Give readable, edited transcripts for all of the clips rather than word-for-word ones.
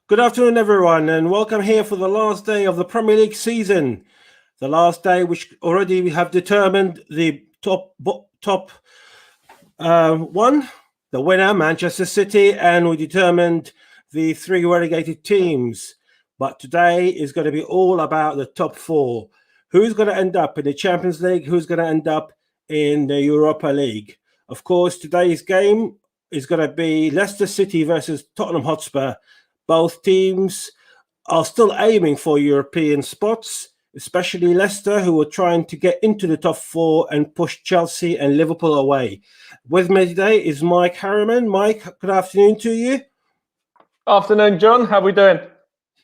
Good afternoon, everyone, and welcome here for the last day of the Premier League season. The last day, which already we have determined the top one, the winner, Manchester City, and we determined the three relegated teams. But today is going to be all about the top four. Who's going to end up in the Champions League? Who's going to end up in the Europa League? Of course, today's game is going to be Leicester City versus Tottenham Hotspur. Both teams are still aiming for European spots, especially Leicester, who are trying to get into the top four and push Chelsea and Liverpool away. With me today is Mike Harriman. Mike, good afternoon to you. Afternoon, John. How are we doing?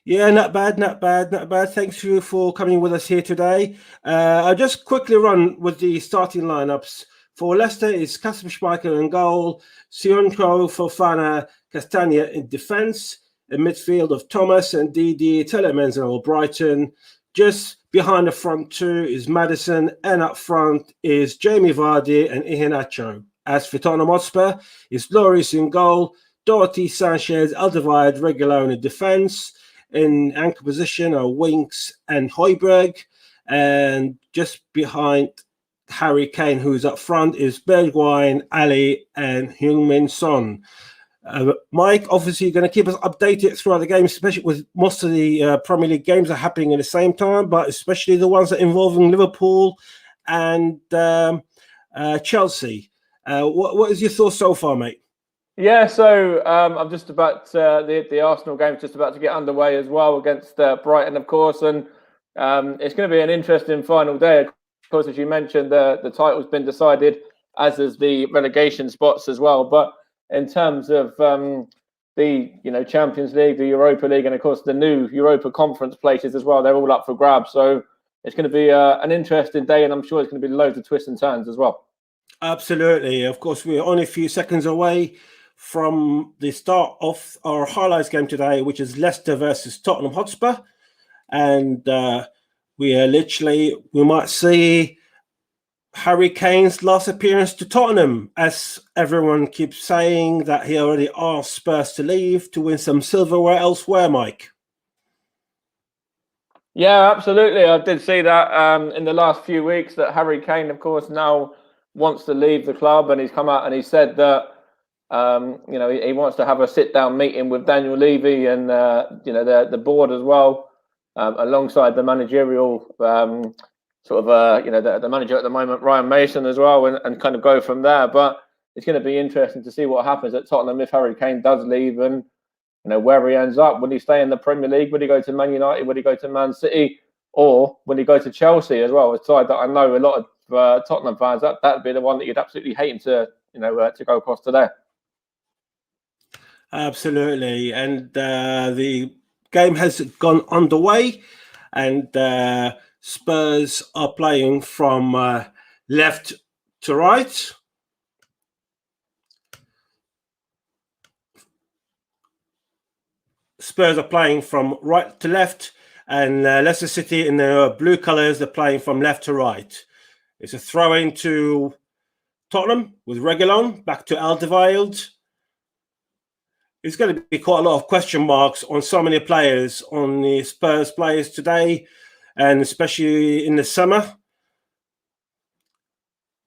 Yeah, not bad. Thanks you for coming with us here today. I'll just quickly run with the starting lineups. For Leicester, it's Kasper Schmeichel in goal, Sionko, Fofana, Castagna in defence. A midfield of Thomas and Didi, Telemans and Albrighton. Just behind the front two is Maddison, and up front is Jamie Vardy and Iheanacho. As for Tottenham Hotspur, it's Lloris in goal, Doherty, Sanchez, Alderweireld, Reguilón in defence. In anchor position are Winks and Højbjerg, and just behind Harry Kane, who's up front, is Bergwijn, Ali, and Heung-min Son. Mike, obviously, you're going to keep us updated throughout the game, especially with most of the Premier League games are happening at the same time, but especially the ones that involve Liverpool and Chelsea. What is your thoughts so far, mate? Yeah, so I'm just about the Arsenal game just about to get underway as well against Brighton, of course, and it's going to be an interesting final day. Of course, as you mentioned, the title's been decided, as is the relegation spots as well. But in terms of the Champions League, the Europa League, and of course the new Europa Conference places as well, they're all up for grabs. So it's going to be an interesting day, and I'm sure it's going to be loads of twists and turns as well. Absolutely. Of course, we're only a few seconds away from the start of our highlights game today, which is Leicester versus Tottenham Hotspur. And we might see Harry Kane's last appearance to Tottenham, as everyone keeps saying that he already asked Spurs to leave to win some silverware elsewhere, Mike. Yeah, absolutely. I did see that in the last few weeks that Harry Kane, of course, now wants to leave the club, and he's come out and he said that he wants to have a sit-down meeting with Daniel Levy and the board as well, alongside the managerial the manager at the moment, Ryan Mason, as well, and kind of go from there. But it's going to be interesting to see what happens at Tottenham if Harry Kane does leave, and where he ends up. Would he stay in the Premier League? Would he go to Man United? Would he go to Man City? Or would he go to Chelsea as well? A side that I know a lot of Tottenham fans, that'd be the one that you'd absolutely hate him to go across today. Absolutely, and the game has gone underway, and Spurs are playing from left to right. Spurs are playing from right to left, and Leicester City in their blue colours are playing from left to right. It's a throw-in to Tottenham with Reguilón, back to Alderweireld. There's going to be quite a lot of question marks on so many players, on the Spurs players today, and especially in the summer.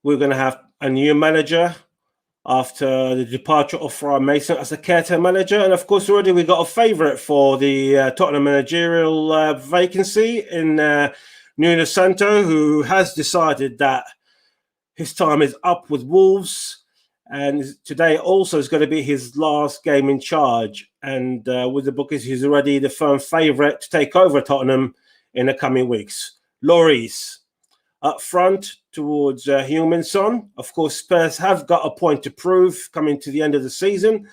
We're going to have a new manager after the departure of Ryan Mason as a caretaker manager. And of course, already we got a favourite for the Tottenham managerial vacancy in Nuno Santo, who has decided that his time is up with Wolves. And today also is going to be his last game in charge. And with the bookies, he's already the firm favourite to take over Tottenham in the coming weeks. Lloris up front towards Heung-min Son. Of course, Spurs have got a point to prove coming to the end of the season.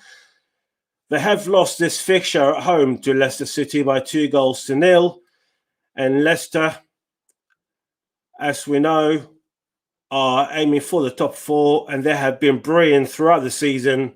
They have lost this fixture at home to Leicester City by 2-0. And Leicester, as we know, are aiming for the top four, and they have been brilliant throughout the season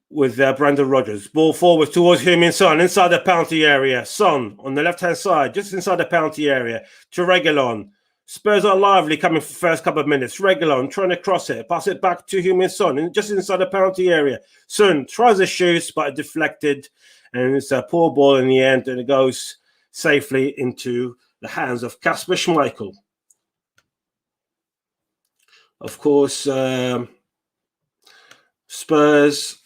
with Brendan Rodgers. Ball forward towards Heung-min Son, inside the penalty area. Son on the left-hand side, just inside the penalty area, to Reguilón. Spurs are lively coming for the first couple of minutes. Reguilón trying to cross it, pass it back to Heung-min Son, just inside the penalty area. Son tries to shoot, but deflected. and it's a poor ball in the end, and it goes safely into the hands of Kasper Schmeichel. Of course, Spurs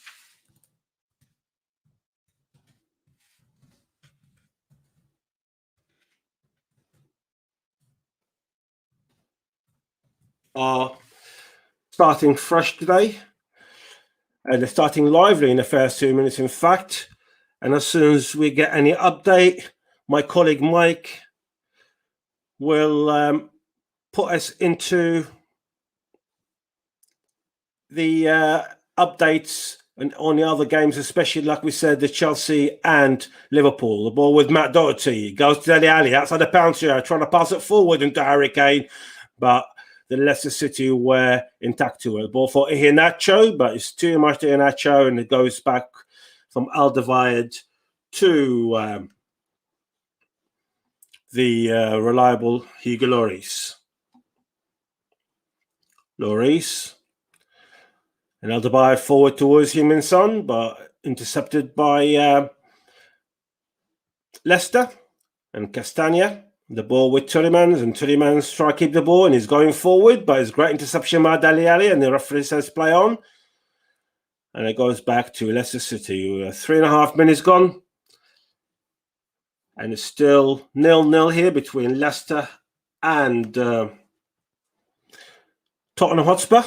are starting fresh today, and they're starting lively in the first 2 minutes, in fact. And as soon as we get any update, my colleague Mike will put us into the updates and on the other games, especially like we said, the Chelsea and Liverpool. The ball with Matt Doherty goes to Dele Alli outside the penalty area, trying to pass it forward into Harry Kane, but the Leicester City were intact to it. The ball for Iheanacho, but it's too much to Iheanacho, and it goes back from Alderweireld to the reliable Hugo Lloris. Lloris. And Alderweireld forward towards Heung-min Son, but intercepted by Leicester and Castagna. The ball with Tielemans, and Tielemans try to keep the ball, and he's going forward, but it's great interception by Dele Alli, and the referee says play on. And it goes back to Leicester City. 3.5 minutes gone. And it's still 0-0 here between Leicester and Tottenham Hotspur.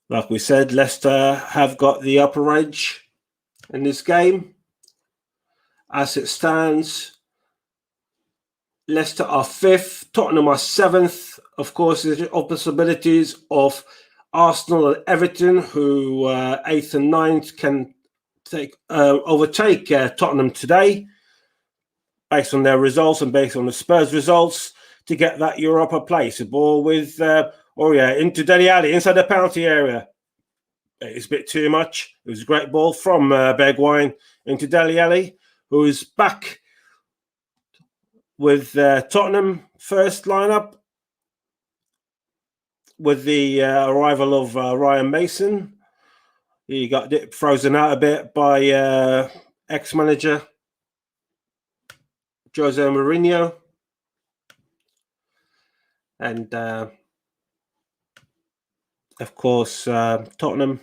Like we said, Leicester have got the upper edge in this game. As it stands, Leicester are 5th, Tottenham are 7th. Of course, there's possibilities of Arsenal and Everton, who 8th and 9th can overtake Tottenham today, based on their results and based on the Spurs results, to get that Europa place. The ball with into Dele Alli inside the penalty area. It's a bit too much. It was a great ball from Bergwijn into Dele Alli, who is back with Tottenham first lineup with the arrival of Ryan Mason. He got frozen out a bit by ex-manager Jose Mourinho. And of course, Tottenham,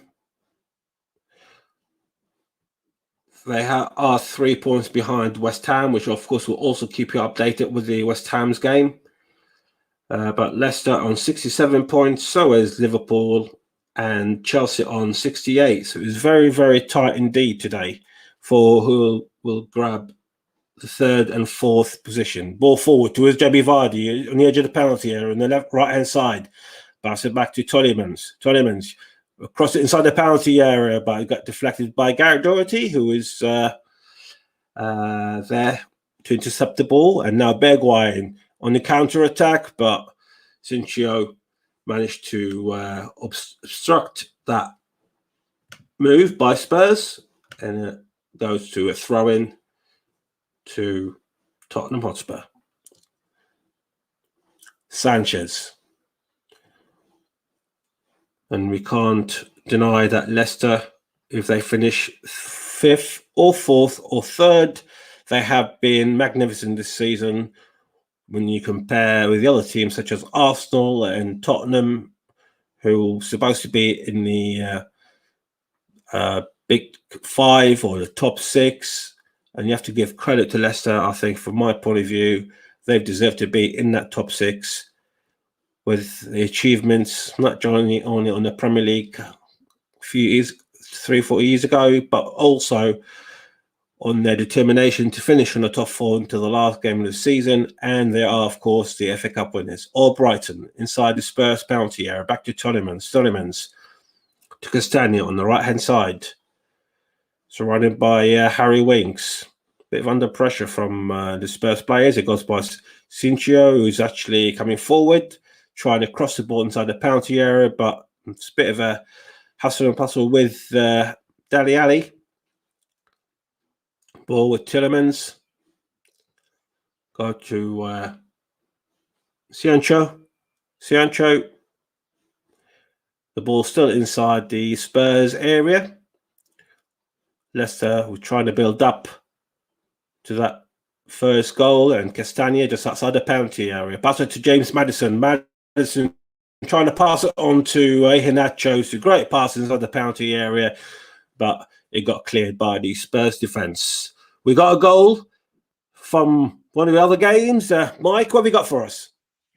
they are 3 points behind West Ham, which of course will also keep you updated with the West Ham's game. But Leicester on 67 points, so is Liverpool and Chelsea on 68. So it's very, very tight indeed today for who will grab the 3rd and 4th position. Ball forward towards Jamie Vardy on the edge of the penalty area on the right-hand side. Pass it back to Tielemans. Tielemans across it inside the penalty area, but it got deflected by Gareth Doherty, who is there to intercept the ball. And now Bergwijn on the counter-attack, but Sincho managed to obstruct that move by Spurs, and it goes to a throw-in to Tottenham Hotspur. Sanchez. And we can't deny that Leicester, if they finish 5th or 4th or 3rd, they have been magnificent this season. When you compare with the other teams such as Arsenal and Tottenham, who are supposed to be in the big 5 or the top 6, and you have to give credit to Leicester. I think, from my point of view, they've deserved to be in that top 6 with the achievements, not only on the Premier League a few years, 3 or 4 years ago, but also on their determination to finish on the top 4 until the last game of the season. And they are, of course, the FA Cup winners. Or Brighton inside the Spurs penalty area, back to Tielemans to Castagna on the right-hand side, surrounded by Harry Winks. Bit of under pressure from the Spurs players. It goes by Sincho, who's actually coming forward, trying to cross the ball inside the penalty area, but it's a bit of a hustle and bustle with Dele Alli. Ball with Tielemans. Go to Ciancio. The ball still inside the Spurs area. Leicester were trying to build up to that first goal, and Castagna just outside the penalty area. Pass it to James Maddison. Maddison trying to pass it on to Iheanacho. So great pass inside the penalty area, but it got cleared by the Spurs defence. We got a goal from one of the other games. Mike, what have you got for us?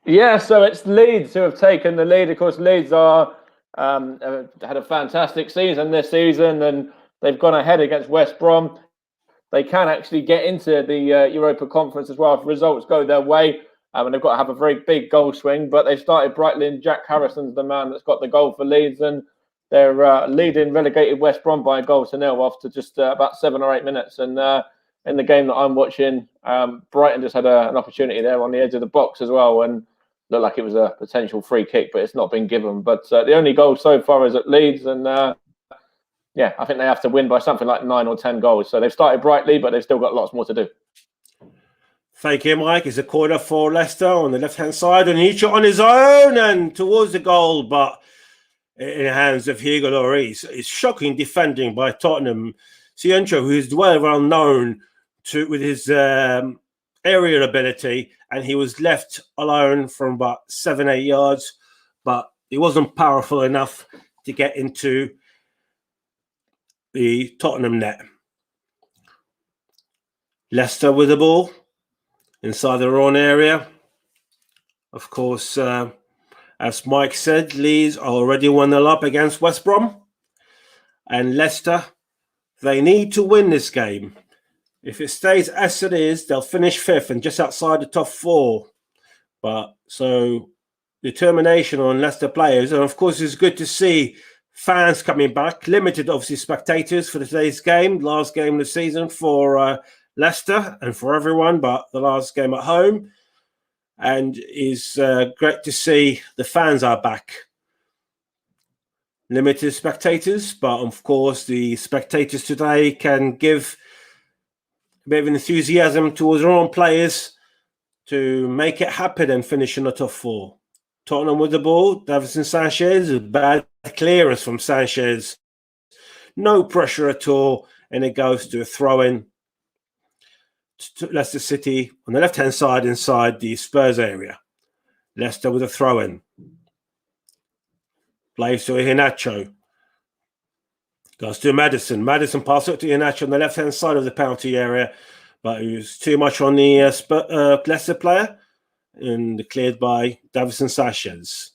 Yeah, so it's Leeds who have taken the lead. Of course, Leeds are had a fantastic season this season, and they've gone ahead against West Brom. They can actually get into the Europa Conference as well if results go their way. And they've got to have a very big goal swing, but they've started brightly, and Jack Harrison's the man that's got the goal for Leeds, and they're leading relegated West Brom by a goal to nil after just about 7 or 8 minutes. And in the game that I'm watching, Brighton just had an opportunity there on the edge of the box as well, and looked like it was a potential free kick, but it's not been given. But the only goal so far is at Leeds, and yeah, I think they have to win by something like 9 or 10 goals. So they've started brightly, but they've still got lots more to do. Thank you, Mike. It's a corner for Leicester on the left-hand side, and he shot on his own and towards the goal, but in the hands of Hugo Lloris. It's shocking defending by Tottenham. Ciancio, who is well known with his aerial ability, and he was left alone from about 7-8 yards, but he wasn't powerful enough to get into the Tottenham net. Leicester with the ball inside their own area. Of course, as Mike said, Leeds are already 1-0 up against West Brom. And Leicester, they need to win this game. If it stays as it is, they'll finish 5th and just outside the top 4. But so determination on Leicester players. And of course, it's good to see fans coming back. Limited, obviously, spectators for today's game. Last game of the season for Leicester and for everyone, but the last game at home. And it's great to see the fans are back. Limited spectators, but of course the spectators today can give a bit of enthusiasm towards their own players to make it happen and finish in the top 4. Tottenham with the ball. Davinson Sanchez, a bad clearance from Sanchez. No pressure at all, and it goes to a throw-in to Leicester City on the left-hand side inside the Spurs area. Leicester with a throw-in. Plays to Iheanacho. Goes to Maddison. Maddison passes it to Iheanacho on the left-hand side of the penalty area, but it was too much on the Leicester player and cleared by Davinson Sanchez.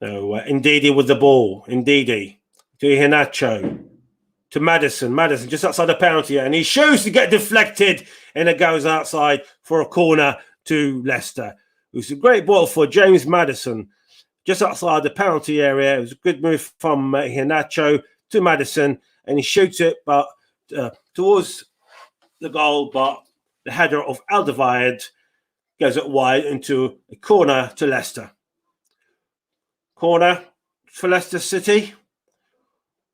So Ndidi with the ball. Ndidi to Iheanacho. To Maddison. Maddison just outside the penalty area, and he shoots to get deflected, and it goes outside for a corner to Leicester. It was a great ball for James Maddison just outside the penalty area. It was a good move from Iheanacho to Maddison, and he shoots it but towards the goal, but the header of Alderweireld goes it wide into a corner to Leicester. Corner for Leicester City.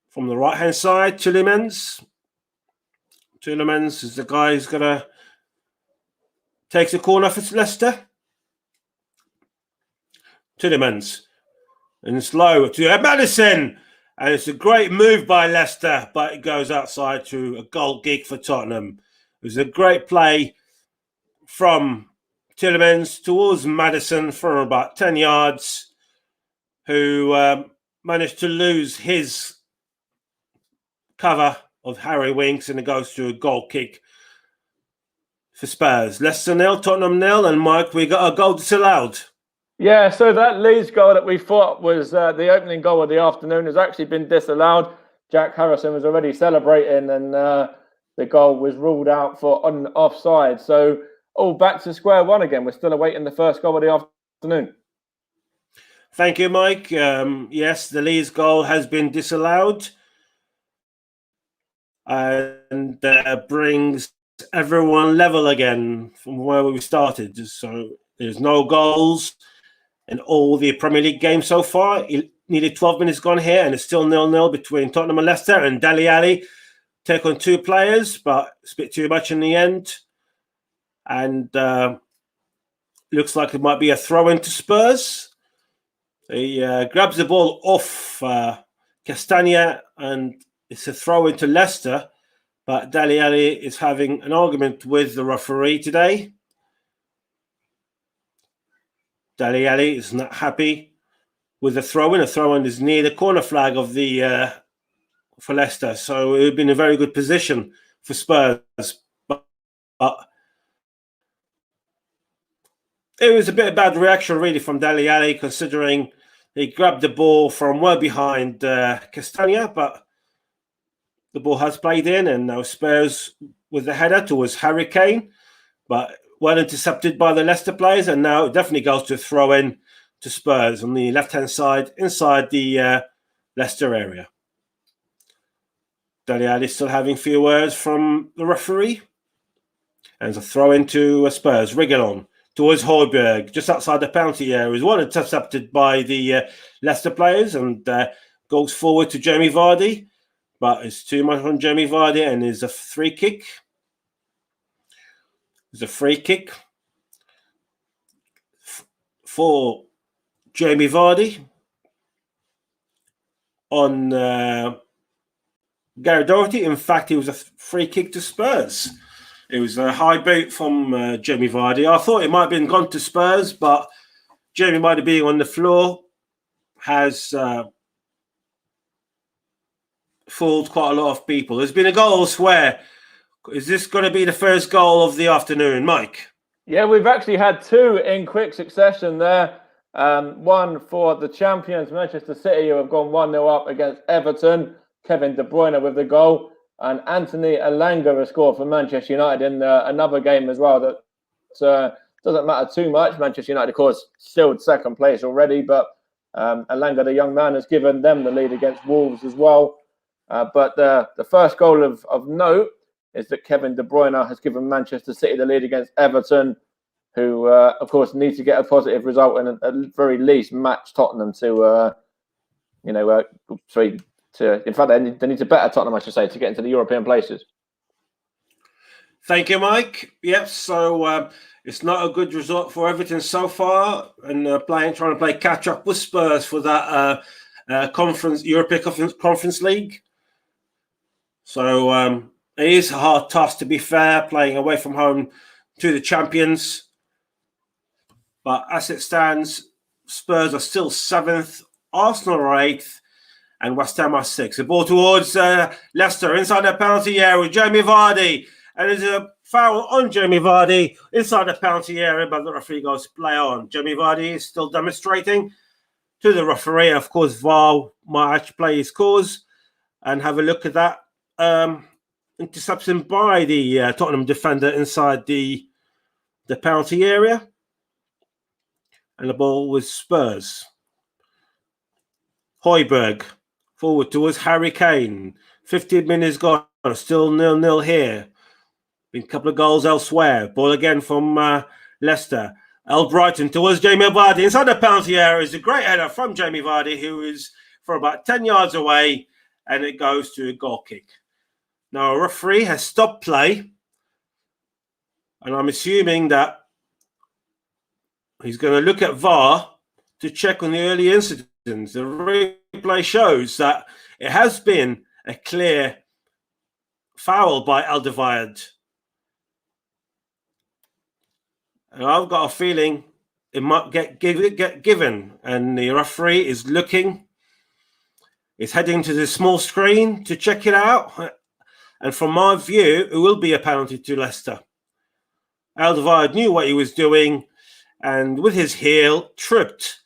From the right-hand side, Tielemans. Tielemans is the guy who's going to take the corner for Leicester. Tielemans. And it's low to Maddison. And it's a great move by Leicester, but it goes outside to a goal gig for Tottenham. It was a great play from Tielemans towards Maddison from about 10 yards, who managed to lose his cover of Harry Winks, and it goes to a goal kick for Spurs. Leicester 0, Tottenham 0, and Mike, we got a goal disallowed. Yeah, so that Leeds goal that we thought was the opening goal of the afternoon has actually been disallowed. Jack Harrison was already celebrating, and the goal was ruled out for offside. So all back to square one again. We're still awaiting the first goal of the afternoon. Thank you, Mike. Yes, the Leeds goal has been disallowed. And brings everyone level again from where we started. So there's no goals in all the Premier League games so far. Nearly 12 minutes gone here, and it's still 0-0 between Tottenham and Leicester. And Dele Alli take on 2 players, but it's a bit too much in the end. And looks like it might be a throw-in to Spurs. He grabs the ball off Castagna, and it's a throw into Leicester, but Dele Alli is having an argument with the referee today. Dele Alli is not happy with the throw-in. A throw-in is near the corner flag of the for Leicester, so it would have been a very good position for Spurs. But it was a bit of bad reaction, really, from Dele Alli, considering he grabbed the ball from well behind Castagna, but the ball has played in, and now Spurs with the header towards Harry Kane, but well intercepted by the Leicester players, and now it definitely goes to throw in to Spurs on the left-hand side inside the Leicester area. Dele Alli still having few words from the referee, and a throw into Spurs. Reguilon towards Højbjerg, just outside the penalty area, is well intercepted by the Leicester players, and goes forward to Jamie Vardy, but it's too much on Jamie Vardy, and is a free kick. It's a free kick for Jamie Vardy on Gary Doherty. In fact, it was a free kick to Spurs. It was a high boot from Jamie Vardy. I thought it might have been gone to Spurs, but Jamie might have been on the floor, has fooled quite a lot of people. There's been a goal elsewhere. Is this going to be the first goal of the afternoon, Mike? Yeah, we've actually had two in quick succession there. One for the champions, Manchester City, who have gone 1-0 up against Everton. Kevin De Bruyne with the goal. And Anthony Elanga has scored for Manchester United in another game as well. That doesn't matter too much. Manchester United, of course, still second place already. But Elanga, the young man, has given them the lead against Wolves as well. But the first goal of note is that Kevin De Bruyne has given Manchester City the lead against Everton, who, of course, need to get a positive result and at the very least match Tottenham to, in fact, they need to better Tottenham, I should say, to get into the European places. Thank you, Mike. Yep, so it's not a good result for Everton so far, and trying to play catch up with Spurs for that European Conference League. So it is a hard task, to be fair, playing away from home to the champions. But as it stands, Spurs are still 7th, Arsenal are 8th, and West Ham are 6th. The ball towards Leicester inside the penalty area with Jamie Vardy. And there's a foul on Jamie Vardy inside the penalty area, but the referee goes play on. Jamie Vardy is still demonstrating to the referee. Of course, VAR might actually play his cause and have a look at that. Interception by the Tottenham defender inside the penalty area. And the ball was Spurs. Højbjerg forward towards Harry Kane. 15 minutes gone. Still 0-0 here. Been a couple of goals elsewhere. Ball again from Leicester. Albrighton towards Jamie Vardy. Inside the penalty area is a great header from Jamie Vardy, who is for about 10 yards away, and it goes to a goal kick. Now, a referee has stopped play, and I'm assuming that he's going to look at VAR to check on the early incidents. The replay shows that it has been a clear foul by Alderweireld. And I've got a feeling it might get given. And the referee is looking. Is heading to the small screen to check it out. And from my view, it will be a penalty to Leicester. Alderweireld knew what he was doing, and with his heel tripped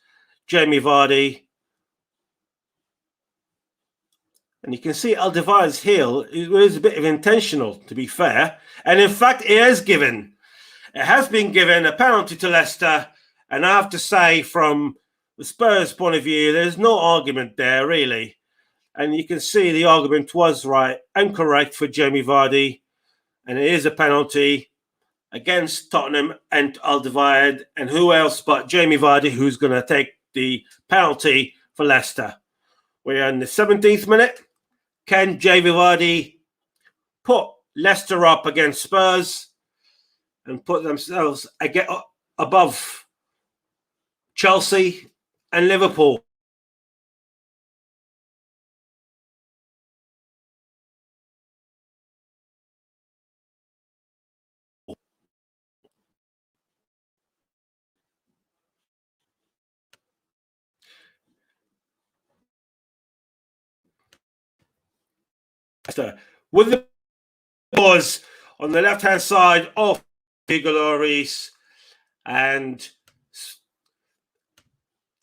Jamie Vardy. And you can see Alderweireld's heel. It was a bit of intentional, to be fair. And in fact, it has been given a penalty to Leicester. And I have to say, from the Spurs point of view, there's no argument there, really. And you can see the argument was right and correct for Jamie Vardy. And it is a penalty against Tottenham and Alderweireld. And who else but Jamie Vardy, who's going to take the penalty for Leicester. We're in the 17th minute. Can Jamie Vardy put Leicester up against Spurs and put themselves above Chelsea and Liverpool? Leicester with the pause on the left-hand side of Lloris, and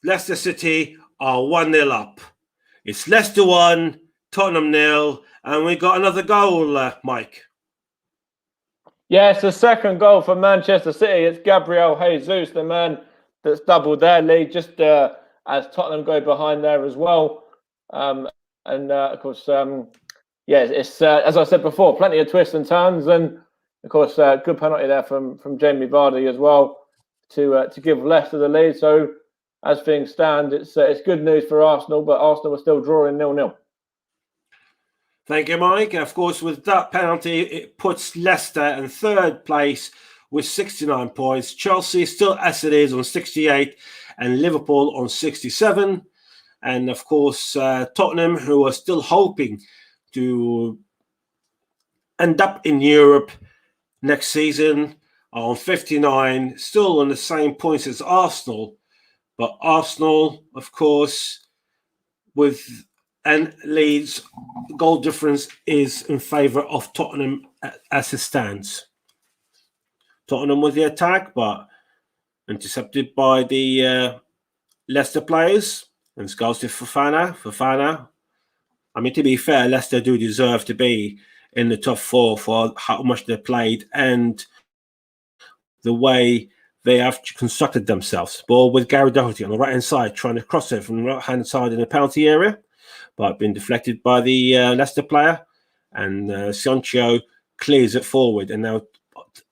Leicester City are 1-0 up. It's Leicester 1, Tottenham 0, and we got another goal, Mike. Yeah, it's the second goal for Manchester City. It's Gabriel Jesus, the man that's doubled their lead, just as Tottenham go behind there as well. Of course, it's as I said before, plenty of twists and turns, and of course, good penalty there from Jamie Vardy as well to give Leicester the lead. So, as things stand, it's good news for Arsenal, but Arsenal are still drawing 0-0. Thank you, Mike. Of course, with that penalty, it puts Leicester in third place with 69 points. Chelsea still as it is on 68, and Liverpool on 67. And of course, Tottenham, who are still hoping to end up in Europe next season, are on 59, still on the same points as Arsenal. But Arsenal, of course, and Leeds, goal difference is in favour of Tottenham as it stands. Tottenham with the attack, but intercepted by the Leicester players. And it goes to Fofana. I mean, to be fair, Leicester do deserve to be in the top four for how much they played and the way they have constructed themselves. Ball with Gary Doherty on the right-hand side, trying to cross it from the right-hand side in the penalty area, but been deflected by the Leicester player. And Sancho clears it forward. And now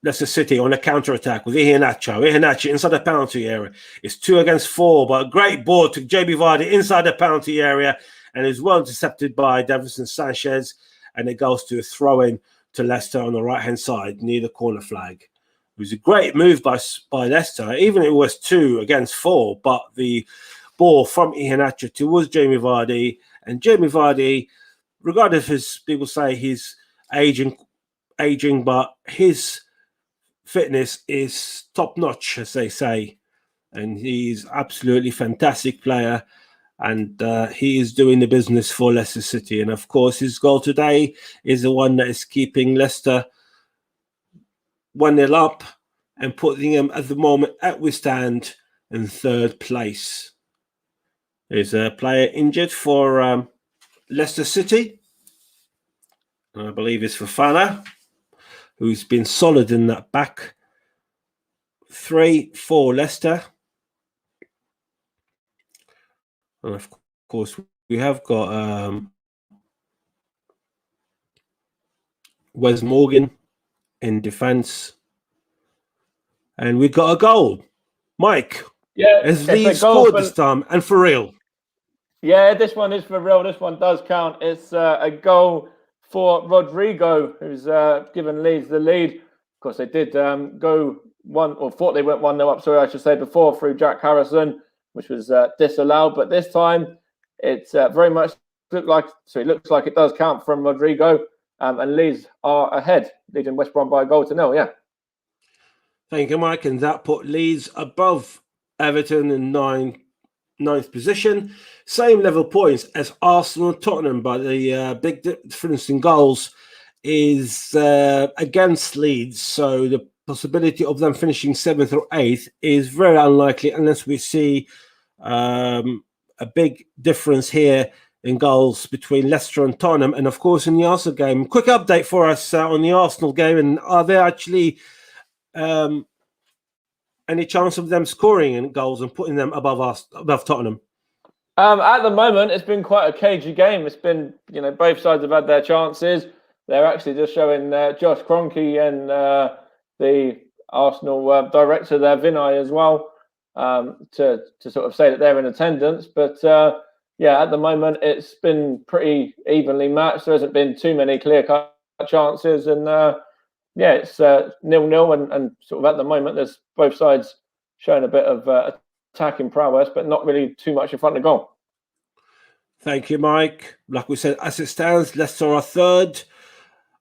Leicester City on a counter-attack with Iheanacho inside the penalty area. It's 2 against 4, but a great ball to Jamie Vardy inside the penalty area, and is well intercepted by Davinson Sanchez, and it goes to a throw-in to Leicester on the right-hand side near the corner flag. It was a great move by Leicester, even if it was 2 against 4, but the ball from Iheanacho towards Jamie Vardy, and Jamie Vardy, regardless of his, people say he's aging, but his fitness is top-notch, as they say, and he's absolutely fantastic player, and he is doing the business for Leicester City. And of course, his goal today is the one that is keeping Leicester 1-0 up and putting them at the moment at we stand in third place. There's a player injured for Leicester City. I believe it's Fofana, who's been solid in that back 3 for Leicester. And of course, we have got Wes Morgan in defence. And we got a goal. Mike, has Leeds scored this time, and for real? Yeah, this one is for real. This one does count. It's a goal for Rodrigo, who's given Leeds the lead. Of course, they did thought they went 1-0 up, sorry, I should say, before through Jack Harrison, which was disallowed. But this time, it's very much it looks like it does count from Rodrigo, and Leeds are ahead, leading West Brom by a goal to 0. Yeah. Thank you, Mike. And that put Leeds above Everton in ninth position. Same level points as Arsenal and Tottenham, but the big difference in goals is against Leeds. So the possibility of them finishing 7th or 8th is very unlikely unless we see a big difference here in goals between Leicester and Tottenham. And of course, in the Arsenal game, quick update for us on the Arsenal game. And are there actually any chance of them scoring in goals and putting them above Tottenham? At the moment, it's been quite a cagey game. It's been, both sides have had their chances. They're actually just showing Josh Kroenke and the Arsenal director there, Vinay, as well, to sort of say that they're in attendance. But at the moment, it's been pretty evenly matched. There hasn't been too many clear-cut chances, and it's 0-0, and sort of at the moment, there's both sides showing a bit of attacking prowess, but not really too much in front of goal. Thank you, Mike. Like we said, as it stands, Leicester are third.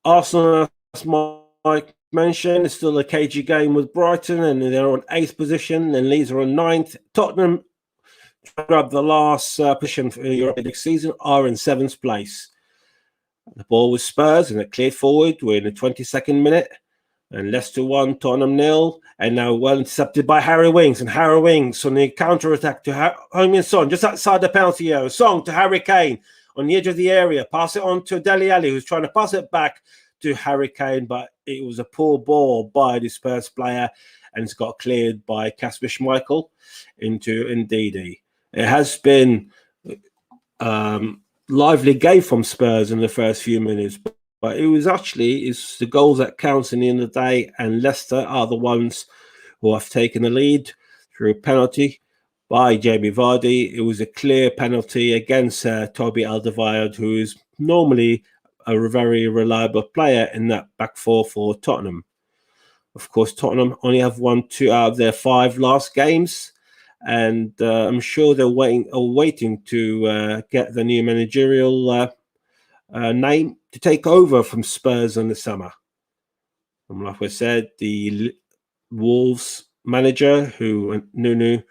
Arsenal, as Mike mentioned, is still a cagey game with Brighton, and they're on 8th position, and Leeds are on 9th. Tottenham, grab the last position for Europe next season, are in 7th place. The ball was Spurs and it cleared forward. We're in the 22nd minute. And Leicester 1, Tottenham 0. And now well intercepted by Harry Winks. And Harry Winks on the counter-attack to Heung-min Son, just outside the penalty area. Song to Harry Kane on the edge of the area. Pass it on to Dele Alli, who's trying to pass it back to Harry Kane. But it was a poor ball by the Spurs player. And it's got cleared by Kasper Schmeichel into Ndidi. It has been lively game from Spurs in the first few minutes. But it was actually it's the goals that counts in the end of the day, and Leicester are the ones who have taken the lead through a penalty by Jamie Vardy. It was a clear penalty against Toby Alderweireld, who is normally a very reliable player in that back four for Tottenham. Of course, Tottenham only have won 2 out of their 5 last games, and I'm sure they're waiting to get the new managerial name to take over from Spurs in the summer. And like I said, the Wolves manager, Nuno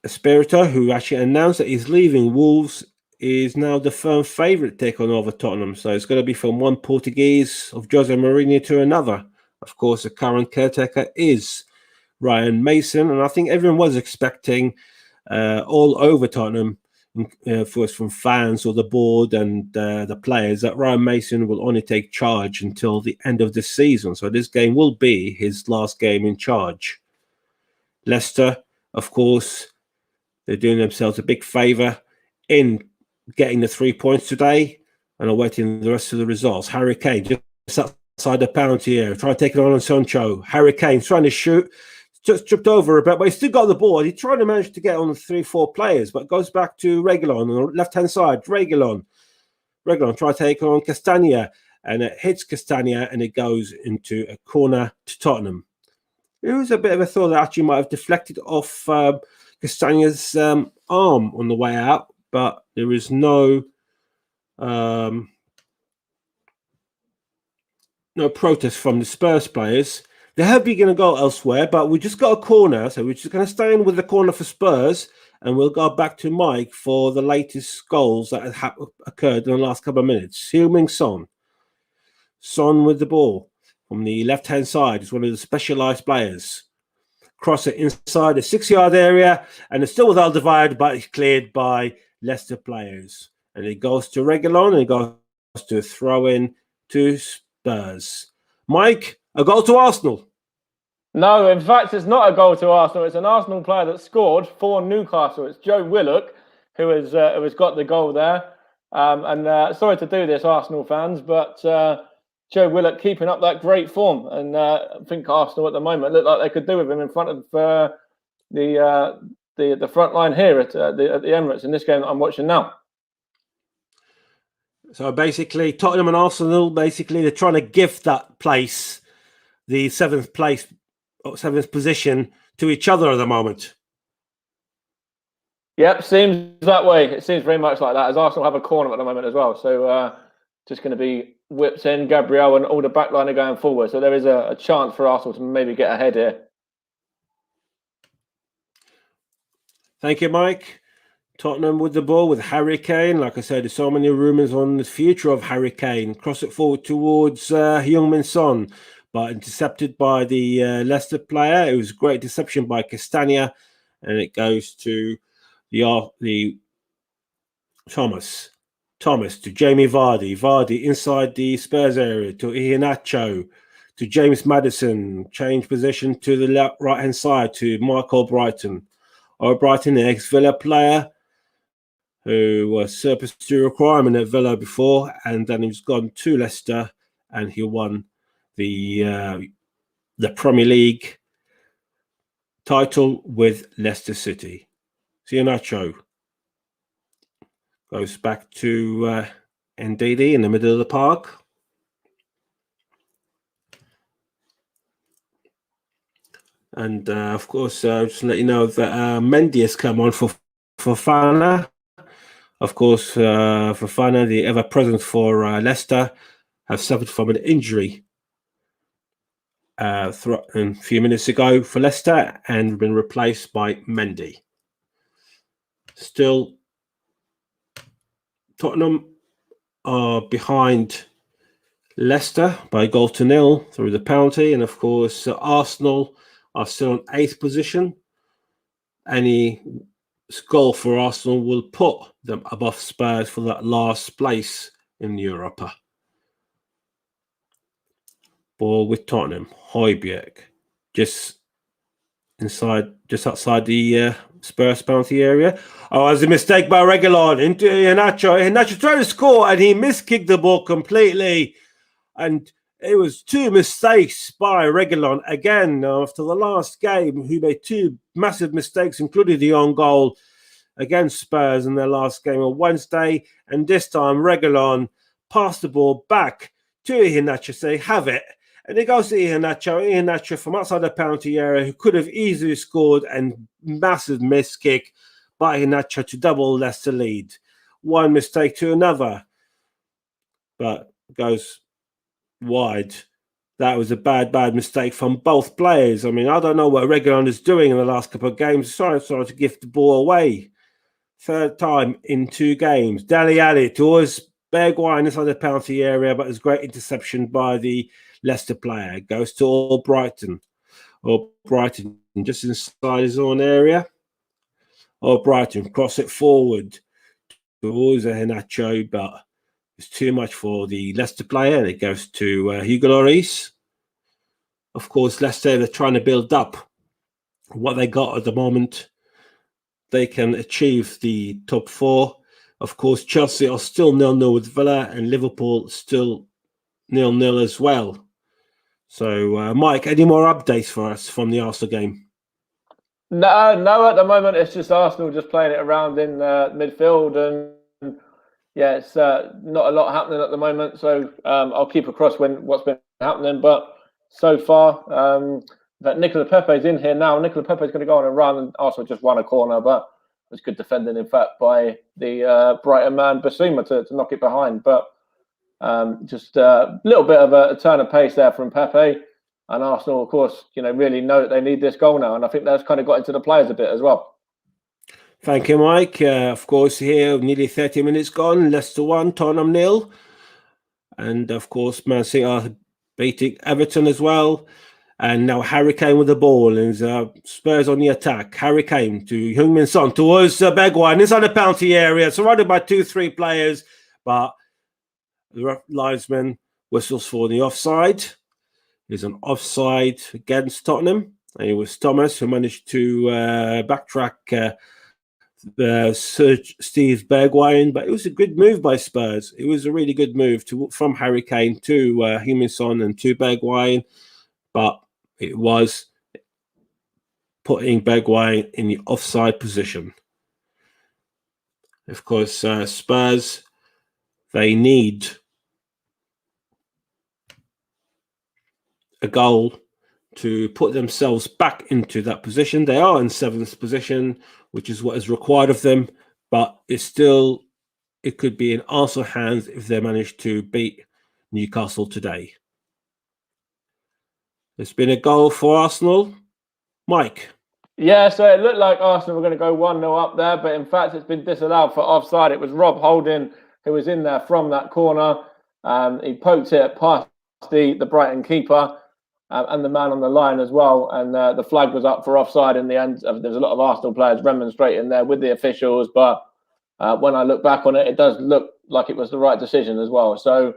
Espirito, who actually announced that he's leaving Wolves, is now the firm favourite to take on over Tottenham. So it's going to be from one Portuguese of Jose Mourinho to another. Of course, the current caretaker is Ryan Mason, and I think everyone was expecting all over Tottenham, from fans or the board and the players, that Ryan Mason will only take charge until the end of the season. So this game will be his last game in charge. Leicester, of course, they're doing themselves a big favour in getting the 3 points today and awaiting the rest of the results. Harry Kane just outside the penalty area, trying to take it on Sancho. Harry Kane trying to shoot. Just tripped over a bit, but he still got the ball. He tried to manage to get on 3-4 players, but goes back to Reguilon on the left-hand side. Reguilon try to take on Castagna, and it hits Castagna, and it goes into a corner to Tottenham. It was a bit of a thought that actually might have deflected off Castagna's arm on the way out, but there is no protest from the Spurs players. They have been going to go elsewhere, but we just got a corner, so we're just going to stay in with the corner for Spurs, and we'll go back to Mike for the latest goals that have occurred in the last couple of minutes. Heung-min Son with the ball from the left-hand side is one of the specialised players. Cross it inside the 6-yard area, and it's still with Alderweireld, but it's cleared by Leicester players. And it goes to Reguilon, and it goes to throw-in to Spurs. Mike, a goal to Arsenal? No, in fact, it's not a goal to Arsenal. It's an Arsenal player that scored for Newcastle. It's Joe Willock who has got the goal there. Sorry to do this, Arsenal fans, but Joe Willock keeping up that great form. And I think Arsenal at the moment look like they could do with him in front of the front line here at the Emirates in this game that I'm watching now. So basically, Tottenham and Arsenal, they're trying to gift that place, the seventh position, to each other at the moment. Yep, seems that way. It seems very much like that, as Arsenal have a corner at the moment as well. So just going to be whipped in, Gabriel, and all the back line are going forward. So there is a chance for Arsenal to maybe get ahead here. Thank you, Mike. Tottenham with the ball with Harry Kane. Like I said, there's so many rumours on the future of Harry Kane. Cross it forward towards Heung-min Son, but intercepted by the Leicester player. It was a great deception by Castagna, and it goes to the Thomas to Jamie Vardy. Vardy inside the Spurs area to Iheanacho, to James Maddison. Change position to the right-hand side to Michael Brighton. Brighton, the ex-Villa player, who was surplus to requirement at Villa before, and then he's gone to Leicester, and he won the Premier League title with Leicester City. Iheanacho goes back to Ndidi in the middle of the park. And of course, just to let you know that Mendy has come on for Fofana. Of course, Fofana, the ever-present for Leicester, has suffered from an injury a few minutes ago for Leicester and been replaced by Mendy. Still Tottenham are behind Leicester by 1-0 through the penalty, and of course Arsenal are still on 8th position. Any goal for Arsenal will put them above Spurs for that last place in Europa. Ball with Tottenham, Højbjerg, just outside the Spurs penalty area. Oh, there's a mistake by Reguilon into Iheanacho. Iheanacho tried to score and he miskicked the ball completely. And it was 2 mistakes by Reguilon again after the last game, who made 2 massive mistakes, including the own goal against Spurs in their last game on Wednesday. And this time, Reguilon passed the ball back to Iheanacho, say, have it. And it goes to Iheanacho from outside the penalty area, who could have easily scored, and massive miss kick by Iheanacho to double Leicester lead. 1 mistake to another, but goes wide. That was a bad mistake from both players. I mean, I don't know what Reguilon is doing in the last couple of games. Sorry to give the ball away. 3rd time in 2 games. Dele Alli towards Bergwijn inside the penalty area, but there's great interception by the Leicester player. Goes to Albrighton. Albrighton just inside his own area. Albrighton cross it forward towards Iheanacho, but it's too much for the Leicester player, and it goes to Hugo Lloris. Of course, Leicester, they're trying to build up what they got at the moment. They can achieve the top 4. Of course, Chelsea are still 0-0 with Villa, and Liverpool still 0-0 as well. So, Mike, any more updates for us from the Arsenal game? No, at the moment it's just Arsenal just playing it around in midfield, and yeah, it's not a lot happening at the moment. So I'll keep across what's been happening. But so far, that Nicola Pepe's in here now. Nicola Pepe's going to go on a run, and Arsenal just won a corner, but it was good defending, in fact, by the Brighton man Basuma to knock it behind. But just a little bit of a turn of pace there from Pepe. And Arsenal, of course, really know that they need this goal now. And I think that's kind of got into the players a bit as well. Thank you, Mike. Of course, here, nearly 30 minutes gone. Leicester 1, Tottenham 0. And, of course, Man City are beating Everton as well. And now Harry Kane with the ball. And Spurs on the attack. Harry Kane to Heung-min Son towards Bergwijn inside the penalty area. Surrounded by 2-3 players. But the linesman whistles for the offside. There's an offside against Tottenham. And it was Thomas who managed to backtrack Steve Bergwijn, but it was a good move by Spurs. It was a really good move from Harry Kane to Heung-min Son and to Bergwijn, but it was putting Bergwijn in the offside position. Of course, Spurs, they need a goal to put themselves back into that position. They are in 7th position, which is what is required of them, but it could be in Arsenal hands if they manage to beat Newcastle today. There's been a goal for Arsenal. Mike. Yeah, so it looked like Arsenal were going to go 1-0 up there, but in fact it's been disallowed for offside. It was Rob Holding who was in there from that corner. He poked it past the Brighton keeper and the man on the line as well, and the flag was up for offside in the end. There's a lot of Arsenal players remonstrating there with the officials, but when I look back on it, it does look like it was the right decision as well. So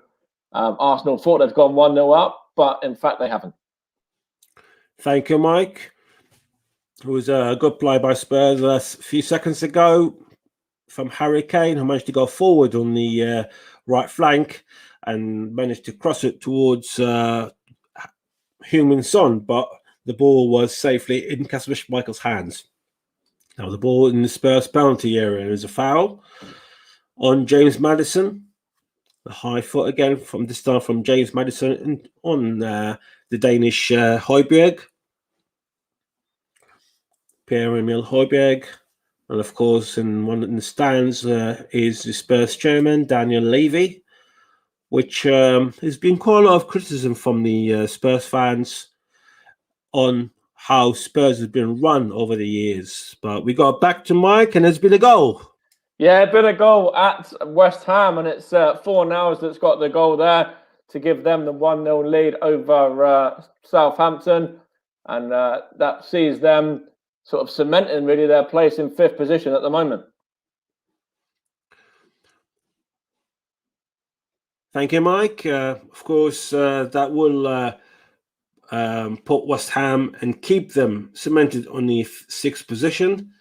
Arsenal thought they'd gone 1-0 up, but in fact they haven't. Thank you, Mike. It was a good play by Spurs a few seconds ago from Harry Kane, who managed to go forward on the right flank and managed to cross it towards Heung-min Son, but the ball was safely in Kasper Schmeichel's hands. Now the ball in the Spurs penalty area is a foul on James Maddison. The high foot again from this time from James Maddison on the Danish Højbjerg. Pierre-Emile Højbjerg. And of course, in the stands is the Spurs chairman, Daniel Levy, which has been quite a lot of criticism from the Spurs fans on how Spurs has been run over the years. But we got back to Mike, and there's been a goal. Yeah, been a goal at West Ham, and it's Fornals that's got the goal there to give them the 1-0 lead over Southampton, and that sees them sort of cementing really their place in 5th position at the moment. Thank you, Mike. Of course, that will put West Ham and keep them cemented on the 6th position.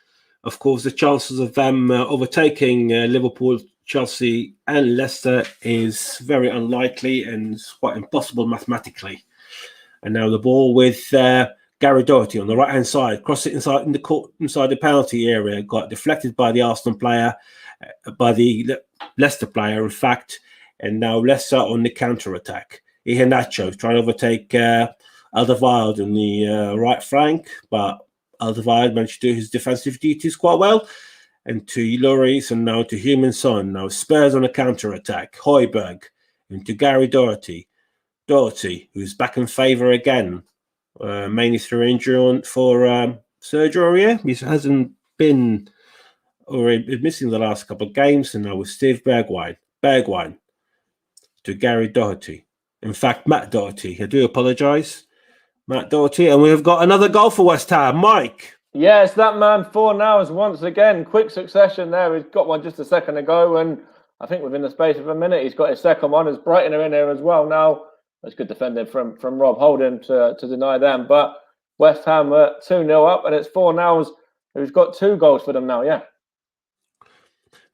Of course, the chances of them overtaking Liverpool, Chelsea, and Leicester is very unlikely and quite impossible mathematically. And now the ball with Gary Doherty on the right-hand side, cross it inside the penalty area, got deflected by the Arsenal player, by the Leicester player, in fact, and now Leicester on the counter-attack. Iheanacho trying to overtake Alderweireld on the right flank, but Alderweireld managed to do his defensive duties quite well. And to Lloris, and now to Heung-min Son. Now Spurs on a counter-attack. Højbjerg into Gary Doherty. Doherty, who's back in favour again, mainly through injury for Sergio Aurier. He hasn't been, or been missing the last couple of games, and now with Steve Bergwijn. Bergwijn to Gary Doherty. In fact, Matt Doherty. I do apologise. Matt Doherty, and we've got another goal for West Ham. Mike. Yeah, it's that man Fornals once again. Quick succession there. He's got one just a second ago, and I think within the space of a minute, he's got his second one. As Brighton are in there as well now. It's good defending from Rob Holding to deny them. But West Ham are 2-0 up, and it's Fornals who's got 2 goals for them now, yeah.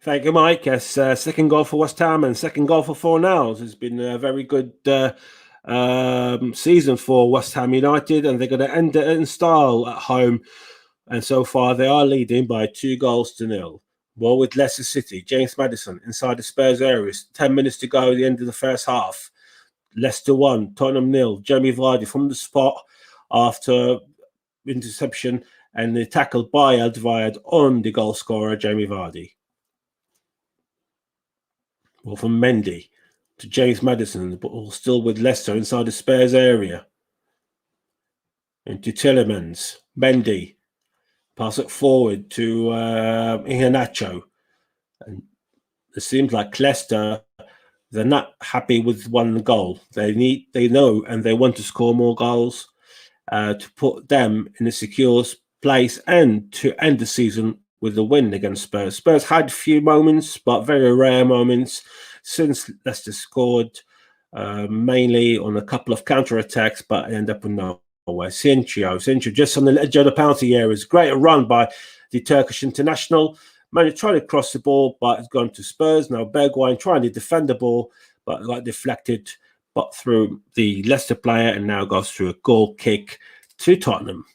Thank you, Mike. Yes, second goal for West Ham and second goal for Fornals. It's been a very good season for West Ham United, and they're going to end it in style at home. And so far, they are leading by 2-0. Well, with Leicester City, James Maddison inside the Spurs area. 10 minutes to go at the end of the first half. Leicester 1, Tottenham 0. Jamie Vardy from the spot after interception, and the tackle by Alderweireld on the goal scorer, Jamie Vardy. Well, from Mendy to James Maddison, the ball still with Leicester inside the Spurs area. Into Tielemans, Mendy. Pass it forward to Iheanacho. And it seems like Leicester, they're not happy with one goal. They know and they want to score more goals to put them in a secure place and to end the season with a win against Spurs. Spurs had a few moments, but very rare moments since Leicester scored, mainly on a couple of counter-attacks, but end up with nowhere. Sincho just on the edge of the penalty area. It's a great run by the Turkish international. Managed to try to cross the ball, but it's gone to Spurs. Now Bergwijn trying to defend the ball, but got deflected, but through the Leicester player, and now goes through a goal kick to Tottenham.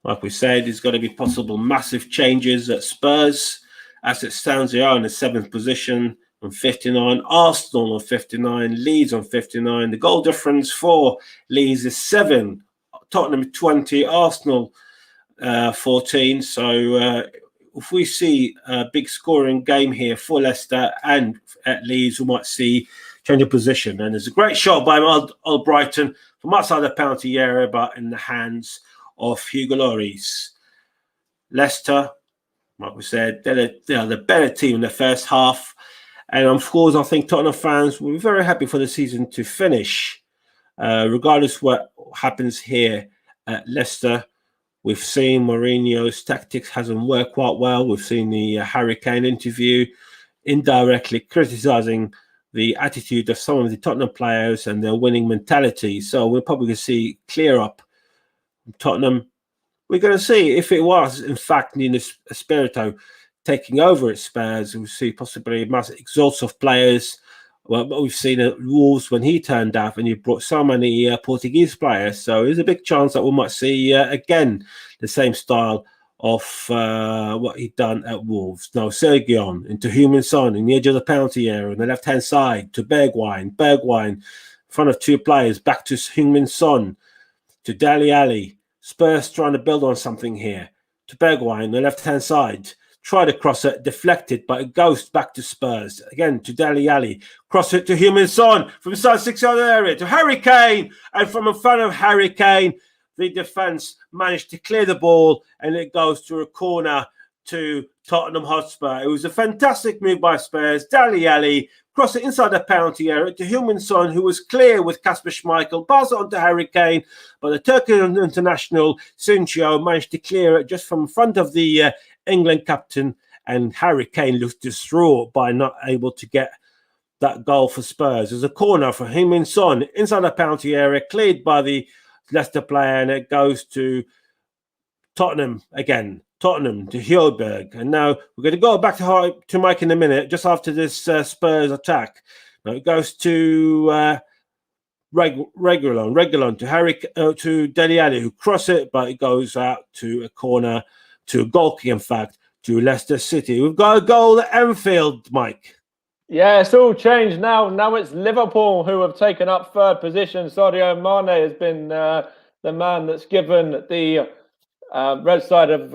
Like we said, there's got to be possible massive changes at Spurs. As it stands, they are in the 7th position on 59. Arsenal on 59. Leeds on 59. The goal difference for Leeds is 7. Tottenham 20. Arsenal 14. So if we see a big scoring game here for Leicester and at Leeds, we might see change of position. And there's a great shot by Albrighton from outside the penalty area, but in the hands of Hugo Lloris. Leicester, like we said, they're the better team in the first half. And of course, I think Tottenham fans will be very happy for the season to finish. Regardless what happens here at Leicester, we've seen Mourinho's tactics hasn't worked quite well. We've seen the Harry Kane interview indirectly criticising the attitude of some of the Tottenham players and their winning mentality. So we're probably going to see clear up Tottenham. We're going to see if it was, in fact, Nuno Espirito taking over at Spurs. We'll see possibly mass exodus of players. Well, we've seen at Wolves when he turned up and he brought so many Portuguese players. So there's a big chance that we might see, again, the same style of what he'd done at Wolves. Now, Sergion into Heung-min Son in the edge of the penalty area on the left-hand side to Bergwijn. Bergwijn in front of 2 players, back to Heung-min Son, to Dele Alli. Spurs trying to build on something here. To Bergwijn on the left-hand side. Try to cross it, deflected, but it goes back to Spurs. Again, to Dele Alli. Cross it to Heung-min Son from inside 6-yard area to Harry Kane. And from in front of Harry Kane, the defence managed to clear the ball and it goes to a corner to Tottenham Hotspur. It was a fantastic move by Spurs. Dele Alli crossed it inside the penalty area to Heung-min Son, who was clear with Kasper Schmeichel, passed it on to Harry Kane, but the Turkish international Suncio managed to clear it just from front of the England captain, and Harry Kane looked distraught by not able to get that goal for Spurs. There's a corner for Heung-min Son inside the penalty area, cleared by the Leicester player, and it goes to Tottenham again. Tottenham to Højbjerg. And now we're going to go back to Mike in a minute, just after this Spurs attack. Now it goes to Reguilon to Dele Alli, who cross it, but it goes out to a corner, to a goal kick, in fact, to Leicester City. We've got a goal at Anfield, Mike. Yeah, it's all changed now. Now it's Liverpool who have taken up third position. Sadio Mane has been the man that's given the red side of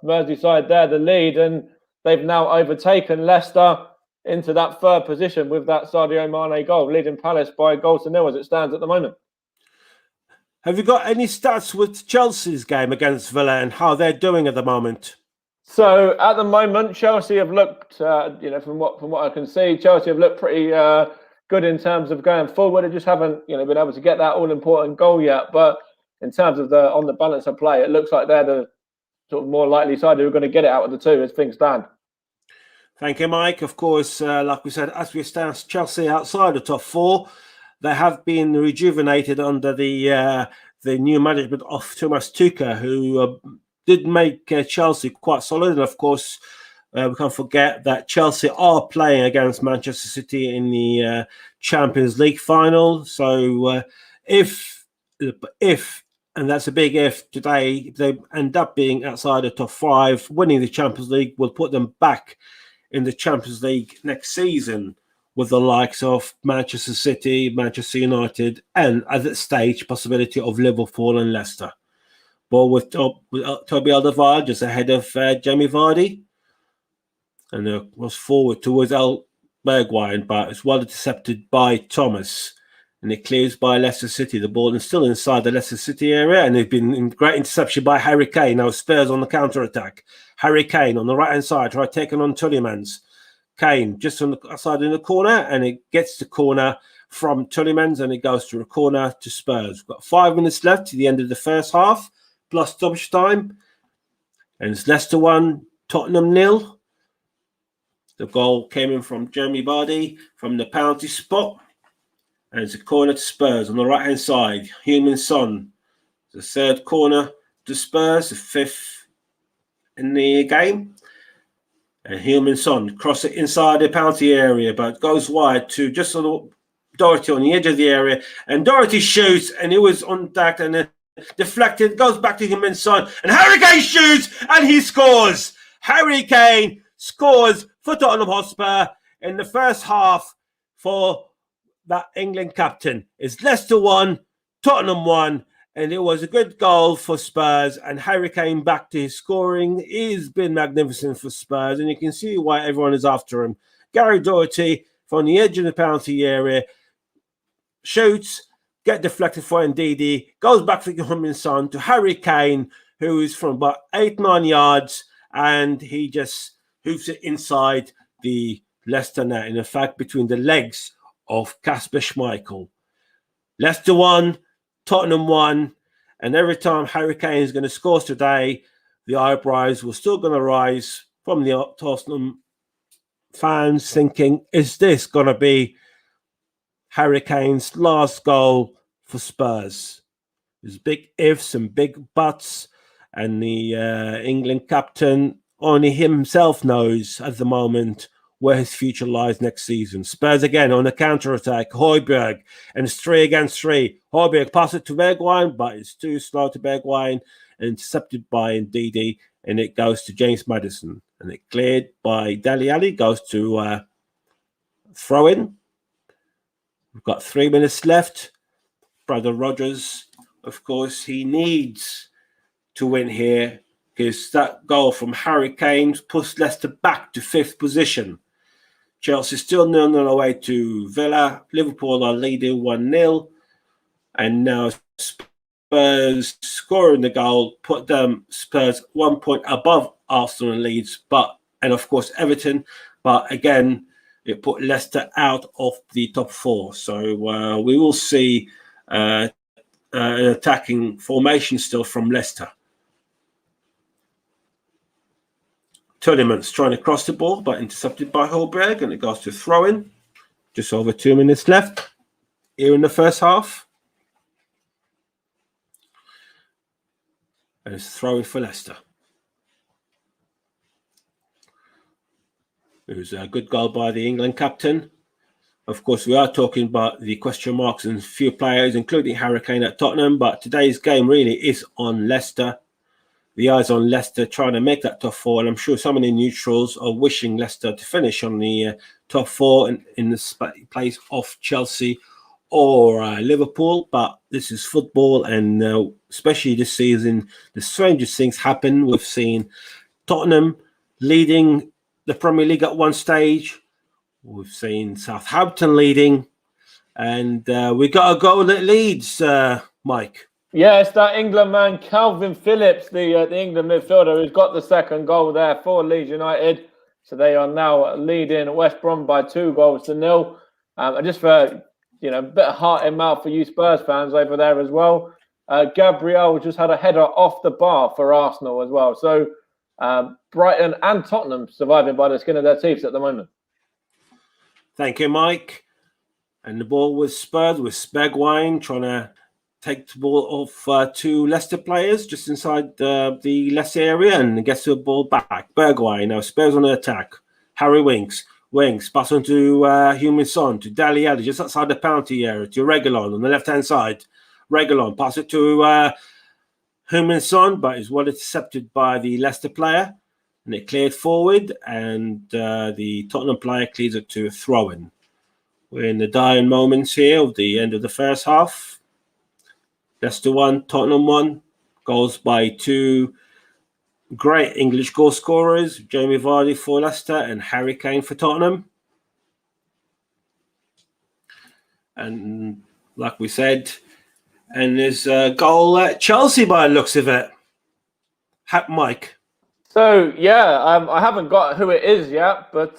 Merseyside there the lead, and they've now overtaken Leicester into that third position with that Sadio Mane goal, leading Palace by 1-0 as it stands at the moment. Have you got any stats with Chelsea's game against Villa and how they're doing at the moment? So at the moment, Chelsea have looked, from what I can see, Chelsea have looked pretty good in terms of going forward. They just haven't, been able to get that all-important goal yet. But in terms of on the balance of play, it looks like they're the sort of more likely side who are going to get it out of the two as things stand. Thank you, Mike. Of course, like we said, as we stand, Chelsea outside the top four. They have been rejuvenated under the new management of Thomas Tuchel, who did make Chelsea quite solid. And of course, we can't forget that Chelsea are playing against Manchester City in the Champions League final. So if, and that's a big if, today they end up being outside the top five, winning the Champions League will put them back in the Champions League next season with the likes of Manchester City, Manchester United, and at that stage, possibility of Liverpool and Leicester. But with Toby Alderweireld just ahead of Jamie Vardy, and was forward towards Bergwijn, but it's well intercepted by Thomas, and it clears by Leicester City. The ball is still inside the Leicester City area, and they've been in great interception by Harry Kane. Now Spurs on the counter-attack. Harry Kane on the right-hand side, try taking on Tielemans. Kane just on the side in the corner, and it gets the corner from Tielemans, and it goes to a corner to Spurs. We've got 5 minutes left to the end of the first half, plus stoppage time, and it's Leicester 1, Tottenham 0. The goal came in from Jamie Vardy from the penalty spot, and it's a corner to Spurs on the right-hand side. Heung-min Son, the third corner to Spurs, the 5th in the game. And Heung-min Son cross it inside the penalty area, but goes wide to just on Doherty on the edge of the area. And Doherty shoots, and it was untacked and then deflected, goes back to Heung-min Son. And Harry Kane shoots, and he scores. Harry Kane scores for Tottenham Hotspur in the first half for that England captain. It's Leicester 1, Tottenham 1. And it was a good goal for Spurs, and Harry Kane back to his scoring. He's been magnificent for Spurs, and you can see why everyone is after him. Gary Doherty from the edge of the penalty area shoots, get deflected for Ndidi, goes back to Heung-min Son to Harry Kane, who is from about 8-9 yards, and he just hoops it inside the Leicester net, in fact, between the legs of Kasper Schmeichel. Leicester 1, Tottenham 1, and every time Harry Kane is going to score today, the eyebrows were still going to rise from the Tottenham fans, thinking, is this going to be Harry Kane's last goal for Spurs? There's big ifs and big buts, and the England captain, only himself knows at the moment where his future lies next season. Spurs again on the counter-attack. Højbjerg, and it's 3 against 3. Højbjerg passes it to Bergwijn, but it's too slow to Bergwijn, intercepted by Ndidi, and it goes to James Maddison. And it cleared by Dele Alli, goes to throw-in. We've got 3 minutes left. Brother Rodgers, of course, he needs to win here, because that goal from Harry Kane puts Leicester back to 5th position. Chelsea still 0-0 away to Villa. Liverpool are leading 1-0. And now Spurs scoring the goal put them Spurs 1 point above Arsenal and Leeds, and of course Everton. But again, it put Leicester out of the top 4. So we will see an attacking formation still from Leicester. Tielemans trying to cross the ball, but intercepted by Holberg, and it goes to throw-in. Just over 2 minutes left here in the first half. And it's throw-in for Leicester. It was a good goal by the England captain. Of course, we are talking about the question marks and few players, including Harry Kane at Tottenham. But today's game really is on Leicester. The eyes on Leicester trying to make that top 4. And I'm sure some of the neutrals are wishing Leicester to finish on the top 4 in the place of Chelsea or Liverpool. But this is football. And especially this season, the strangest things happen. We've seen Tottenham leading the Premier League at one stage. We've seen Southampton leading, and we got a goal at Leeds, Mike. Yeah, it's that England man, Calvin Phillips, the England midfielder, who's got the second goal there for Leeds United. So they are now leading West Brom by 2-0. And just for a bit of heart in mouth for you Spurs fans over there as well. Gabriel just had a header off the bar for Arsenal as well. So Brighton and Tottenham surviving by the skin of their teeth at the moment. Thank you, Mike. And the ball was Spurs with Bergwijn trying to take the ball off 2 Leicester players just inside the Leicester area and gets the ball back. Bergwijn now Spurs on the attack. Harry Winks pass on to Heung-min Son to Dele Alli just outside the penalty area to Reguilon on the left-hand side. Reguilon pass it to Heung-min Son, but is well intercepted by the Leicester player. And it cleared forward, and the Tottenham player clears it to a throw-in. We're in the dying moments here of the end of the first half. Leicester 1, Tottenham 1. Goals by 2 great English goal scorers, Jamie Vardy for Leicester and Harry Kane for Tottenham. And like we said, and there's a goal at Chelsea by the looks of it. Mike. So, yeah, I haven't got who it is yet, but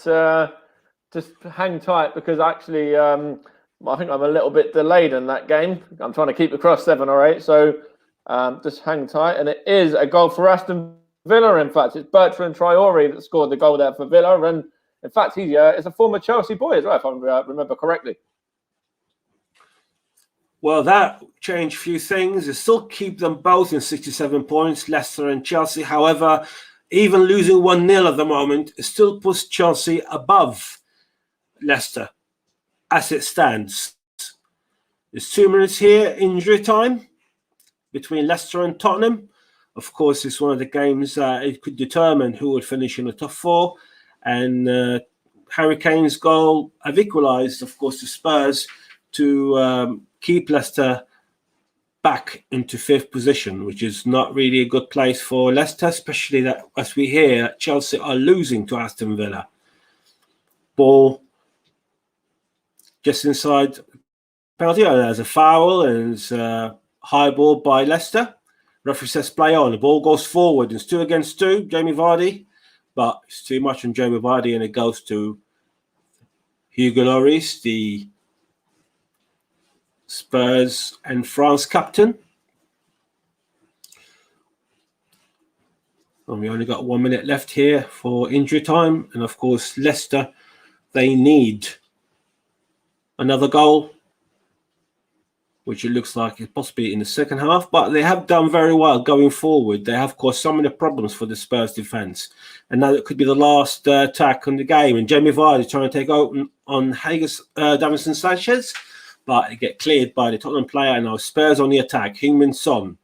just hang tight because actually I think I'm a little bit delayed in that game. I'm trying to keep across 7 or 8, so just hang tight. And it is a goal for Aston Villa, in fact. It's Bertrand Traore that scored the goal there for Villa. And, in fact, he is a former Chelsea boy as well, if I remember correctly. Well, that changed a few things. It still keep them both in 67 points, Leicester and Chelsea. However, even losing 1-0 at the moment, it still puts Chelsea above Leicester as it stands. There's 2 minutes here, injury time between Leicester and Tottenham. Of course, it's one of the games it could determine who would finish in the top 4. And Harry Kane's goal have equalised, of course, the Spurs to keep Leicester back into 5th position, which is not really a good place for Leicester, especially that, as we hear, Chelsea are losing to Aston Villa. Ball just inside penalty. There's a foul and it's a high ball by Leicester. Referee says play on. The ball goes forward. It's 2 against 2, Jamie Vardy, but it's too much on Jamie Vardy and it goes to Hugo Lloris, the Spurs and France captain. And we only got 1 minute left here for injury time. And of course, Leicester, they need another goal, which it looks like it's possibly in the second half. But they have done very well going forward. They have caused so many problems for the Spurs defence. And now it could be the last attack on the game. And Jamie Vardy trying to take out on Davinson Sanchez. But it get cleared by the Tottenham player. And now Spurs on the attack. Heung-min Son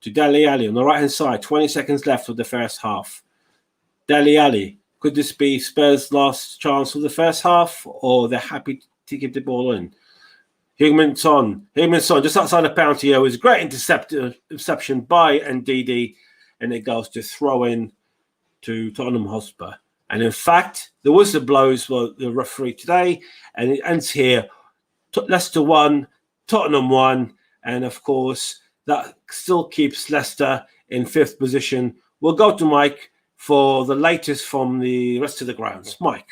to Dele Alli on the right-hand side. 20 seconds left of the first half. Dele Alli. Could this be Spurs' last chance of the first half? Or they're happy to keep the ball in? Heung-min Son just outside the penalty area. It was a great interception by Ndidi. And it goes to throw in to Tottenham Hotspur. And in fact, the whistle blows for the referee today. And it ends here. Leicester 1, Tottenham 1, and of course that still keeps Leicester in 5th position. We'll go to Mike for the latest from the rest of the grounds. Mike.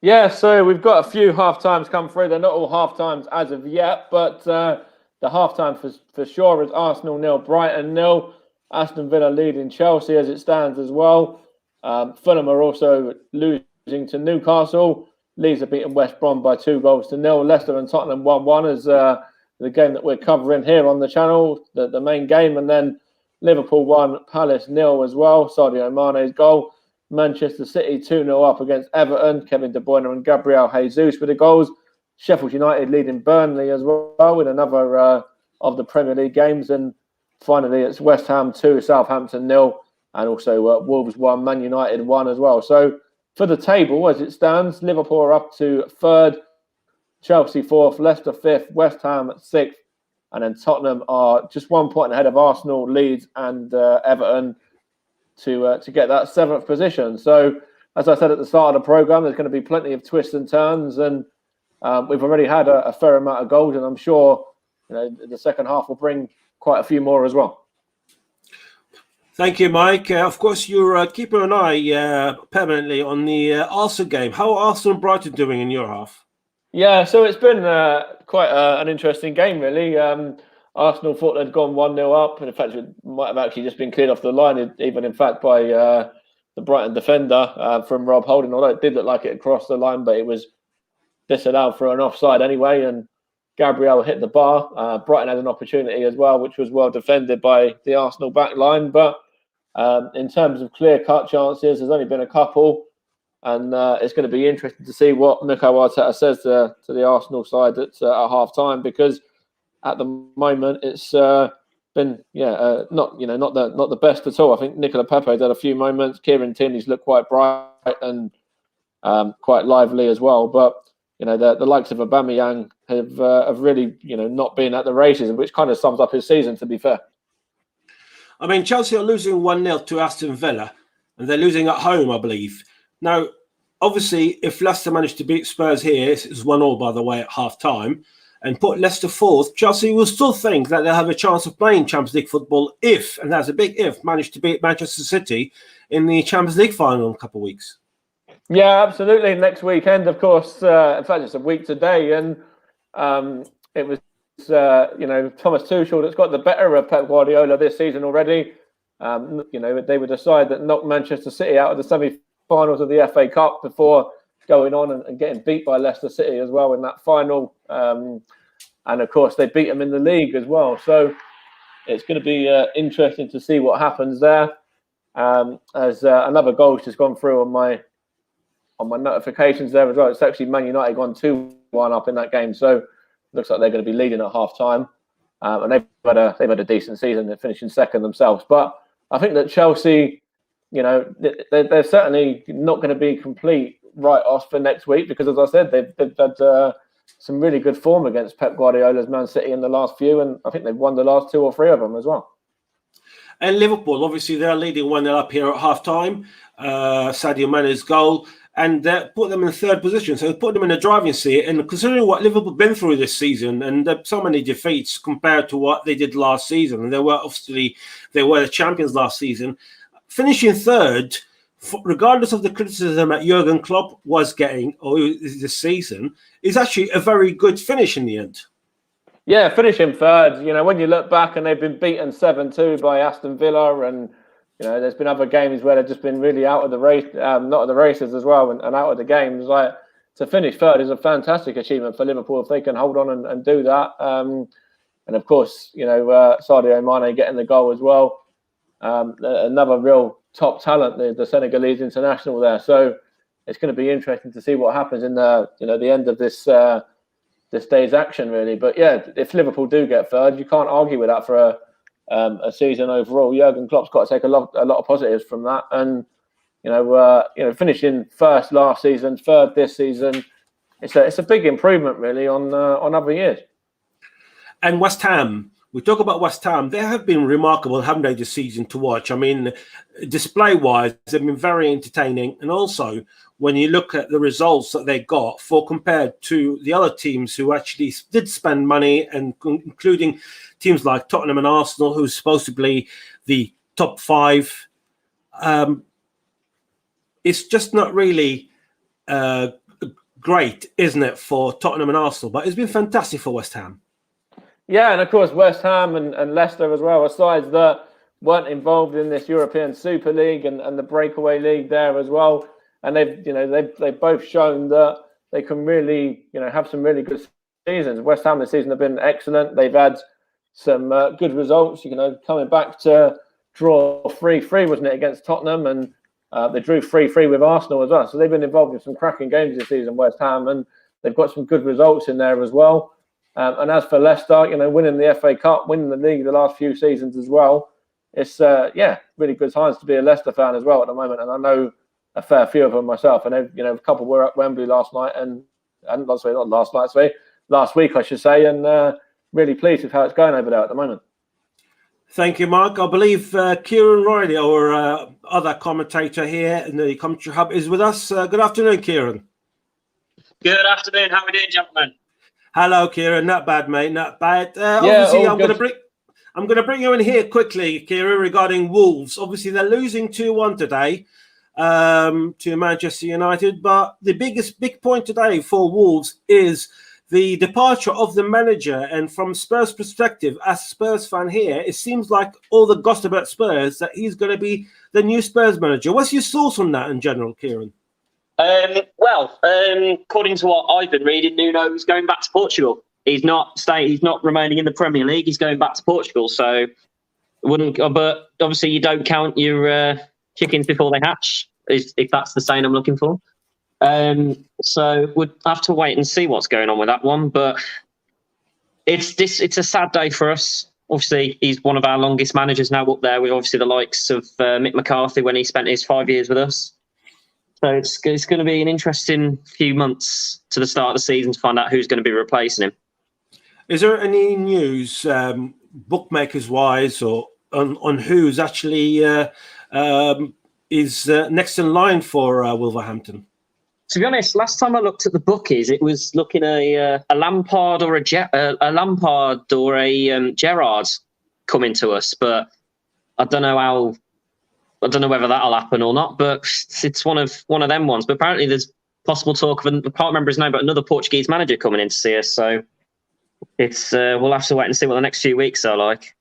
Yeah, so we've got a few half-times come through. They're not all half-times as of yet, but the half-time for sure is Arsenal 0, Brighton 0. Aston Villa leading Chelsea as it stands as well. Fulham are also losing to Newcastle. Leeds are beating West Brom by 2-0. Leicester and Tottenham 1-1 is the game that we're covering here on the channel, the main game. And then Liverpool 1, Palace 0 as well. Sadio Mane's goal. Manchester City 2-0 up against Everton. Kevin De Bruyne and Gabriel Jesus with the goals. Sheffield United leading Burnley as well with another of the Premier League games. And finally, it's West Ham 2, Southampton 0. And also Wolves 1, Man United 1 as well. So for the table, as it stands, Liverpool are up to 3rd, Chelsea 4th, Leicester 5th, West Ham 6th. And then Tottenham are just 1 point ahead of Arsenal, Leeds and Everton to get that 7th position. So, as I said at the start of the programme, there's going to be plenty of twists and turns, and we've already had a fair amount of goals, and I'm sure the second half will bring quite a few more as well. Thank you, Mike. Of course, you're keeping an eye permanently on the Arsenal game. How are Arsenal and Brighton doing in your half? Yeah, so it's been quite an interesting game, really. Arsenal thought they'd gone 1-0 up, and in fact, it might have actually just been cleared off the line, even in fact by the Brighton defender from Rob Holding. Although it did look like it had crossed the line, but it was disallowed for an offside anyway. And Gabriel hit the bar. Brighton had an opportunity as well, which was well defended by the Arsenal back line. But in terms of clear-cut chances, there's only been a couple. And it's going to be interesting to see what Mikel Arteta says to the Arsenal side at half-time, because at the moment it's been not the best at all. I think Nicola Pepe had a few moments. Kieran Tierney's looked quite bright and quite lively as well. But the likes of Aubameyang have really not been at the races, which kind of sums up his season, to be fair. I mean, Chelsea are losing 1-0 to Aston Villa, and they're losing at home, I believe. Now, obviously, if Leicester managed to beat Spurs here, it's 1-1, by the way, at half-time, and put Leicester 4th, Chelsea will still think that they'll have a chance of playing Champions League football if, and that's a big if, managed to beat Manchester City in the Champions League final in a couple of weeks. Yeah, absolutely. Next weekend, of course, in fact, it's a week today, and it was, Thomas Tuchel that's got the better of Pep Guardiola this season already. They would decide that knocked Manchester City out of the semi-finals of the FA Cup before going on and getting beat by Leicester City as well in that final. And of course, they beat them in the league as well. So it's going to be interesting to see what happens there. As another goal's just gone through on my notifications there as well. It's actually Man United gone 2-1 up in that game. So it looks like they're going to be leading at half-time. And they've had a decent season. They're finishing second themselves. But I think that Chelsea, they're certainly not going to be complete write-offs for next week, because, as I said, they've had some really good form against Pep Guardiola's Man City in the last few, and I think they've won the last 2 or 3 of them as well. And Liverpool, obviously, they're leading 1-0 up here at half-time. Sadio Mane's goal, and that put them in 3rd position. So it put them in the driving seat. And considering what Liverpool been through this season, and so many defeats compared to what they did last season, and they were the champions last season, finishing 3rd, regardless of the criticism that Jurgen Klopp was getting this season, is actually a very good finish in the end. Yeah, finishing 3rd. When you look back, and they've been beaten 7-2 by Aston Villa, and there's been other games where they've just been really out of the race, not of the races as well, and out of the games. Like, to finish 3rd is a fantastic achievement for Liverpool if they can hold on and do that. And of course, Sadio Mane getting the goal as well. Another real top talent, the Senegalese international there. So it's going to be interesting to see what happens in the end of this day's action, really. But yeah, if Liverpool do get 3rd, you can't argue with that for a season overall. Jurgen Klopp's got to take a lot of positives from that, and finishing 1st last season, 3rd this season, it's a big improvement really on other years. And West Ham, we talk about West Ham. They have been remarkable, haven't they, this season to watch? I mean, display-wise, they've been very entertaining. And also, when you look at the results that they got compared to the other teams who actually did spend money, and including teams like Tottenham and Arsenal, who's supposed to be the top 5, it's just not really great, isn't it, for Tottenham and Arsenal? But it's been fantastic for West Ham. Yeah, and of course West Ham and Leicester as well are sides that weren't involved in this European Super League and the breakaway league there as well. And they've both shown that they can really have some really good seasons. West Ham this season have been excellent. They've had some good results. Coming back to draw 3-3, wasn't it, against Tottenham, and they drew 3-3 with Arsenal as well. So they've been involved in some cracking games this season, West Ham, and they've got some good results in there as well. And as for Leicester, winning the FA Cup, winning the league the last few seasons as well, it's really good times to be a Leicester fan as well at the moment. And I know a fair few of them myself. And a couple were at Wembley last night last week, I should say, and really pleased with how it's going over there at the moment. Thank you, Mark. I believe Kieran Riley, our other commentator here in the Commentary Hub, is with us. Good afternoon, Kieran. Good afternoon. How are we doing, gentlemen? Hello, Kieran. Not bad, mate. Not bad. Obviously, I'm going to bring you in here quickly, Kieran, regarding Wolves. Obviously, they're losing 2-1 today to Manchester United. But the big point today for Wolves is the departure of the manager. And from Spurs' perspective, as a Spurs fan here, it seems like all the gossip about Spurs that he's going to be the new Spurs manager. What's your thoughts on that in general, Kieran? According to what I've been reading, Nuno's going back to Portugal. He's not remaining in the Premier League. He's going back to Portugal. So, but obviously you don't count your chickens before they hatch, if that's the saying I'm looking for. So we'd have to wait and see what's going on with that one. But it's a sad day for us. Obviously, he's one of our longest managers now up there with obviously the likes of Mick McCarthy when he spent his 5 years with us. So it's going to be an interesting few months to the start of the season to find out who's going to be replacing him. Is there any news, bookmakers-wise, or on who's actually is next in line for Wolverhampton? To be honest, last time I looked at the bookies, it was looking a Lampard or a Gerrard coming to us, but I don't know whether that'll happen or not, but it's one of them ones. But apparently there's possible talk of, I can't remember his name, but another Portuguese manager coming in to see us. So it's we'll have to wait and see what the next few weeks are like.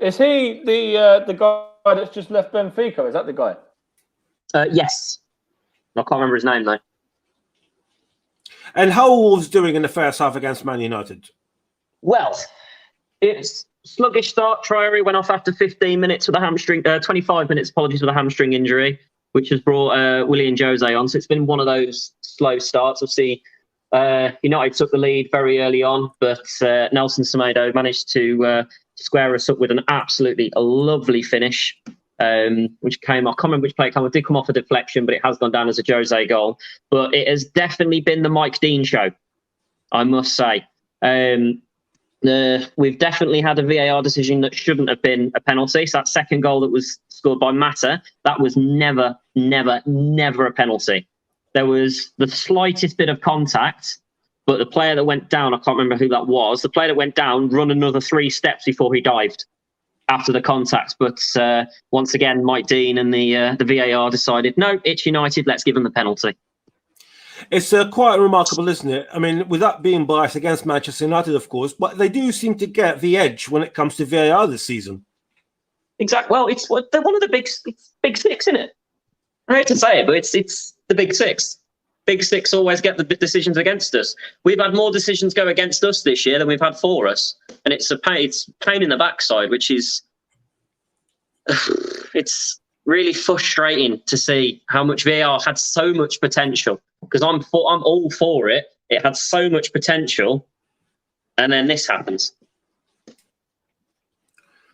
Is he the guy that's just left Benfica? Is that the guy? Yes. I can't remember his name though. And how are Wolves doing in the first half against Man United? Well, it's sluggish start. Traore went off after 15 minutes with a hamstring, 25 minutes, apologies, with a hamstring injury, which has brought Willian Jose on. So it's been one of those slow starts. Obviously, United took the lead very early on, but Nelson Semedo managed to square us up with an absolutely lovely finish, which came, I can't remember which play it came, it did come off a deflection, but it has gone down as a Jose goal. But it has definitely been the Mike Dean show, I must say. We've definitely had a VAR decision that shouldn't have been a penalty. So that second goal that was scored by Mata, that was never a penalty. There was the slightest bit of contact, but the player that went down, I can't remember who that was, the player that went down run another 3 steps before he dived after the contact. But once again, Mike Dean and the VAR decided, no, it's United, let's give them the penalty. It's quite remarkable, isn't it? I mean, without being biased against Manchester United, of course, but they do seem to get the edge when it comes to VAR this season. Exactly. Well, they're one of the big six, isn't it? I hate to say it, but it's the big six. Big six always get the decisions against us. We've had more decisions go against us this year than we've had for us, and it's pain in the backside, which is it's really frustrating to see how much VAR had so much potential. Because I'm all for it. It had so much potential, and then this happens.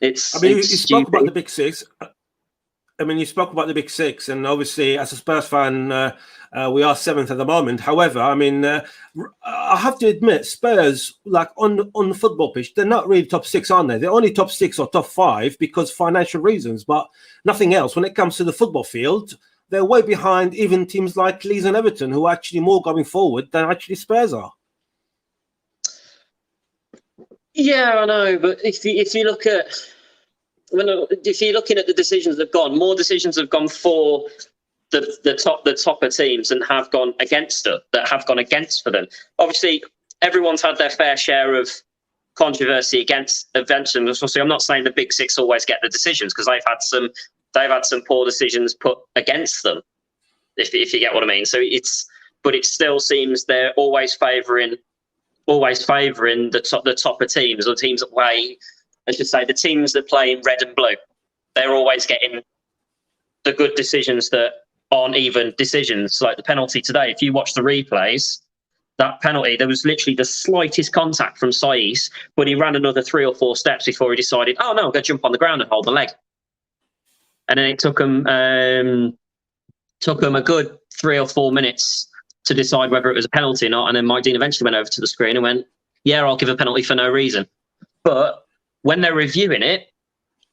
You spoke about the big six. I mean, you spoke about the Big Six, and obviously, as a Spurs fan, we are seventh at the moment. However, I mean, I have to admit, Spurs, like on the football pitch, they're not really top six, aren't they? They're only top six or top five because financial reasons, but nothing else. When it comes to the football field, they're way behind even teams like Leeds and Everton, who are actually more going forward than actually Spurs are. Yeah, I know, but if you look at if you're looking at the decisions that have gone, more decisions have gone for the topper teams and have gone against it, that have gone against for them. Obviously, everyone's had their fair share of controversy against them. So I'm not saying the Big Six always get the decisions, because they've had some poor decisions put against them, if you get what I mean. So it still seems they're always favouring the topper teams, or teams that play, I should say, the teams that play in red and blue. They're always getting the good decisions that aren't even decisions. Like the penalty today, if you watch the replays, that penalty, there was literally the slightest contact from Saiss, but he ran another 3 or 4 steps before he decided, oh no, I'm going to jump on the ground and hold the leg. And then it took him a good 3 or 4 minutes to decide whether it was a penalty or not. And then Mike Dean eventually went over to the screen and went, yeah, I'll give a penalty for no reason. But when they're reviewing it,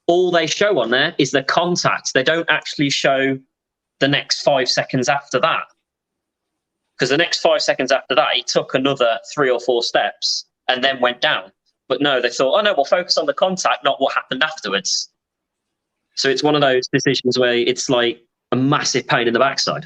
all they show on there is the contact. They don't actually show the next 5 seconds after that. Because the next 5 seconds after that, he took another 3 or 4 steps and then went down. But no, they thought, oh no, we'll focus on the contact, not what happened afterwards. So it's one of those decisions where it's like a massive pain in the backside.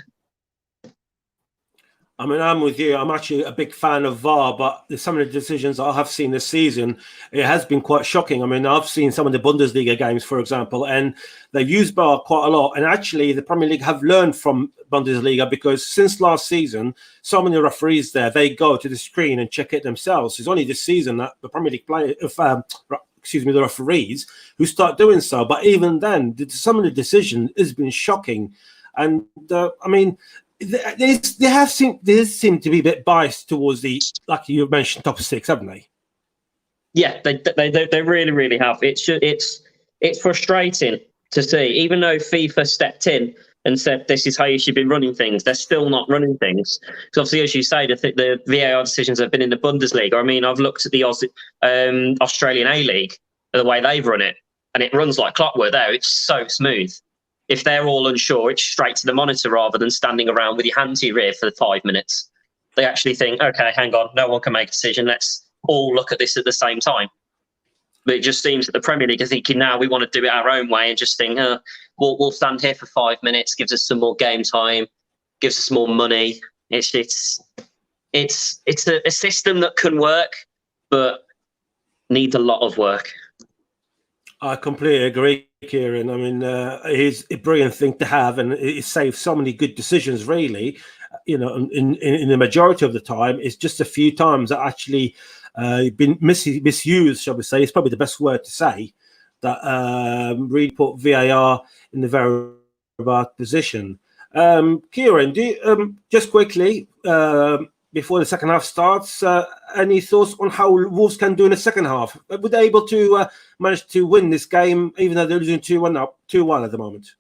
I mean, I'm with you. I'm actually a big fan of VAR, but some of the decisions I have seen this season, it has been quite shocking. I mean, I've seen some of the Bundesliga games, for example, and they've used VAR quite a lot. And actually, the Premier League have learned from Bundesliga, because since last season, so many referees there, they go to the screen and check it themselves. It's only this season that the Premier League the referees who start doing so. But even then, some of the decision has been shocking. And I mean, they seem to be a bit biased towards the, like you mentioned, top 6, haven't they? Yeah, they really, really have. It's frustrating to see, even though FIFA stepped in and said this is how you should be running things, they're still not running things. Because obviously, as you say, the VAR decisions have been in the Bundesliga. I mean, I've looked at the Australian A-League, the way they've run it, and it runs like clockwork there. It's so smooth. If they're all unsure, it's straight to the monitor rather than standing around with your hand to your ear for 5 minutes. They actually think, okay, hang on, no one can make a decision. Let's all look at this at the same time. But it just seems that the Premier League are thinking, now we want to do it our own way, and just think, we'll stand here for 5 minutes, gives us some more game time, gives us more money. It's a system that can work, but needs a lot of work. I completely agree, Kieran. I mean, it's a brilliant thing to have, and it saves so many good decisions, really. You know, in the majority of the time, it's just a few times that actually been misused, shall we say. It's probably the best word to say, that really put VAR in the very bad position. Kieran, do you, just quickly, before the second half starts, any thoughts on how Wolves can do in the second half? Were they able to manage to win this game, even though they're losing 2-1 at the moment?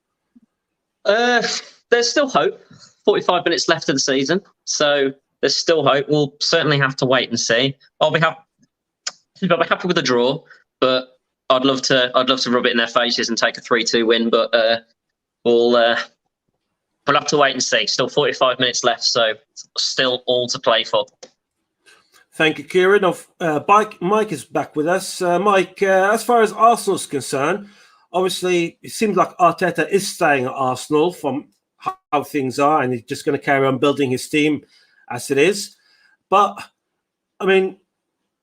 There's still hope. 45 minutes left of the season, so there's still hope. We'll certainly have to wait and see. I'll be happy with a draw, but I'd love to rub it in their faces and take a 3-2 win. But we'll have to wait and see. Still 45 minutes left, so still all to play for. Thank you, Kieran. Mike is back with us. Mike, as far as Arsenal's concerned, obviously it seems like Arteta is staying at Arsenal from how things are, and he's just going to carry on building his team as it is. But I mean,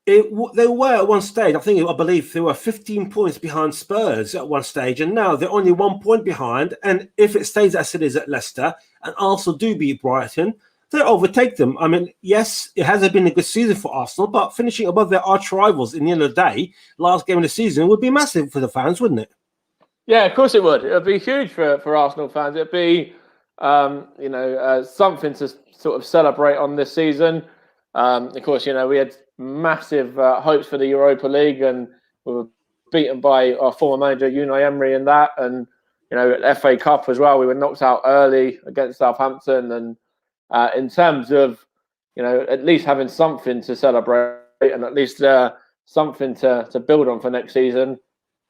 they were at one stage, I believe they were 15 points behind Spurs at one stage, and now they're only 1 point behind. And if it stays as it is at Leicester, and Arsenal do beat Brighton, they'll overtake them. I mean, yes, it hasn't been a good season for Arsenal, but finishing above their arch rivals in the end of the day, last game of the season, would be massive for the fans, wouldn't it? Yeah, of course it would. It would be huge for Arsenal fans. It'd be something to sort of celebrate on this season. Of course, we had massive hopes for the Europa League, and we were beaten by our former manager Unai Emery in that. And FA Cup as well, we were knocked out early against Southampton, and in terms of at least having something to celebrate and at least something to build on for next season,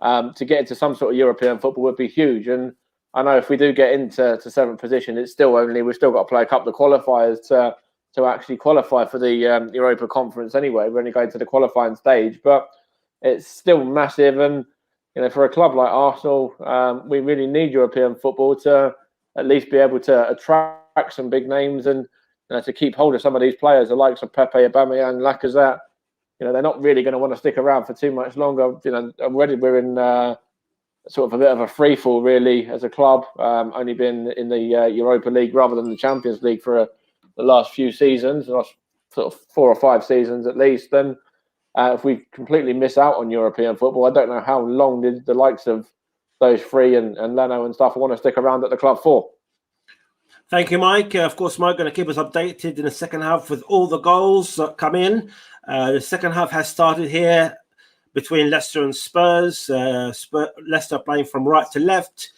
to get into some sort of European football would be huge. And I know if we do get into seventh position, we've still got to play a couple of qualifiers to actually qualify for the Europa Conference anyway. We're only going to the qualifying stage, but it's still massive. And for a club like Arsenal, we really need European football to at least be able to attract some big names and to keep hold of some of these players, the likes of Pepe, Aubameyang, Lacazette. They're not really going to want to stick around for too much longer. Already we're in sort of a bit of a free fall, really, as a club. Only been in the Europa League rather than the Champions League for the last few seasons, the last sort of 4 or 5 seasons at least. And if we completely miss out on European football, I don't know how long the likes of those three and Leno and stuff want to stick around at the club for. Thank you, Mike. Of course, Mike going to keep us updated in the second half with all the goals that come in. The second half has started here between Leicester and Spurs. Leicester playing from right to left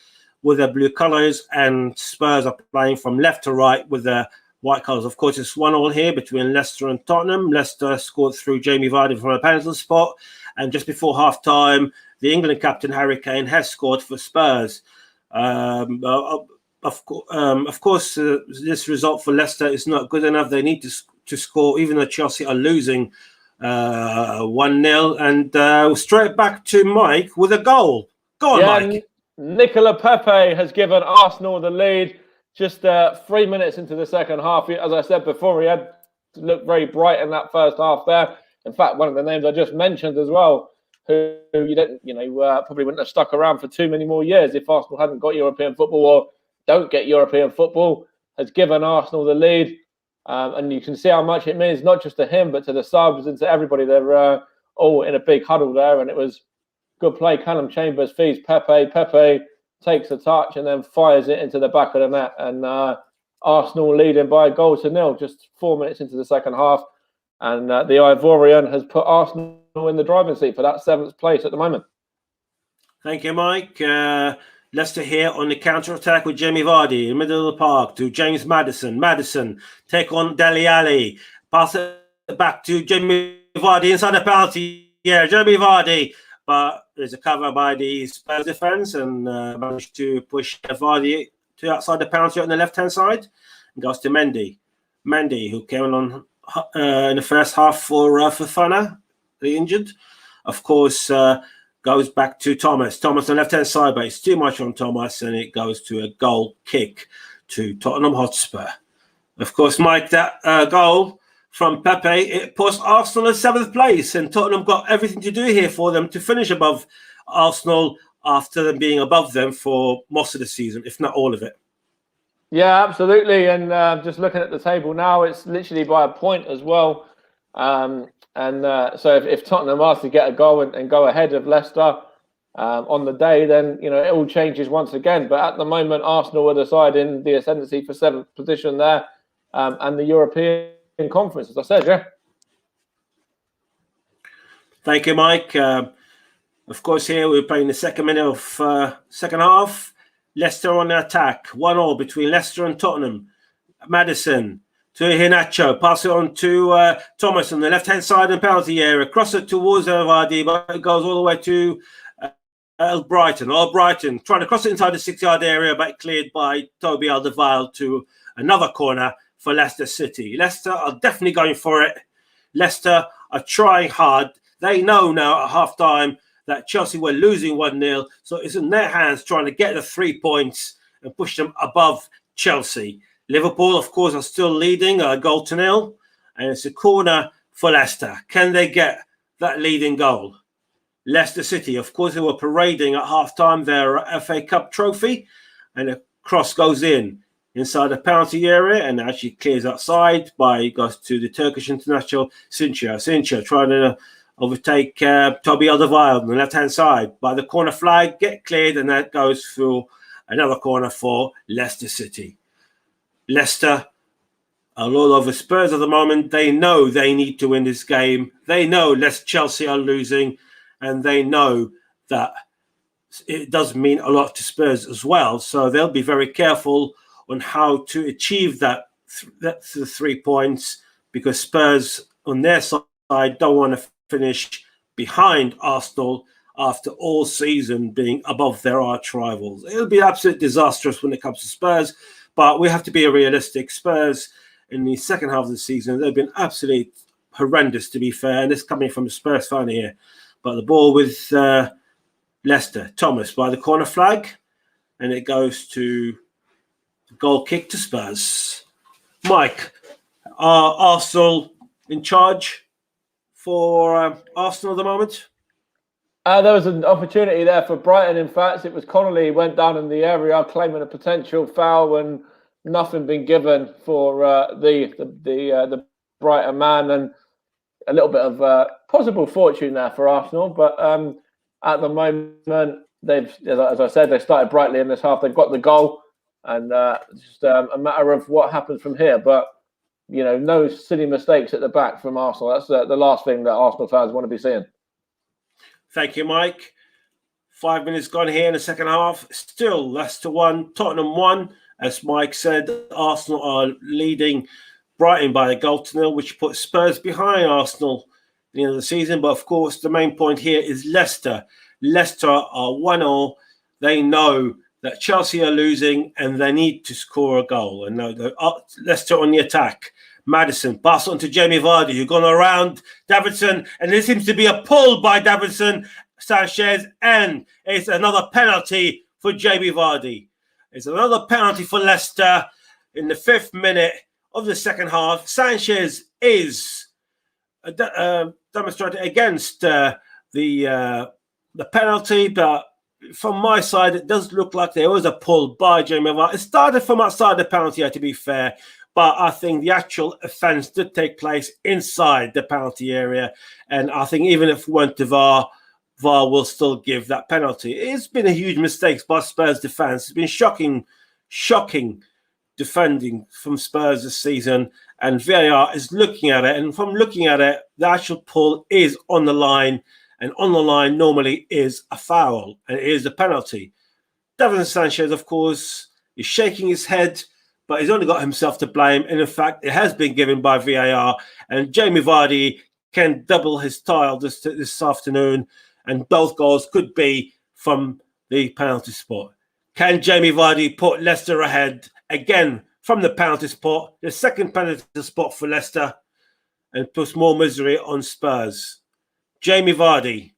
with their blue colours, and Spurs are playing from left to right with their white colours. Of course, it's 1-1 here between Leicester and Tottenham. Leicester scored through Jamie Vardy from a penalty spot, and just before half-time, the England captain Harry Kane has scored for Spurs. Of course, this result for Leicester is not good enough. They need to score, even though Chelsea are losing 1-0. And straight back to Mike with a goal. Go on, Mike. Nicola Pepe has given Arsenal the lead just 3 minutes into the second half. As I said before, he had looked very bright in that first half there. In fact, one of the names I just mentioned as well, who probably wouldn't have stuck around for too many more years if Arsenal hadn't got European football or don't get European football, has given Arsenal the lead. And you can see how much it means, not just to him, but to the subs and to everybody. They're all in a big huddle there, and it was good play. Callum Chambers feeds Pepe. Pepe takes a touch and then fires it into the back of the net. And Arsenal leading by 1-0, just 4 minutes into the second half. And the Ivorian has put Arsenal in the driving seat for that 7th place at the moment. Thank you, Mike. Leicester here on the counter-attack with Jamie Vardy in the middle of the park to James Maddison. Maddison take on Dele Alli. Pass it back to Jamie Vardy inside the penalty. Yeah, Jamie Vardy. But there's a cover by the Spurs defence and managed to push Vardy to outside the penalty on the left-hand side. And goes to Mendy. Mendy, who came on in the first half for Fofana, the injured. Of course, goes back to Thomas. Thomas on the left-hand side, but it's too much on Thomas, and it goes to a goal kick to Tottenham Hotspur. Of course, Mike, that goal from Pepe, it puts Arsenal in 7th place, and Tottenham got everything to do here for them to finish above Arsenal after them being above them for most of the season, if not all of it. Yeah, absolutely. And just looking at the table now, it's literally by a point as well. So if Tottenham are to get a goal and go ahead of Leicester on the day, then it all changes once again. But at the moment, Arsenal are deciding the ascendancy for 7th position there, and the European Conference, as I said. Yeah. Thank you, Mike. Of course, here we're playing the second minute of second half. Leicester on the attack. 1-1 between Leicester and Tottenham. Maddison to Iheanacho, pass it on to Thomas on the left-hand side in penalty area. Cross it towards Vardy, but it goes all the way to Brighton. Brighton trying to cross it inside the 6-yard area, but cleared by Toby Alderweireld to another corner for Leicester City. Leicester are definitely going for it. Leicester are trying hard. They know now at half-time that Chelsea were losing 1-0, so it's in their hands trying to get the 3 points and push them above Chelsea. Liverpool, of course, are still leading 1-0, and it's a corner for Leicester. Can they get that leading goal? Leicester City, of course, they were parading at half-time their FA Cup trophy, and a cross goes inside the penalty area and actually clears outside goes to the Turkish international Sincha trying to overtake Toby Alderweireld on the left-hand side. By the corner flag, get cleared, and that goes through another corner for Leicester City. Leicester are all over Spurs at the moment. They know they need to win this game. They know Chelsea are losing, and they know that it does mean a lot to Spurs as well. So they'll be very careful on how to achieve that 3 points, because Spurs on their side don't want to finish behind Arsenal after all season being above their arch rivals. It'll be absolutely disastrous when it comes to Spurs, but we have to be realistic. Spurs in the second half of the season, they've been absolutely horrendous, to be fair, and this coming from a Spurs fan here. But the ball with Leicester, Thomas by the corner flag, and it goes to goal kick to Spurs. Mike, are Arsenal in charge for Arsenal at the moment? There was an opportunity there for Brighton. In fact, it was Connolly went down in the area claiming a potential foul, and nothing been given for the Brighton man, and a little bit of possible fortune there for Arsenal. But at the moment, they've, as I said, they started brightly in this half. They've got the goal, and it's just a matter of what happens from here. But no silly mistakes at the back from Arsenal. That's the last thing that Arsenal fans want to be seeing. Thank you, Mike. 5 minutes gone here in the second half. Still Leicester 1, Tottenham 1. As Mike said, Arsenal are leading Brighton by a 0-0, which puts Spurs behind Arsenal at the end of the season. But of course, the main point here is Leicester. Leicester are 1-0. They know that Chelsea are losing and they need to score a goal. And now Leicester on the attack. Maddison, pass on to Jamie Vardy, who's gone around Davidson, and there seems to be a pull by Davidson Sanchez, and it's another penalty for Jamie Vardy. It's another penalty for Leicester in the 5th minute of the second half. Sanchez is demonstrated against the penalty, but from my side, it does look like there was a pull by Jamie Vardy. It started from outside the penalty area, to be fair. But I think the actual offence did take place inside the penalty area. And I think even if we went to VAR will still give that penalty. It's been a huge mistake by Spurs defence. It's been shocking defending from Spurs this season. And VAR is looking at it. And from looking at it, the actual pull is on the line. And on the line normally is a foul. And it is a penalty. Davinson Sanchez, of course, is shaking his head, but he's only got himself to blame. And in fact, it has been given by VAR. And Jamie Vardy can double his tile this afternoon. And both goals could be from the penalty spot. Can Jamie Vardy put Leicester ahead again from the penalty spot? The second penalty spot for Leicester, and puts more misery on Spurs. Jamie Vardy,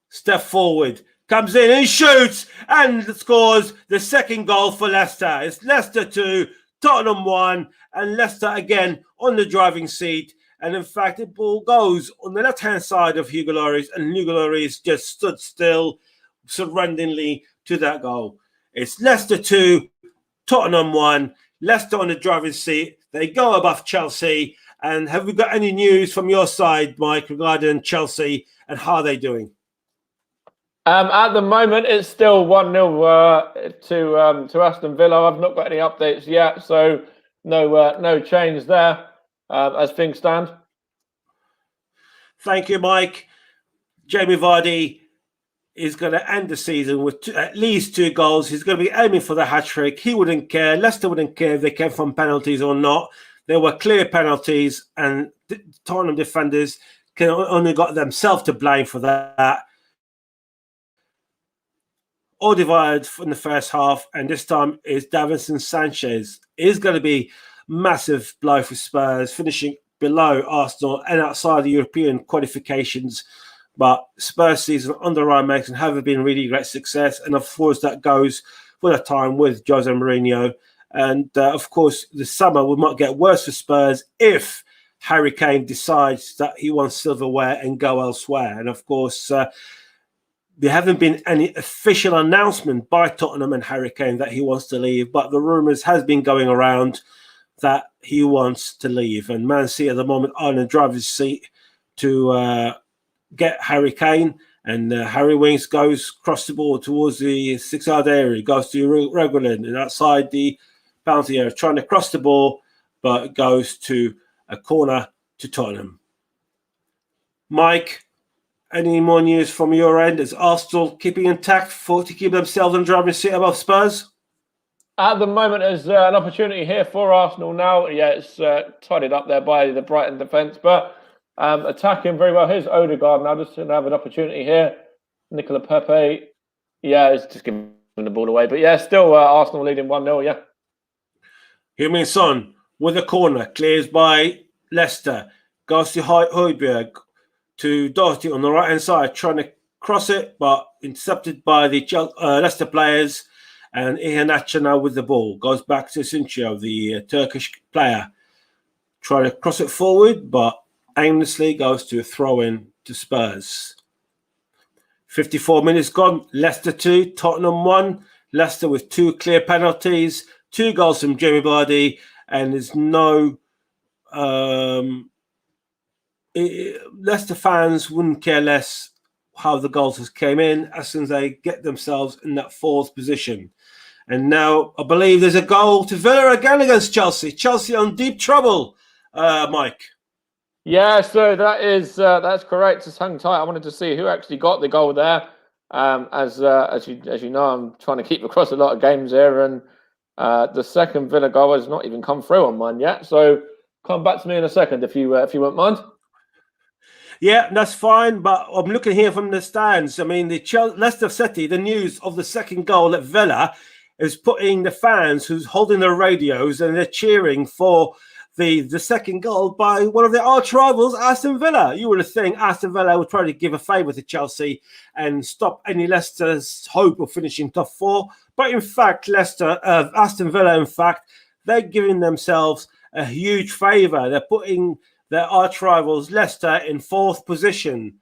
step forward. Comes in and shoots and scores the second goal for Leicester. It's Leicester 2, Tottenham 1, and Leicester again on the driving seat. And in fact, the ball goes on the left-hand side of Hugo Lloris, and Hugo Lloris just stood still, surrenderingly to that goal. It's Leicester 2, Tottenham 1, Leicester on the driving seat. They go above Chelsea. And have we got any news from your side, Mike, regarding Chelsea and how are they doing? At the moment, it's still 1-0 to Aston Villa. I've not got any updates yet, so no change there as things stand. Thank you, Mike. Jamie Vardy is going to end the season with at least 2 goals. He's going to be aiming for the hat-trick. He wouldn't care. Leicester wouldn't care if they came from penalties or not. There were clear penalties, and Tottenham defenders only got themselves to blame for that. All divided in the first half, and this time is Davinson Sanchez. Is going to be massive blow for Spurs, finishing below Arsenal and outside the European qualifications. But Spurs season under Ryan Mason haven't been really great success, and of course that goes for the time with Jose Mourinho. And of course, the summer might get worse for Spurs if Harry Kane decides that he wants silverware and go elsewhere. And of course, there haven't been any official announcement by Tottenham and Harry Kane that he wants to leave, but the rumours has been going around that he wants to leave. And Man City at the moment are in the driver's seat to get Harry Kane. And Harry Winks goes across the ball towards the 6-yard area, goes to Reguilon and outside the penalty area, trying to cross the ball, but it goes to a corner to Tottenham. Mike, any more news from your end? Is Arsenal keeping intact to keep themselves in the driving seat above Spurs? At the moment, there's an opportunity here for Arsenal now. Yeah, it's tidied up there by the Brighton defence, but attacking very well. Here's Odegaard now, just to have an opportunity here. Nicola Pepe, yeah, it's just giving the ball away. But yeah, still Arsenal leading 1-0, yeah. Heung-min Son with a corner, clears by Leicester. Goes to Højbjerg to Doherty on the right-hand side, trying to cross it, but intercepted by the Leicester players. And Iheanacho now with the ball. Goes back to Sincho, the Turkish player. Trying to cross it forward, but aimlessly goes to a throw-in to Spurs. 54 minutes gone. Leicester 2, Tottenham 1. Leicester with 2 clear penalties, 2 goals from Jamie Vardy, and there's no... Leicester fans wouldn't care less how the goals came in as soon as they get themselves in that 4th position. And now I believe there's a goal to Villa again against Chelsea. Chelsea on deep trouble, Mike. Yeah, so that's correct. It's hung tight. I wanted to see who actually got the goal there. As you know, I'm trying to keep across a lot of games here, and the second Villa goal has not even come through on mine yet. So come back to me in a second if you won't mind. Yeah, that's fine. But I'm looking here from the stands. I mean, the Leicester City, the news of the second goal at Villa is putting the fans who's holding their radios and they're cheering for the second goal by one of their arch rivals, Aston Villa. You would think Aston Villa would try to give a favour to Chelsea and stop any Leicester's hope of finishing top 4. But in fact, Aston Villa, in fact, they're giving themselves a huge favour. They're putting their arch rivals, Leicester, in 4th position.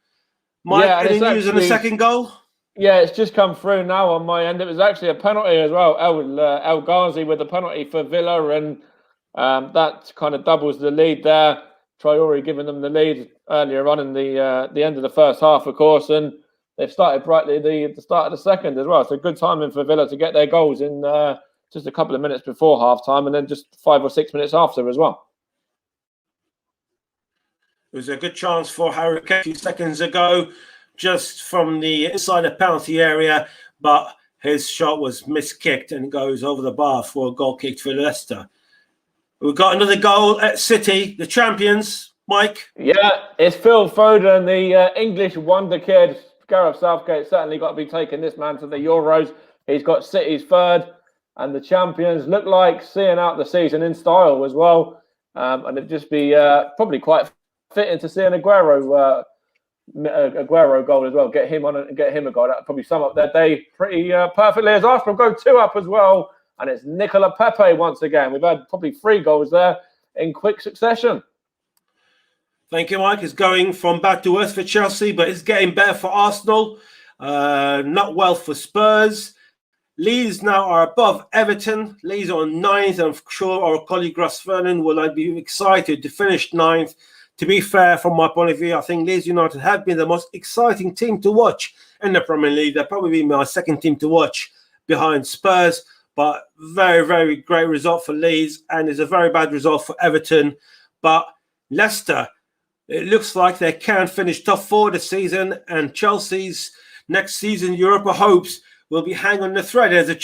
Mike, any news on the second goal? Yeah, it's just come through now on my end. It was actually a penalty as well. El Ghazi with a penalty for Villa, and that kind of doubles the lead there. Traore giving them the lead earlier on in the end of the first half, of course, and they've started brightly the start of the second as well. So good timing for Villa to get their goals in just a couple of minutes before half time, and then just 5 or 6 minutes after as well. It was a good chance for Harry Kane a few seconds ago, just from the inside the penalty area, but his shot was miskicked and goes over the bar for a goal kick for Leicester. We've got another goal at City, the champions, Mike. Yeah, it's Phil Foden, the English wonder kid. Gareth Southgate certainly got to be taking this man to the Euros. He's got City's 3rd, and the champions look like seeing out the season in style as well. And it'd just be probably quite fitting to see an Aguero goal as well. Get him a goal. That'd probably sum up their day pretty perfectly. As Arsenal go 2 up as well, and it's Nicola Pepe once again. We've had probably 3 goals there in quick succession. Thank you, Mike. It's going from bad to worse for Chelsea, but it's getting better for Arsenal. Not well for Spurs. Leeds now are above Everton. Leeds are on 9th, and I'm sure our colleague Russ Vernon will be excited to finish 9th. To be fair, from my point of view, I think Leeds United have been the most exciting team to watch in the Premier League. They'll probably be my second team to watch behind Spurs, but very, very great result for Leeds, and it's a very bad result for Everton. But Leicester, it looks like they can finish top 4 this season, and Chelsea's next season Europa hopes will be hanging on the thread. There's a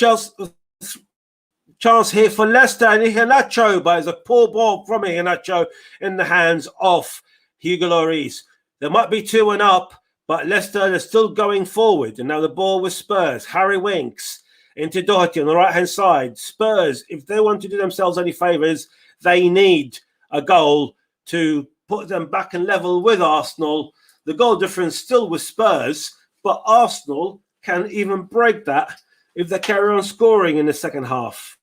chance here for Leicester and Iheanacho, but it's a poor ball from Iheanacho in the hands of Hugo Lloris. There might be 2-1 up, but Leicester is still going forward. And now the ball with Spurs. Harry Winks into Doherty on the right-hand side. Spurs, if they want to do themselves any favours, they need a goal to put them back in level with Arsenal. The goal difference still with Spurs, but Arsenal can even break that if they carry on scoring in the second half.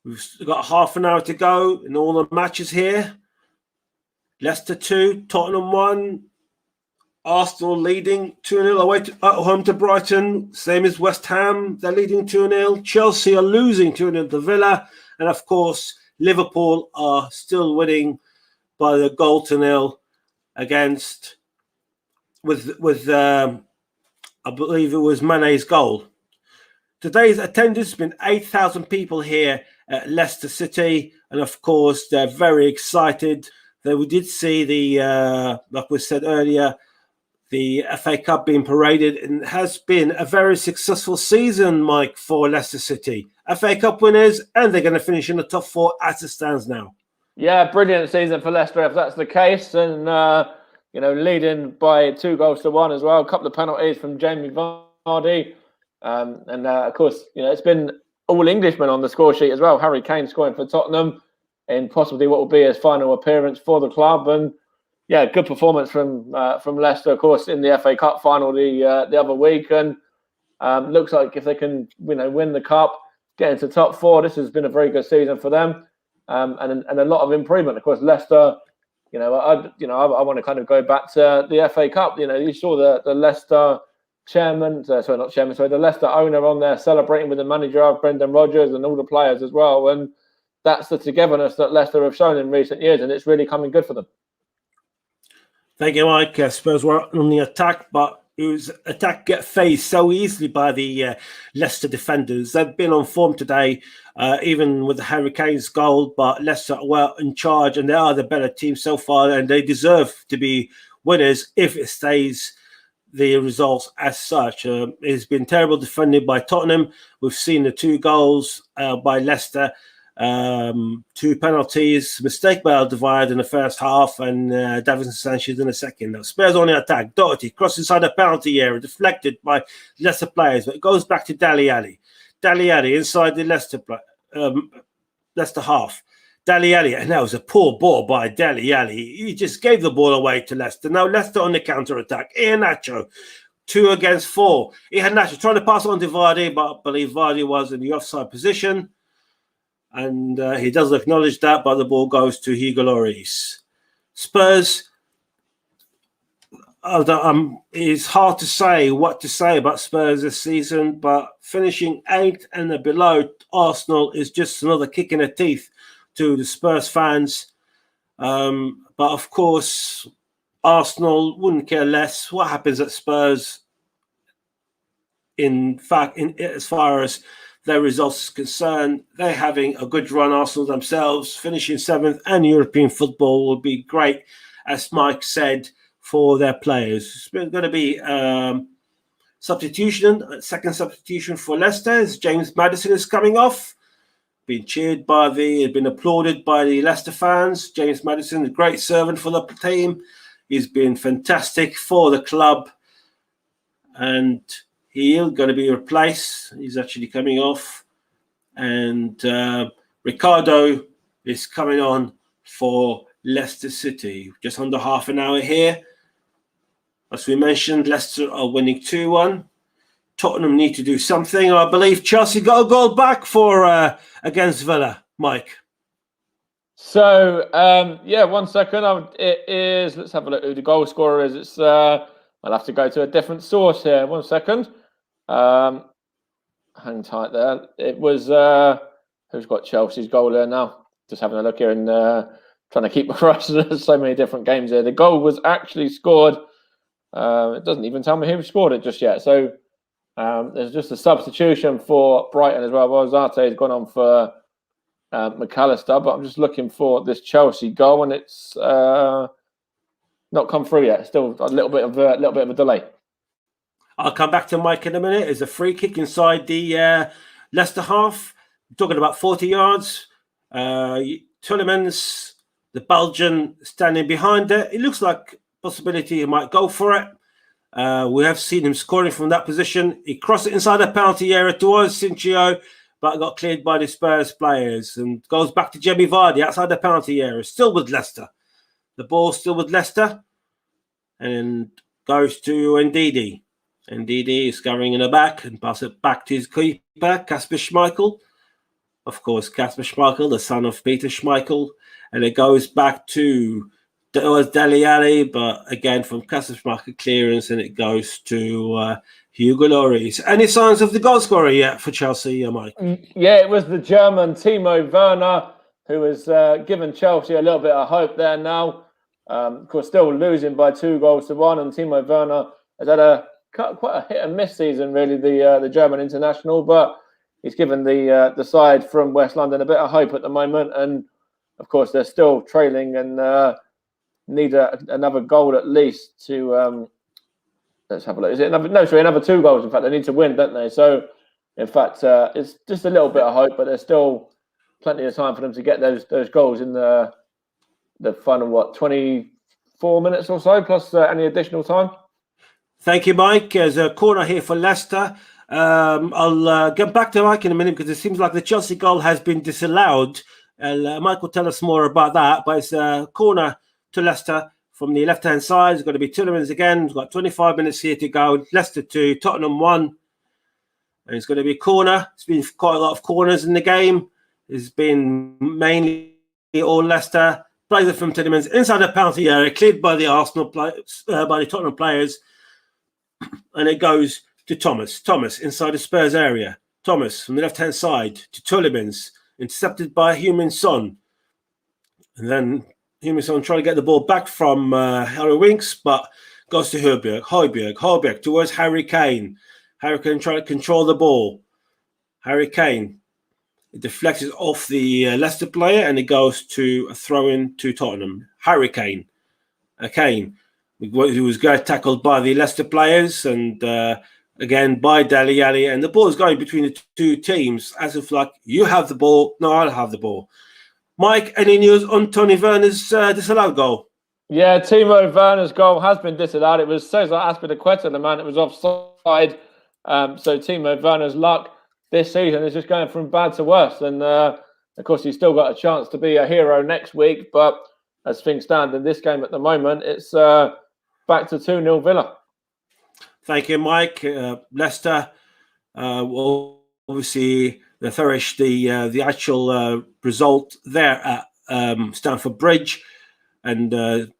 We've got half an hour to go in all the matches here. Leicester 2, Tottenham 1. Arsenal leading 2-0 away at home to Brighton. Same as West Ham. They're leading 2-0. Chelsea are losing 2-0 to Villa. And of course, Liverpool are still winning by the goal to nil against with I believe it was Mane's goal. Today's attendance has been 8,000 people here at Leicester City, and of course they're very excited that we did see the, like we said earlier, the FA Cup being paraded, and it has been a very successful season, Mike, for Leicester City. FA Cup winners, and they're going to finish in the top 4 as it stands now. Yeah, brilliant season for Leicester if that's the case, and leading by 2-1 as well. A couple of penalties from Jamie Vardy, and of course, it's been all Englishmen on the score sheet as well. Harry Kane scoring for Tottenham in possibly what will be his final appearance for the club, and yeah, good performance from Leicester, of course, in the FA Cup final the other week, and looks like if they can win the cup, get into top 4, this has been a very good season for them, and a lot of improvement. Of course, Leicester, I want to kind of go back to the FA Cup. You saw the Leicester the Leicester owner on there celebrating with the manager, Brendan Rodgers, and all the players as well, and that's the togetherness that Leicester have shown in recent years, and it's really coming good for them. Thank you, Mike. Spurs were on the attack, but it was attack get faced so easily by the Leicester defenders. They've been on form today, even with the Harry Kane's goal, but Leicester were in charge, and they are the better team so far, and they deserve to be winners if it stays the results as such. It's been terrible defended by Tottenham. We've seen the 2 goals by Leicester. 2 penalties, mistake by Alderweireld in the first half, and Davinson Sanchez in the second. Now, Spurs on the attack. Doherty cross inside the penalty area, deflected by Leicester players, but it goes back to Dele Alli. Dele Alli inside the Leicester half. Dele Alli, and that was a poor ball by Dele Alli. He just gave the ball away to Leicester. Now Leicester on the counter attack. Iheanacho, 2 against 4. Iheanacho trying to pass on to Vardy, but I believe Vardy was in the offside position. And he does acknowledge that, but the ball goes to Hugo Lloris. Spurs, it's hard to say what to say about Spurs this season, but finishing 8th and below Arsenal is just another kick in the teeth to the Spurs fans. But of course, Arsenal wouldn't care less what happens at Spurs. In fact, as far as their results is concerned, they're having a good run. Arsenal themselves finishing 7th, and European football will be great, as Mike said, for their players. It's going to be second substitution for Leicester, as James Maddison is coming off. Been applauded by the Leicester fans. James Maddison, a great servant for the team. He's been fantastic for the club, and he's going to be replaced. He's actually coming off. And Ricardo is coming on for Leicester City. Just under half an hour here. As we mentioned, Leicester are winning 2-1. Tottenham need to do something. I believe Chelsea got a goal back for against Villa, Mike. So, 1 second. It is, let's have a look who the goal scorer is. It's I'll have to go to a different source here. 1 second. Hang tight there. It was who's got Chelsea's goal there now? Just having a look here and trying to keep across so many different games here. The goal was actually scored. It doesn't even tell me who scored it just yet. So there's just a substitution for Brighton as well. Zarte has gone on for McAllister, but I'm just looking for this Chelsea goal, and it's not come through yet. Still a little bit of a delay. I'll come back to Mike in a minute. It's a free kick inside the Leicester half. We're talking about 40 yards. Tielemans, the Belgian, standing behind it. It looks like possibility he might go for it. We have seen him scoring from that position. He crossed it inside the penalty area towards Sinchio, but got cleared by the Spurs players and goes back to Jamie Vardy outside the penalty area, still with Leicester. The ball's still with Leicester and goes to Ndidi. Ndidi is scurrying in the back and pass it back to his keeper, Kasper Schmeichel. Of course, Kasper Schmeichel, the son of Peter Schmeichel. And it goes back to Dele Alli, but again from Kasper Schmeichel clearance, and it goes to Hugo Lloris. Any signs of the goal scorer yet for Chelsea, Mike? Yeah, it was the German Timo Werner who has given Chelsea a little bit of hope there now. Of course, still losing by 2-1, and Timo Werner has had quite a hit and miss season, really, the German international, but he's given the side from West London a bit of hope at the moment, and of course they're still trailing and need another goal at least to. Let's have a look. Is it another? No, sorry, another 2 goals. In fact, they need to win, don't they? So, in fact, it's just a little bit of hope, but there's still plenty of time for them to get those goals in the final 24 minutes or so, plus any additional time. Thank you, Mike. There's a corner here for Leicester. I'll get back to Mike in a minute because it seems like the Chelsea goal has been disallowed. Mike will tell us more about that, but it's a corner to Leicester from the left-hand side. It's going to be Tielemans again. We've got 25 minutes here to go. Leicester 2, Tottenham 1. And it's going to be a corner. It's been quite a lot of corners in the game. It's been mainly all Leicester. Plays it from Tielemans inside the penalty area, cleared by the Arsenal players, by the Tottenham players. And it goes to Thomas. Thomas inside the Spurs area. Thomas from the left-hand side to Tielemans, intercepted by Heung-min Son. And then Heung-min Son trying to get the ball back from Harry Winks, but goes to Højbjerg towards Harry Kane. Harry Kane trying to control the ball. Harry Kane, it deflects it off the Leicester player, and it goes to a throw-in to Tottenham. Harry Kane. Kane, who was tackled by the Leicester players, and again by Dele Alli, and the ball is going between the 2 teams as if like, you have the ball, no, I'll have the ball. Mike, any news on Tony Werner's disallowed goal? Yeah, Timo Werner's goal has been disallowed. It was Cesar Azpilicueta, the man that was offside. So Timo Werner's luck this season is just going from bad to worse. And of course, he's still got a chance to be a hero next week. But as things stand in this game at the moment, it's back to 2-0 Villa. Thank you, Mike. Leicester will obviously flourish the actual result there at Stamford Bridge, and Jamie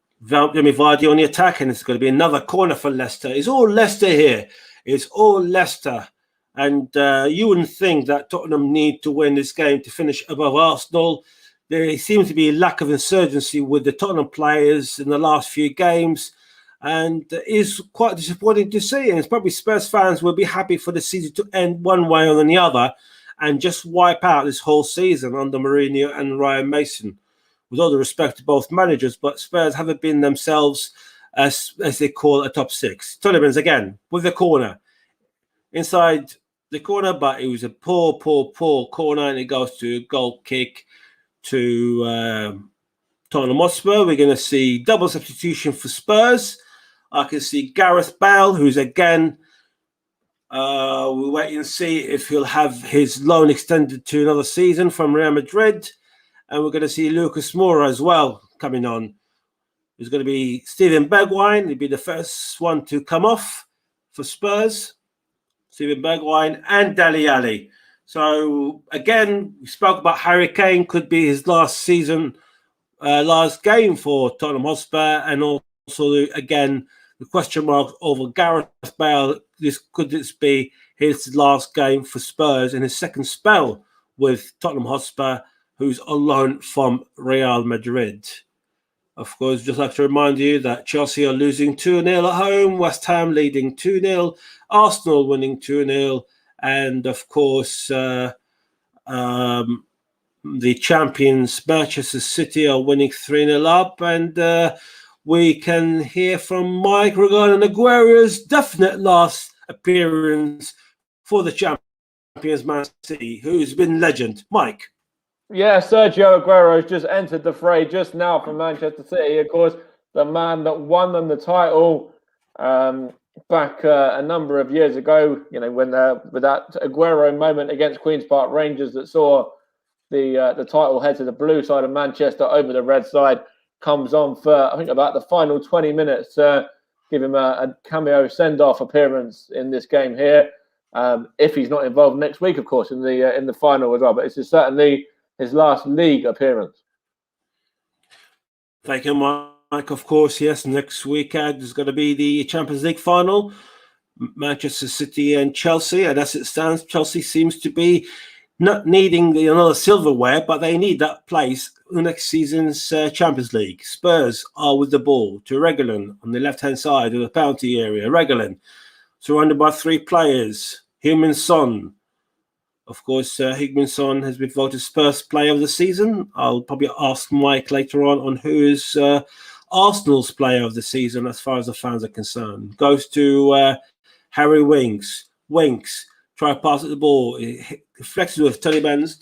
Vardy on the attack, and it's going to be another corner for Leicester. It's all Leicester here. It's all Leicester, and you wouldn't think that Tottenham need to win this game to finish above Arsenal. There seems to be a lack of insurgency with the Tottenham players in the last few games, and it is quite disappointing to see. And it's probably Spurs fans will be happy for the season to end one way or the other, and just wipe out this whole season under Mourinho and Ryan Mason. With all the respect to both managers, but Spurs haven't been themselves, as they call a top 6. Tielemans again with the corner. Inside the corner, but it was a poor corner, and it goes to a goal kick to Tottenham Hotspur. We're going to see double substitution for Spurs. I can see Gareth Bale, who's again... we'll wait and see if he'll have his loan extended to another season from Real Madrid. And we're going to see Lucas Moura as well coming on. There's going to be Steven Bergwijn. He'll be the first one to come off for Spurs. Steven Bergwijn and Dele Alli. So, again, we spoke about Harry Kane. Could be his last season, last game for Tottenham Hotspur. And also, again, the question mark over Gareth Bale. Could this be his last game for Spurs in his second spell with Tottenham Hotspur, who's on loan from Real Madrid? Of course, just like to remind you that Chelsea are losing 2-0 at home, West Ham leading 2-0, Arsenal winning 2-0, and of course, the champions Manchester City are winning 3-0 up, and we can hear from Mike regarding Aguero's definite last appearance for the champions Man City, who's been legend. Mike. Yeah, Sergio Aguero has just entered the fray just now for Manchester City. Of course, the man that won them the title back a number of years ago, you know, when with that Aguero moment against Queen's Park Rangers that saw the title head to the blue side of Manchester over the red side, comes on for, I think, about the final 20 minutes to give him a cameo send-off appearance in this game here. If he's not involved next week, of course, in the final as well. But it's certainly his last league appearance. Thank you, Mike. Of course, yes. Next weekend is going to be the Champions League final, Manchester City and Chelsea. And as it stands, Chelsea seems to be not needing another silverware, but they need that place in next season's Champions League. Spurs are with the ball to Reguilón on the left-hand side of the penalty area. Reguilón, surrounded by 3 players. Heung-min Son. Of course, Heung-min Son has been voted Spurs Player of the Season. I'll probably ask Mike later on who his Arsenal's player of the season, as far as the fans are concerned, goes to Harry Winks. Winks try to pass at the ball. It flexes with Tielemans'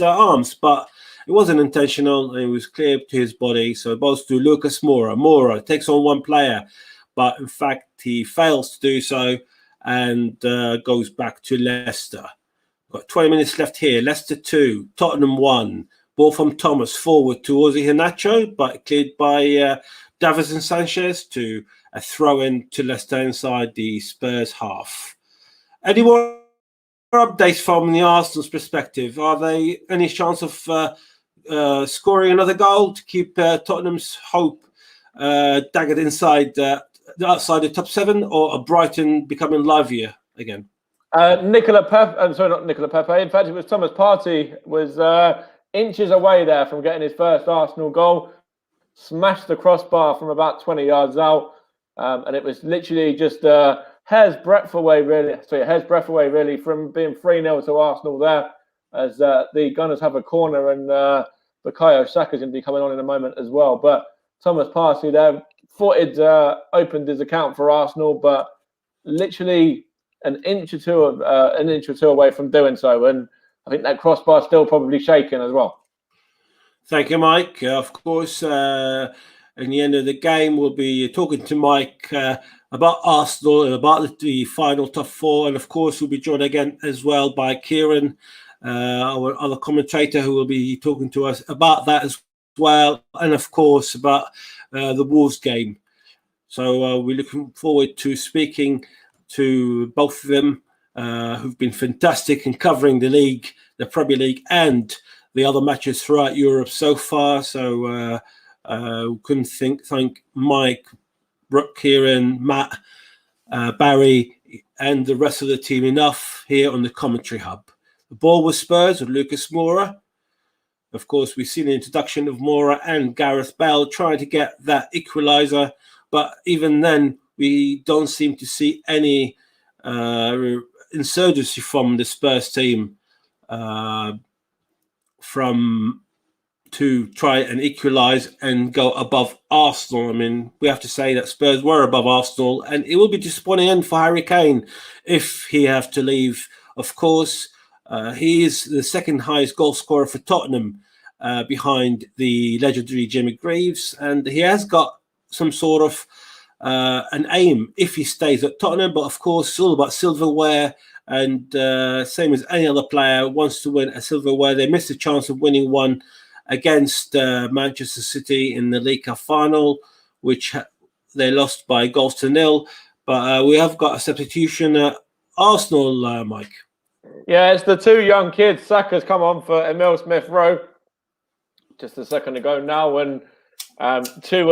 arms, but it wasn't intentional. It was clear to his body. So it goes to Lucas Moura. Moura takes on one player, but in fact he fails to do so and goes back to Leicester. Got 20 minutes left here. Leicester 2, Tottenham 1. Ball from Thomas forward towards Iheanacho, but cleared by Davinson Sanchez to a throw-in to Leicester inside the Spurs half. Any more updates from the Arsenal's perspective? Are there any chance of scoring another goal to keep Tottenham's hope daggered inside outside the top 7, or are Brighton becoming livelier again? Nicola Pepe, sorry, not Nicola Pepe. In fact, it was Thomas Partey was inches away there from getting his first Arsenal goal. Smashed the crossbar from about 20 yards out, and it was literally just hair's breadth away, really, from being 3-0 to Arsenal there, as the Gunners have a corner, and Bukayo Saka's going to be coming on in a moment as well. But Thomas Partey there, footed, opened his account for Arsenal, but literally an inch or two away from doing so, and I think that crossbar is still probably shaking as well. Thank you, Mike. Of course, in the end of the game, we'll be talking to Mike about Arsenal and about the final top 4. And of course, we'll be joined again as well by Kieran, our other commentator, who will be talking to us about that as well. And of course, about the Wolves game. So we're looking forward to speaking to both of them, who've been fantastic in covering the league, the Premier League, and the other matches throughout Europe so far. So we couldn't thank Mike, Brooke, Kieran, Matt, Barry, and the rest of the team enough here on the Commentary Hub. The ball was Spurs with Lucas Moura. Of course, we've seen the introduction of Moura and Gareth Bale trying to get that equaliser, but even then, we don't seem to see any insurgency from the Spurs team to try and equalise and go above Arsenal. I mean, we have to say that Spurs were above Arsenal, and it will be disappointing end for Harry Kane if he have to leave. Of course, he is the second highest goal scorer for Tottenham, behind the legendary Jimmy Greaves, and he has got some sort of an aim if he stays at Tottenham. But of course, it's all about silverware, and same as any other player wants to win a silverware. They missed a chance of winning one against Manchester City in the League Cup final, which they lost by goals to 0. But we have got a substitution at Arsenal, Mike. Yeah, it's the 2 young kids. Saka's come on for Emile Smith-Rowe just a second ago now, and two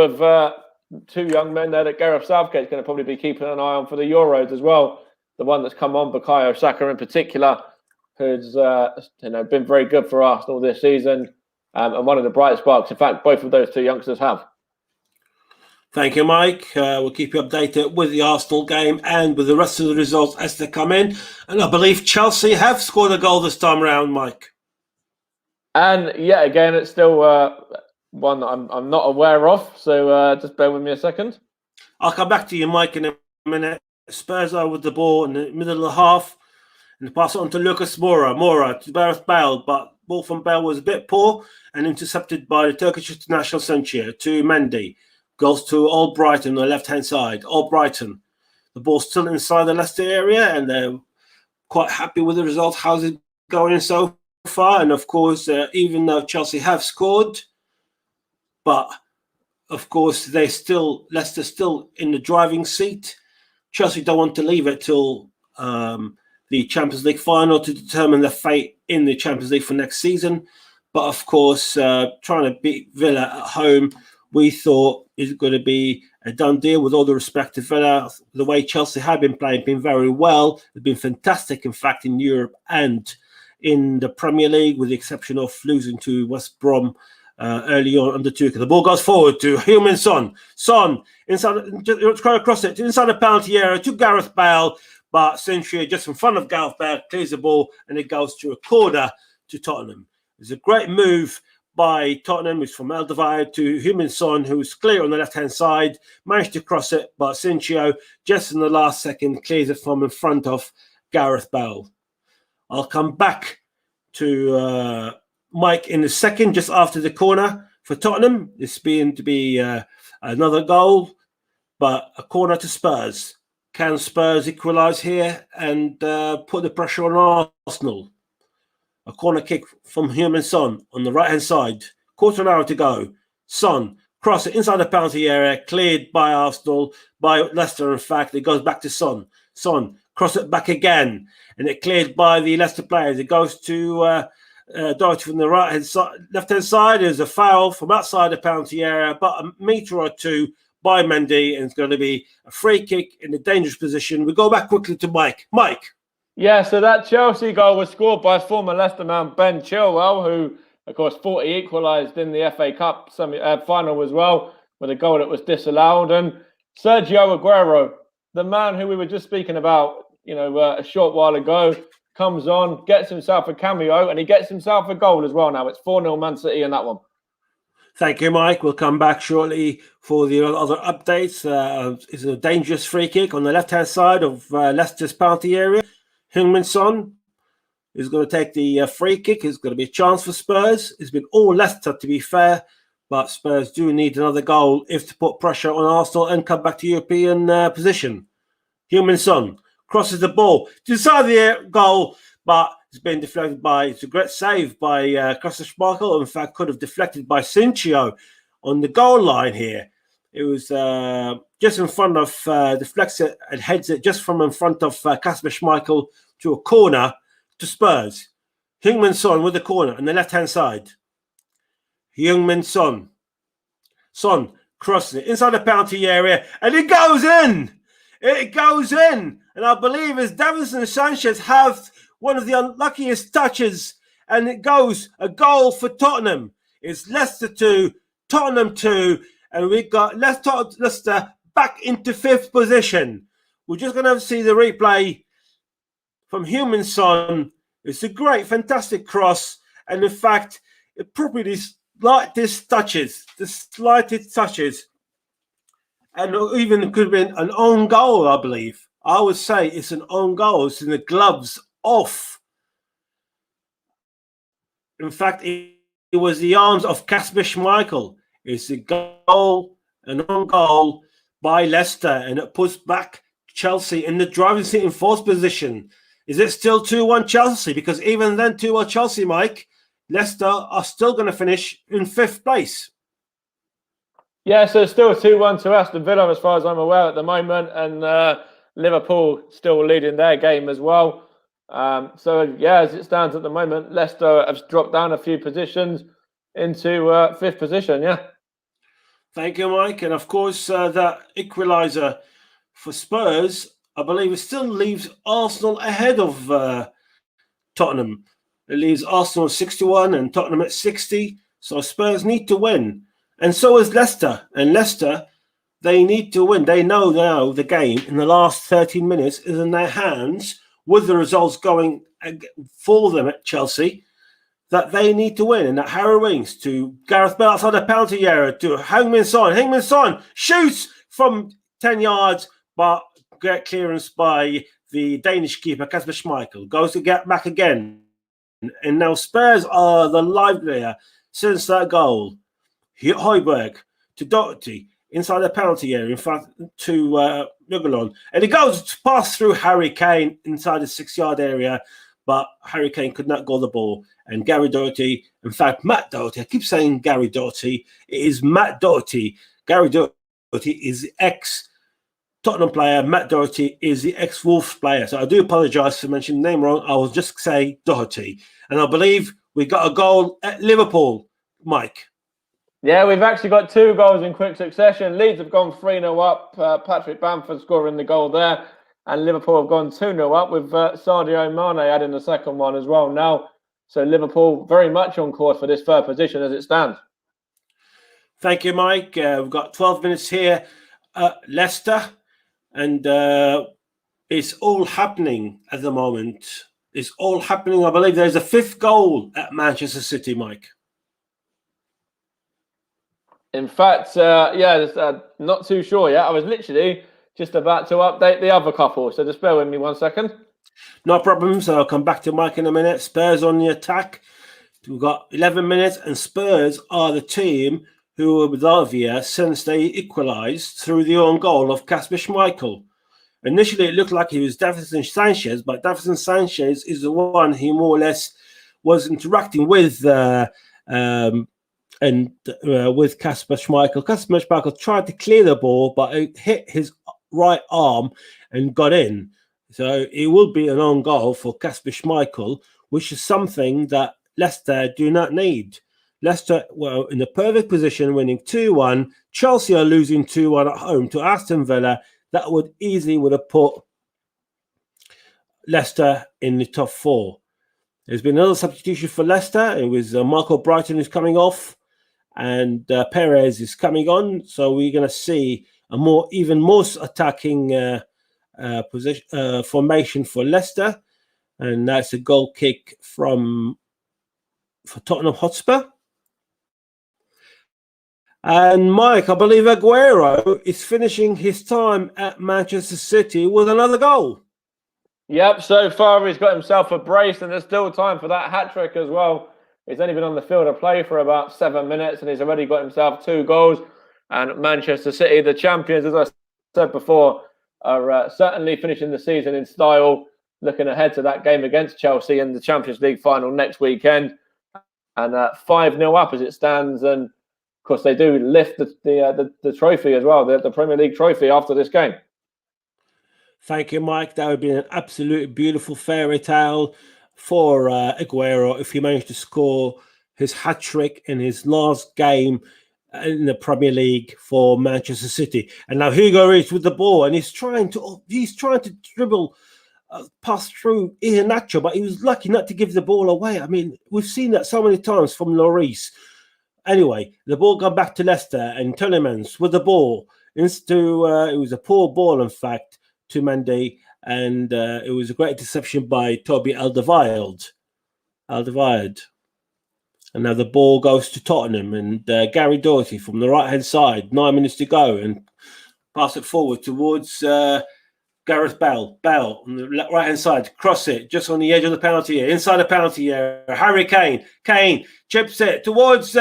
young men there that Gareth Southgate's going to probably be keeping an eye on for the Euros as well. The one that's come on, Bukayo Saka in particular, who's been very good for Arsenal this season, and one of the bright sparks. In fact, both of those 2 youngsters have. Thank you, Mike. We'll keep you updated with the Arsenal game and with the rest of the results as they come in. And I believe Chelsea have scored a goal this time around, Mike. And yeah, again, it's still one that I'm not aware of. So just bear with me a second. I'll come back to you, Mike, in a minute. Spurs are with the ball in the middle of the half, and pass it on to Lucas Moura. Moura to Gareth Bale, but ball from Bale was a bit poor and intercepted by the Turkish international Senchia to Mendy. Goes to Albrighton on the left-hand side. Albrighton. The ball's still inside the Leicester area, and they're quite happy with the result. How's it going so far? And of course, even though Chelsea have scored, but of course, Leicester still in the driving seat. Chelsea don't want to leave it till the Champions League final to determine their fate in the Champions League for next season. But of course, trying to beat Villa at home, we thought is going to be a done deal. With all the respect to Villa, the way Chelsea have been playing, been very well. They've been fantastic, in fact, in Europe and in the Premier League, with the exception of losing to West Brom early on under Tuchel. The ball goes forward to Heung-min Son. Son inside, just across it inside the penalty area to Gareth Bale, but Century just in front of Gareth Bale clears the ball, and it goes to a corner to Tottenham. It's a great move by Tottenham, who's from Alderweireld, to Heung-min Son, who's clear on the left-hand side, managed to cross it, but Sincho, just in the last second, clears it from in front of Gareth Bale. I'll come back to Mike in a second, just after the corner for Tottenham. This being to be another goal, but a corner to Spurs. Can Spurs equalise here and put the pressure on Arsenal? A corner kick from Heung-min Son on the right-hand side. Quarter of an hour to go. Son, cross it inside the penalty area, cleared by Arsenal, by Leicester, in fact. It goes back to Son. Son, cross it back again, and it cleared by the Leicester players. It goes to Doherty from the right-hand side. Left-hand side, there's a foul from outside the penalty area, about a metre or two by Mendy, and it's going to be a free kick in a dangerous position. We go back quickly to Mike. Mike. Yeah, so that Chelsea goal was scored by former Leicester man Ben Chilwell, who, of course, thought he equalised in the FA Cup final as well, with a goal that was disallowed. And Sergio Aguero, the man who we were just speaking about, a short while ago, comes on, gets himself a cameo, and he gets himself a goal as well now. It's 4-0 Man City in that one. Thank you, Mike. We'll come back shortly for the other updates. It's a dangerous free kick on the left-hand side of Leicester's penalty area. Heung-min Son is going to take the free kick. It's going to be a chance for Spurs. It's been all Leicester, to be fair, but Spurs do need another goal if to put pressure on Arsenal and come back to European position. Heung-min Son crosses the ball to the side of the goal, but it's been deflected by, it's a great save by Kasper Schmeichel. In fact, could have deflected by Sincho on the goal line here. It was just in front of, deflects it and heads it just from in front of Kasper Schmeichel to a corner to Spurs. Heung-min Son with the corner on the left-hand side. Heung-min Son. Son crosses it inside the penalty area, and it goes in! It goes in! And I believe as Davinson Sanchez have one of the unluckiest touches, and it goes a goal for Tottenham. It's Leicester 2, Tottenham 2, and we got Leicester back into 5th position. We're just going to see the replay from Heung-min Son. It's a great, fantastic cross, and in fact, it probably slightest touches, the slightest touches, and even could have been an own goal, I believe. I would say it's an own goal. It's in the gloves off. In fact, it was the arms of Kasper Schmeichel. It's a goal, an own goal by Leicester, and it puts back Chelsea in the driving seat in 4th position. Is it still 2-1 Chelsea? Because even then, 2-1 Chelsea, Mike, Leicester are still going to finish in 5th place. Yeah, so it's still 2-1 to Aston Villa, as far as I'm aware at the moment, and Liverpool still leading their game as well. So, yeah, as it stands at the moment, Leicester have dropped down a few positions into 5th position, yeah. Thank you, Mike. And, of course, that equaliser for Spurs, I believe it still leaves Arsenal ahead of Tottenham. It leaves Arsenal at 61 and Tottenham at 60. So Spurs need to win. And so is Leicester. And Leicester, they need to win. They know now the game in the last 13 minutes is in their hands, with the results going for them at Chelsea, that they need to win. And that Harry Winks to Gareth Bale outside the penalty area to Heung-min Son. Heung-min Son shoots from 10 yards, but great clearance by the Danish keeper, Kasper Schmeichel. Goes to get back again. And now Spurs are the livelier since that goal. Højbjerg to Doherty inside the penalty area, in fact, to Reguilon. And it goes to pass through Harry Kane inside the 6-yard area, but Harry Kane could not goal the ball. And Gary Doherty, in fact, Matt Doherty, I keep saying Gary Doherty, it is Matt Doherty. Gary Doherty is the ex-Tottenham player. Matt Doherty is the ex-Wolves player. So I do apologise for mentioning the name wrong. I will just say Doherty. And I believe we got a goal at Liverpool, Mike. Yeah, we've actually got 2 goals in quick succession. Leeds have gone 3-0 up. Patrick Bamford scoring the goal there. And Liverpool have gone 2-0 up with Sadio Mane adding the second one as well now. So Liverpool very much on course for this 3rd position as it stands. Thank you, Mike. We've got 12 minutes here at Leicester. And it's all happening at the moment. It's all happening. I believe there's a 5th goal at Manchester City, Mike. In fact, not too sure yet. I was literally just about to update the other couple, so just bear with me 1 second. No problem. So I'll come back to Mike in a minute. Spurs on the attack. We've got 11 minutes, and Spurs are the team who were with Lavia since they equalised through the own goal of Kasper Schmeichel. Initially, it looked like he was Davinson Sanchez, but Davinson Sanchez is the one he more or less was interacting with with Kasper Schmeichel. Kasper Schmeichel tried to clear the ball, but it hit his right arm and got in. So it will be an own goal for Kasper Schmeichel, which is something that Leicester do not need. Leicester were in the perfect position, winning 2-1. Chelsea are losing 2-1 at home to Aston Villa. That would have put Leicester in the top 4. There's been another substitution for Leicester. It was Michael Brighton who's coming off, and Perez is coming on. So we're going to see a even more attacking formation for Leicester, and that's a goal kick for Tottenham Hotspur. And Mike, I believe Aguero is finishing his time at Manchester City with another goal. Yep, so far he's got himself a brace, and there's still time for that hat-trick as well. He's only been on the field of play for about 7 minutes, and he's already got himself 2 goals. And Manchester City, the champions, as I said before, are certainly finishing the season in style, looking ahead to that game against Chelsea in the Champions League final next weekend. And 5-0 up as it stands, and of course, they do lift the trophy as well, the Premier League trophy after this game. Thank you, Mike. That would be an absolutely beautiful fairy tale for Aguero if he managed to score his hat-trick in his last game in the Premier League for Manchester City. And now Hugo is with the ball, and he's trying to dribble pass through Iheanacho, but he was lucky not to give the ball away. I mean, we've seen that so many times from Lloris. Anyway, the ball got back to Leicester, and Tielemans with the ball it was a poor ball, in fact, to Mendy, and it was a great interception by Toby Alderweireld. And now the ball goes to Tottenham, and Gary Doherty from the right-hand side, 9 minutes to go, and pass it forward towards Gareth Bale. On the right-hand side, cross it just on the edge of the penalty area, inside the penalty area. Harry Kane. Kane chips it towards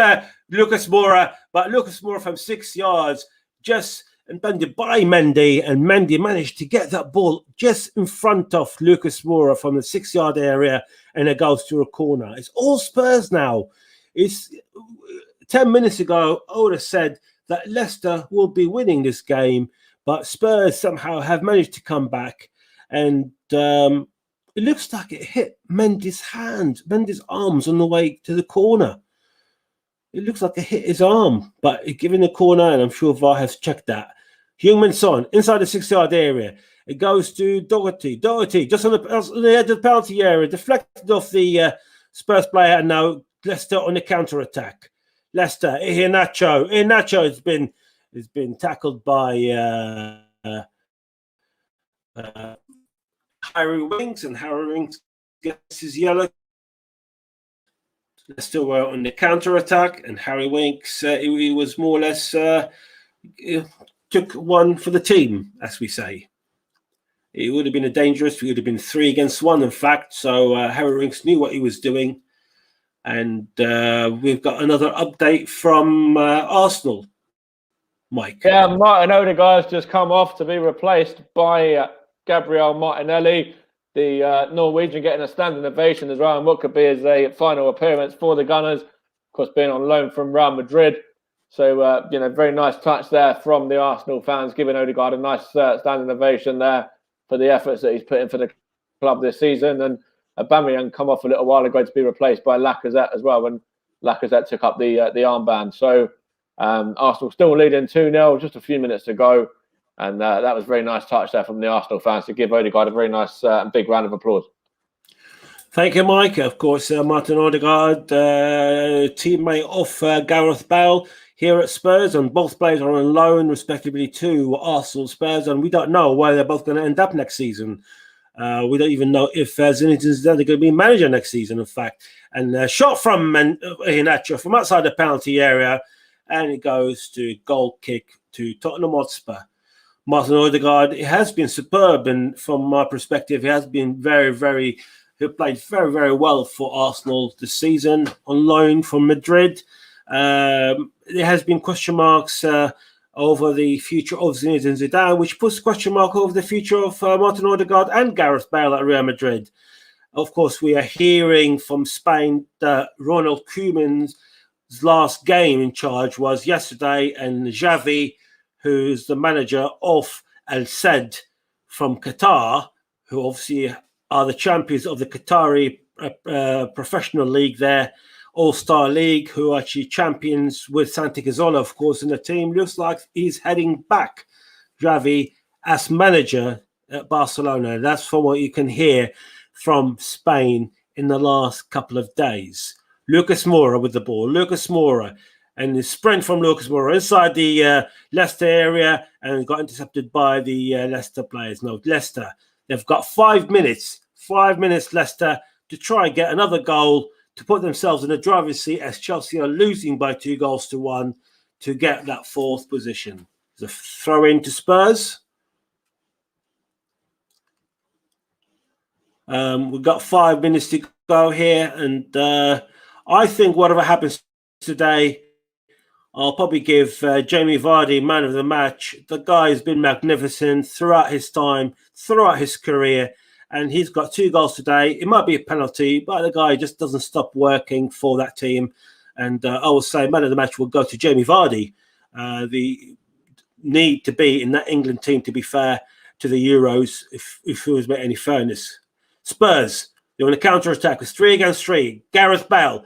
Lucas Moura, but Lucas Moura from 6 yards just impended by Mendy, and Mendy managed to get that ball just in front of Lucas Moura from the 6-yard area, and it goes to a corner. It's all Spurs now. It's 10 minutes ago, I would have said that Leicester will be winning this game, but Spurs somehow have managed to come back, and it looks like it hit Mendy's arms on the way to the corner. It looks like it hit his arm, but it given the corner, and I'm sure VAR has checked that. Heung-min Son inside the 6-yard area. It goes to Doherty. Doherty just on the edge of the penalty area, deflected off the Spurs player, and now Leicester on the counter attack. Leicester, Iheanacho has been tackled by Harry Winks, and Harry Winks gets his yellow. Leicester were on the counter attack, and Harry Winks he was more or less took one for the team, as we say. It would have been it would have been 3 against 1, in fact. So Harry Winks knew what he was doing. And we've got another update from Arsenal. Mike. Yeah, Martin Odegaard's just come off to be replaced by Gabriel Martinelli, the Norwegian, getting a standing ovation as well, and what could be as a final appearance for the Gunners, of course, being on loan from Real Madrid. So, very nice touch there from the Arsenal fans, giving Odegaard a nice standing ovation there for the efforts that he's put in for the club this season. And Aubameyang come off a little while ago to be replaced by Lacazette as well, when Lacazette took up the armband. So Arsenal still leading 2-0, just a few minutes to go. And that was a very nice touch there from the Arsenal fans to give Odegaard a very nice and big round of applause. Thank you, Mike. Of course, Martin Odegaard, teammate of Gareth Bale here at Spurs, and both players are on loan, respectively, to Arsenal, Spurs, and we don't know where they're both going to end up next season. We don't even know if Zinedine Zidane is going to be manager next season, in fact. And shot from Iheanacho from outside the penalty area, and it goes to goal kick to Tottenham Hotspur. Martin Odegaard, it has been superb, and from my perspective, he has been he played very, very well for Arsenal this season on loan from Madrid. There has been question marks over the future of Zinedine Zidane, which puts question mark over the future of Martin Odegaard and Gareth Bale at Real Madrid. Of course, we are hearing from Spain that Ronald Koeman's last game in charge was yesterday, and Xavi, who's the manager of Al Sadd from Qatar, who obviously are the champions of the Qatari professional league there, All-Star League, who are actually champions with Santi Cazorla, of course, in the team. Looks like he's heading back, Xavi, as manager at Barcelona. That's from what you can hear from Spain in the last couple of days. Lucas Moura with the ball. Lucas Moura. And the sprint from Lucas Moura inside the Leicester area and got intercepted by the Leicester players. No, Leicester. They've got 5 minutes. 5 minutes, Leicester, to try and get another goal to put themselves in the driver's seat as Chelsea are losing by 2-1 to get that 4th position. There's a throw in to Spurs. We've got 5 minutes to go here, and I think whatever happens today, I'll probably give Jamie Vardy man of the match. The guy has been magnificent throughout his time, throughout his career, and he's got 2 goals today. It might be a penalty, but the guy just doesn't stop working for that team. And I will say man of the match will go to Jamie Vardy. The need to be in that England team, to be fair, to the Euros, if it was any fairness. Spurs, they're on a counter-attack with 3 against 3. Gareth Bale.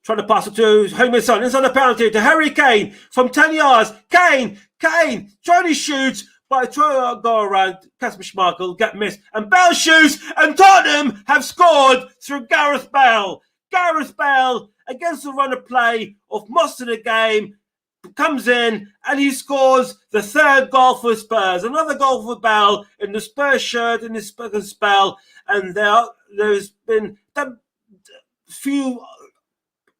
Trying to pass it to Heung-min Son. Inside the penalty to Harry Kane from 10 yards. Kane, trying to shoot, but trying to go around. Kasper Schmeichel, get missed. And Bale shoots, and Tottenham have scored through Gareth Bale. Gareth Bale, against the run of play of most of the game, comes in and he scores the 3rd goal for Spurs. Another goal for Bale in the Spurs shirt in his second spell. And there's been a few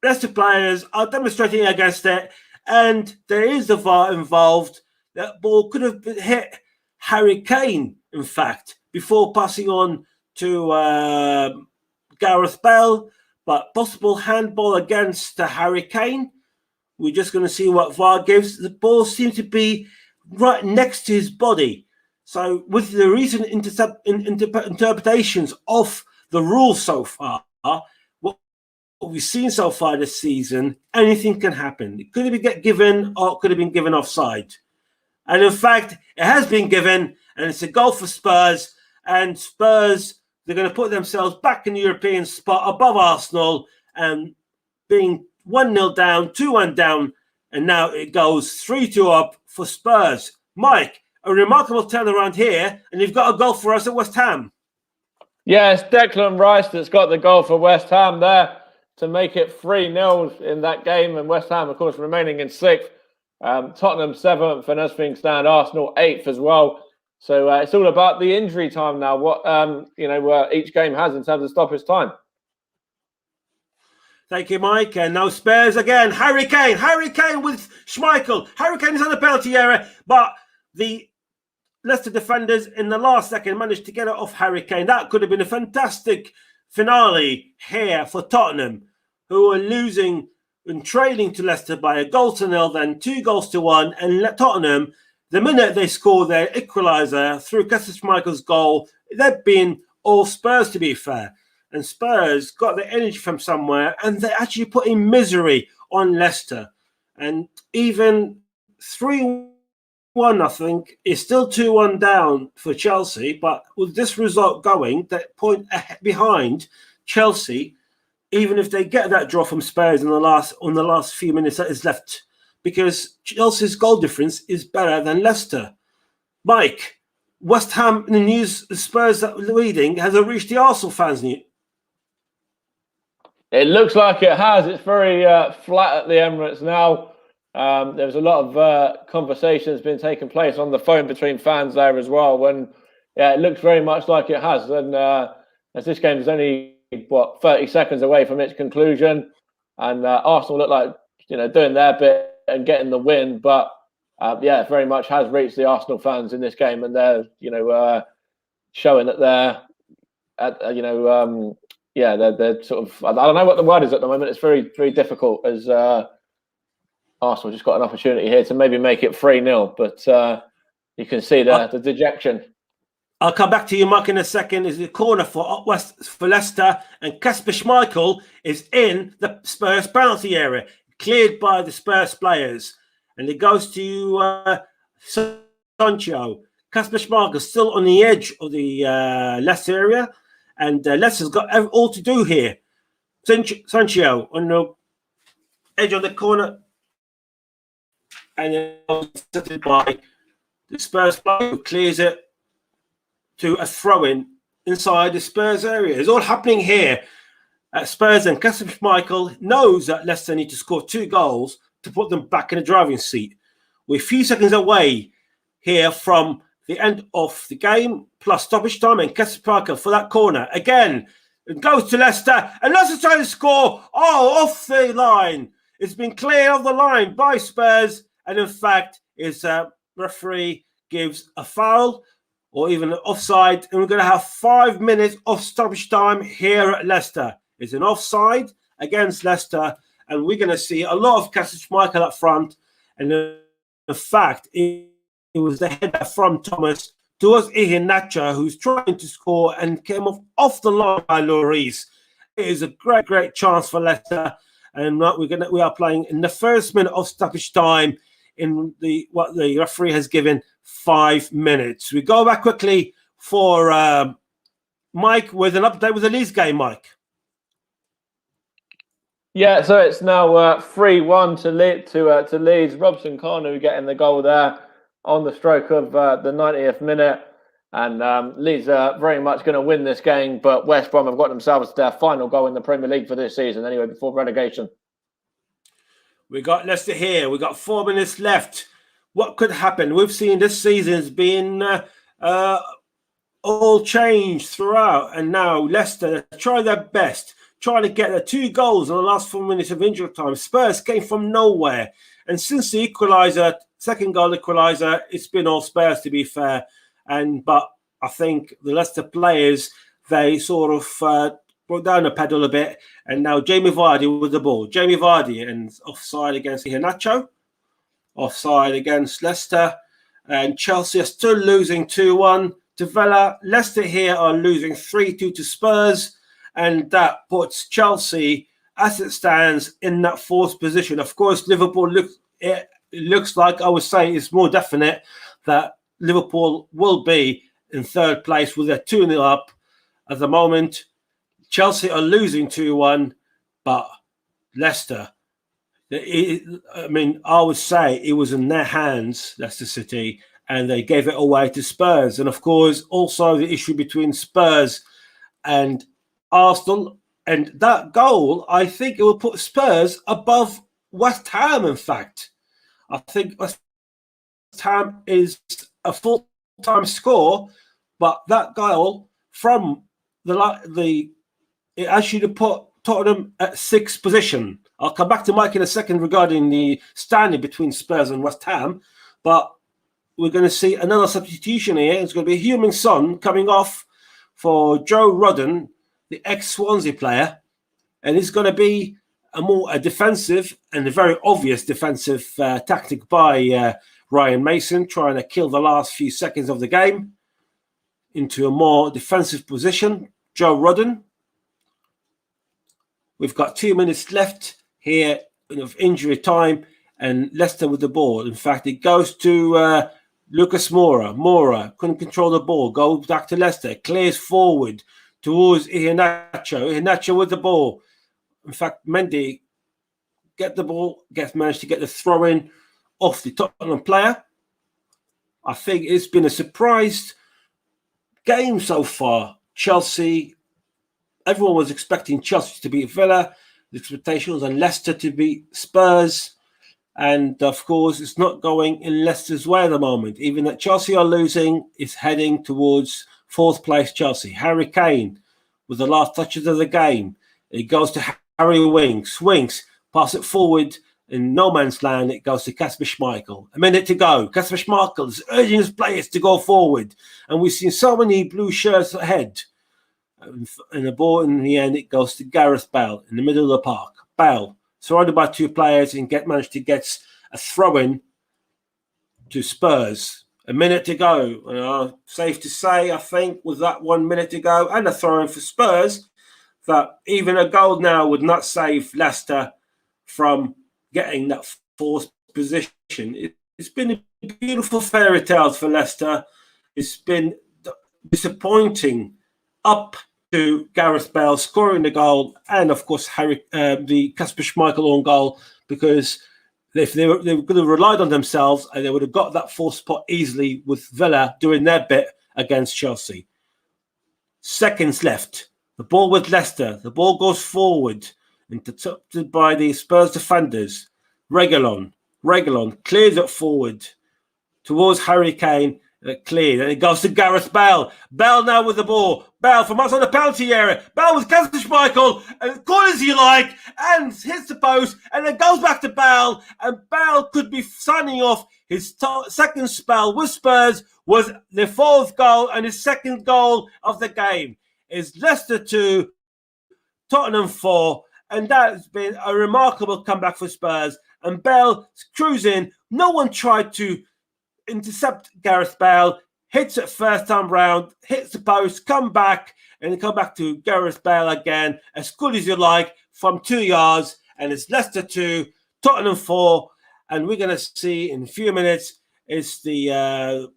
Leicester players are demonstrating against it, and there is the VAR involved. That ball could have hit Harry Kane, in fact, before passing on to Gareth Bale, but possible handball against Harry Kane. We're just going to see what VAR gives. The ball seems to be right next to his body. So with the recent interpretations of the rules so far, what we've seen so far this season, anything can happen. It could have been given, or it could have been given offside. And in fact, it has been given, and it's a goal for Spurs. And Spurs, they're going to put themselves back in the European spot above Arsenal, and being 1-0 down, 2-1 down, and now it goes 3-2 up for Spurs. Mike, a remarkable turnaround here, and you've got a goal for us at West Ham. Yeah, it's Declan Rice that's got the goal for West Ham there to make it 3-0 in that game, and West Ham, of course, remaining in 6th. Tottenham 7th, and as things stand, Arsenal 8th as well. So it's all about the injury time now. What each game has in terms of stoppage time. Thank you, Mike. And now Spurs again. Harry Kane with Schmeichel. Harry Kane is on the penalty area, but the Leicester defenders in the last second managed to get it off Harry Kane. That could have been a fantastic finale here for Tottenham, who are losing and trailing to Leicester by 1-0, then 2-1, and Tottenham, the minute they score their equaliser through Kasper Schmeichel's goal, they've been all Spurs, to be fair. And Spurs got their energy from somewhere, and they actually put in misery on Leicester. And even 3-1, I think, is still 2-1 down for Chelsea. But with this result going, that point behind Chelsea, even if they get that draw from Spurs on the last few minutes that is left, because Chelsea's goal difference is better than Leicester. Mike, West Ham in the news, Spurs leading, has it reached the Arsenal fans' news? It looks like it has. It's very flat at the Emirates now. There's a lot of conversations been taking place on the phone between fans there as well. When it looks very much like it has. And as this game is only 30 seconds away from its conclusion, and Arsenal look like doing their bit and getting the win. But very much has reached the Arsenal fans in this game, and they're showing that they're they're sort of, I don't know what the word is at the moment. It's very, very difficult as Arsenal just got an opportunity here to maybe make it 3-0, but you can see the dejection. I'll come back to you, Mark, in a second. Is the corner for Leicester, and Kasper Schmeichel is in the Spurs penalty area, cleared by the Spurs players, and it goes to Sancho. Kasper Schmeichel still on the edge of the Leicester area, and Leicester's got all to do here. Sancho on the edge of the corner, and then intercepted by the Spurs player who clears it to a throw-in inside the Spurs area. It's all happening here at Spurs, and Kasper Schmeichel knows that Leicester need to score 2 goals to put them back in the driving seat. We're a few seconds away here from the end of the game, plus stoppage time, and Kasper Schmeichel for that corner. Again, it goes to Leicester, and Leicester trying to score. Off the line. It's been cleared off the line by Spurs, and in fact, his referee gives a foul, or even an offside, and we're going to have 5 minutes of stoppage time here at Leicester. It's an offside against Leicester, and we're going to see a lot of Kasper Schmeichel up front. And the fact it was the header from Thomas towards Iheanacho, who's trying to score and came off the line by Lloris. It is a great chance for Leicester, and we are playing in the first minute of stoppage time in what the referee has given 5 minutes. We go back quickly for Mike with an update with the Leeds game, Mike. Yeah, so it's now 3-1 to Leeds. Robson Kanu getting the goal there on the stroke of the 90th minute. And Leeds are very much going to win this game, but West Brom have got themselves their final goal in the Premier League for this season anyway, before relegation. We got Leicester here. We got 4 minutes left. What could happen? We've seen this season's been all changed throughout, and now Leicester try their best, trying to get the 2 goals in the last 4 minutes of injury time. Spurs came from nowhere, and since the second goal equaliser, it's been all Spurs, to be fair. But I think the Leicester players, they sort of brought down the pedal a bit, and now Jamie Vardy with the ball. Jamie Vardy, and offside against Iheanacho, offside against Leicester, and Chelsea are still losing 2-1 to Villa. Leicester here are losing 3-2 to Spurs, and that puts Chelsea, as it stands, in that 4th position. Of course, Liverpool looks like, I would say, it's more definite that Liverpool will be in 3rd place with their 2-0 up at the moment. Chelsea are losing 2-1, but Leicester, I would say it was in their hands, Leicester City, and they gave it away to Spurs. And of course, also the issue between Spurs and Arsenal. And that goal, I think it will put Spurs above West Ham, in fact. I think West Ham is a full-time score, but that goal from it actually put Tottenham at 6th position. I'll come back to Mike in a second regarding the standing between Spurs and West Ham, but we're going to see another substitution here. It's going to be Heung-min Son coming off for Joe Rodden, the ex-Swansea player, and it's going to be a defensive and a very obvious defensive tactic by Ryan Mason, trying to kill the last few seconds of the game into a more defensive position. Joe Rodden. We've got 2 minutes left here of injury time, and Leicester with the ball. In fact, it goes to Lucas Moura. Moura couldn't control the ball. Goes back to Leicester. Clears forward towards Iheanacho. Iheanacho with the ball. In fact, Mendy get the ball, managed to get the throw in off the Tottenham player. I think it's been a surprise game so far. Chelsea, everyone was expecting Chelsea to beat Villa. The expectation was on Leicester to beat Spurs. And of course, it's not going in Leicester's way at the moment. Even that Chelsea are losing, it's heading towards 4th place Chelsea. Harry Kane with the last touches of the game. It goes to Harry Winks. Winks, pass it forward in no man's land. It goes to Kasper Schmeichel. A minute to go. Kasper Schmeichel is urging his players to go forward. And we've seen so many blue shirts ahead. And the ball, in the end, it goes to Gareth Bale in the middle of the park. Bale, surrounded by two players, and managed to get a throw-in to Spurs. A minute to go. Safe to say, I think, with that 1 minute to go and a throw-in for Spurs, that even a goal now would not save Leicester from getting that fourth position. It's been a beautiful fairy tale for Leicester. It's been disappointing up to Gareth Bale scoring the goal, and of course the Kasper Schmeichel own goal, because if they could have relied on themselves, and they would have got that fourth spot easily with Villa doing their bit against Chelsea. Seconds left. The ball with Leicester. The ball goes forward, intercepted by the Spurs defenders. Reguilon clears it forward towards Harry Kane. Cleared, and it goes to Gareth Bale. Bale now with the ball. Bale from outside the penalty area. Bale with Kasper Schmeichel, and corners you like, and hits the post, and then goes back to Bale. And Bale could be signing off his second spell with Spurs, was the fourth goal and his second goal of the game. Is Leicester 2, Tottenham 4, and that's been a remarkable comeback for Spurs. And Bale cruising. No one tried to intercept Gareth Bale, hits it first time round, hits the post, come back, and then come back to Gareth Bale again, as good as you like, from 2 yards, and it's Leicester 2, Tottenham 4, and we're going to see in a few minutes, it's the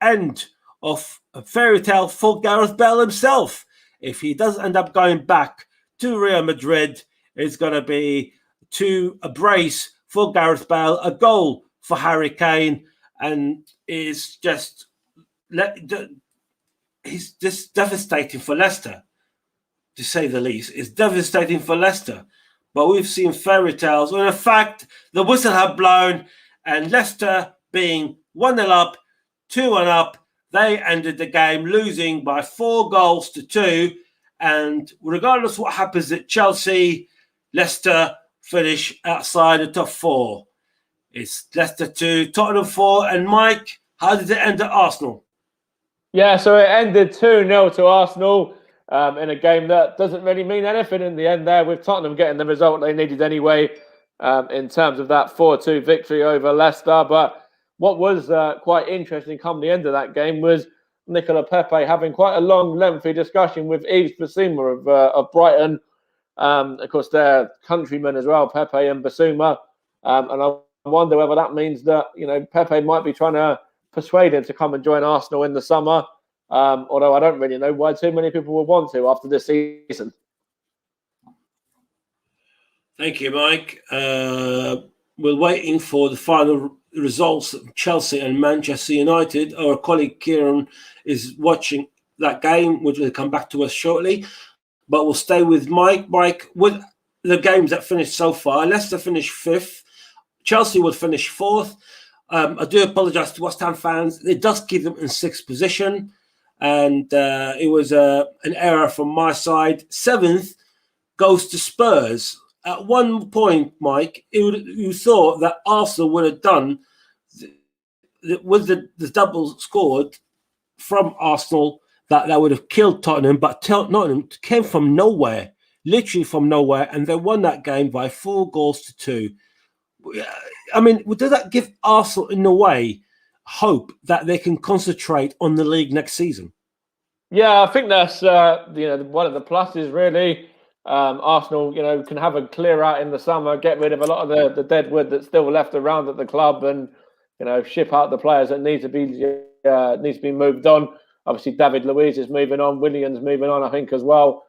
end of a fairy tale for Gareth Bale himself. If he does end up going back to Real Madrid, it's going to be a brace for Gareth Bale, a goal for Harry Kane, and it's just devastating for Leicester, to say the least. It's devastating for Leicester. But we've seen fairy tales when in fact the whistle had blown, and Leicester being 1-0 up, 2-1 up, they ended the game losing by 4 goals to 2. And regardless of what happens at Chelsea, Leicester finish outside the top 4. It's Leicester 2, Tottenham 4. And Mike, how did it end at Arsenal? Yeah, so it ended 2-0 to Arsenal in a game that doesn't really mean anything in the end there, with Tottenham getting the result they needed anyway in terms of that 4-2 victory over Leicester. But what was quite interesting come the end of that game was Nicola Pepe having quite a long, lengthy discussion with Yves Bissouma of Brighton. Of course, their countrymen as well, Pepe and Bissouma. And I wonder whether that means that, Pepe might be trying to persuade him to come and join Arsenal in the summer. Although I don't really know why too many people would want to after this season. Thank you, Mike. We're waiting for the final results of Chelsea and Manchester United. Our colleague Kieran is watching that game, which will come back to us shortly. But we'll stay with Mike. Mike, with the games that finished so far, Leicester finished 5th. Chelsea would finish 4th. I do apologise to West Ham fans. It does keep them in 6th position. And it was an error from my side. 7th goes to Spurs. At one point, Mike, you thought that Arsenal would have done with the double scored from Arsenal, that would have killed Tottenham. But Tottenham came from nowhere, literally from nowhere, and they won that game by 4 goals to 2. I mean, does that give Arsenal, in a way, hope that they can concentrate on the league next season? Yeah, I think that's one of the pluses, really. Arsenal, can have a clear out in the summer, get rid of a lot of the dead wood that's still left around at the club, and ship out the players that need to be moved on. Obviously, David Luiz is moving on, Williams moving on, I think, as well.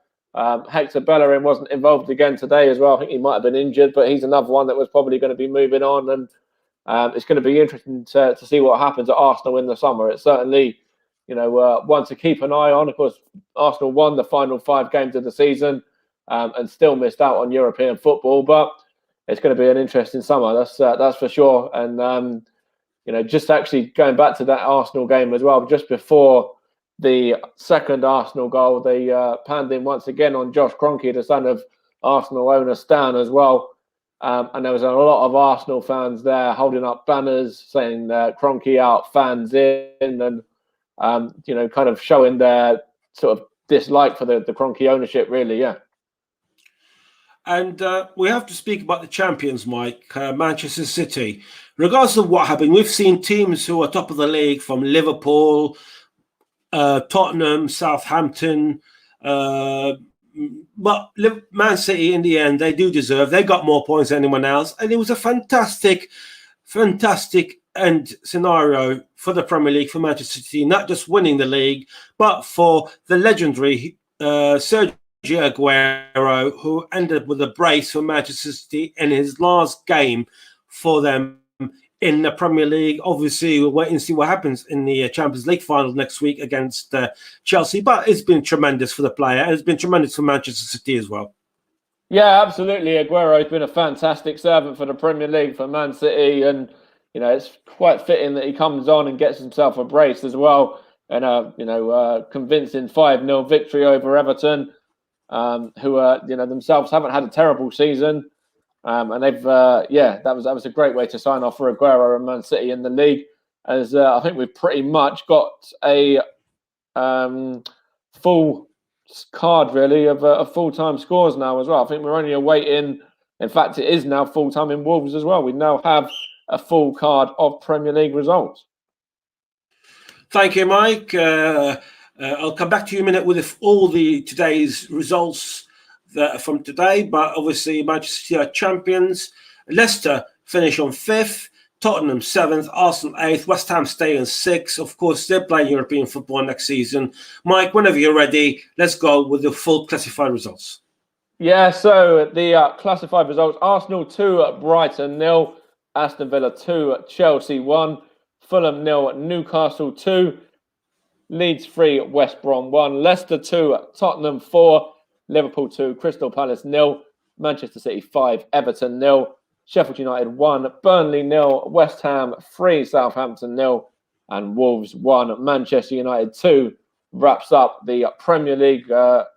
Hector Bellerin wasn't involved again today as well. I think he might have been injured, but he's another one that was probably going to be moving on, and it's going to be interesting to see what happens at Arsenal in the summer. It's certainly one to keep an eye on. Of course, Arsenal won the final 5 games of the season and still missed out on European football. But it's going to be an interesting summer. That's for sure. And just actually going back to that Arsenal game as well, just before the second Arsenal goal, they panned in once again on Josh Kroenke, the son of Arsenal owner Stan, as well. And there was a lot of Arsenal fans there holding up banners saying Kroenke out, fans in, and kind of showing their sort of dislike for the Kroenke ownership, really. Yeah. And we have to speak about the champions, Mike, Manchester City. Regardless of what happened, we've seen teams who are top of the league, from Liverpool, Tottenham, Southampton, but Man City, in the end, they do deserve. They got more points than anyone else, and it was a fantastic end scenario for the Premier League, for Manchester City, not just winning the league, but for the legendary Sergio Aguero, who ended up with a brace for Manchester City in his last game for them in the Premier League. Obviously, we'll wait and see what happens in the Champions League final next week against Chelsea. But it's been tremendous for the player. It's been tremendous for Manchester City as well. Yeah, absolutely. Aguero has been a fantastic servant for the Premier League, for Man City. And, it's quite fitting that he comes on and gets himself a brace as well. And, convincing 5-0 victory over Everton, who, themselves haven't had a terrible season. And they've, that was a great way to sign off for Aguero and Man City in the league, as I think we've pretty much got a full card, really, of full-time scores now as well. I think we're only awaiting, in fact, it is now full-time in Wolves as well. We now have a full card of Premier League results. Thank you, Mike. I'll come back to you in a minute with all today's results from today, but obviously Manchester City are champions. Leicester finish on 5th, Tottenham 7th, Arsenal 8th, West Ham stay on 6th. Of course, they're playing European football next season. Mike, whenever you're ready, let's go with the full classified results. Yeah, so the classified results: Arsenal 2, Brighton 0, Aston Villa 2, Chelsea 1, Fulham 0, Newcastle 2, Leeds 3, West Brom 1, Leicester 2, Tottenham 4, Liverpool 2, Crystal Palace 0, Manchester City 5, Everton 0, Sheffield United 1, Burnley 0, West Ham 3, Southampton 0, and Wolves 1, Manchester United 2. Wraps up the Premier League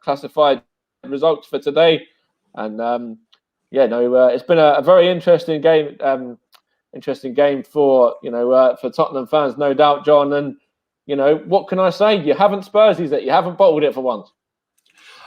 classified results for today. And it's been a very interesting game. For for Tottenham fans, no doubt, John. And what can I say? You haven't Spursies it. You haven't bottled it for once.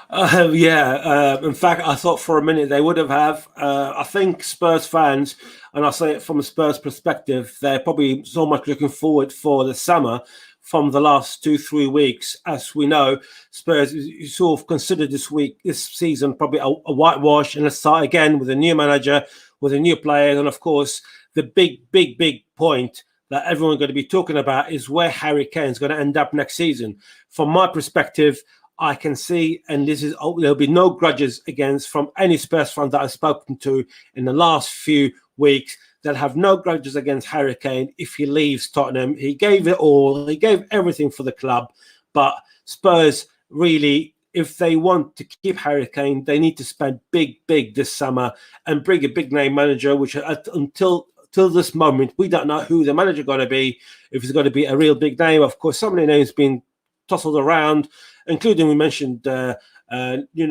In fact, I thought for a minute they would have. I think Spurs fans, and I'll say it from a Spurs perspective, they're probably so much looking forward for the summer from the last 2-3 weeks. As we know, Spurs, you sort of consider this season probably a whitewash, and let's start again with a new manager, with a new player, and of course, the big point that everyone's going to be talking about is where Harry Kane is going to end up next season. From my perspective, I can see, and there'll be no grudges from any Spurs fan that I've spoken to in the last few weeks. They'll have no grudges against Harry Kane if he leaves Tottenham. He gave it all. He gave everything for the club. But Spurs really, if they want to keep Harry Kane, they need to spend big this summer and bring a big name manager, which until this moment, we don't know who the manager is going to be. If it's going to be a real big name. Of course, so many names been tousled around, including we mentioned,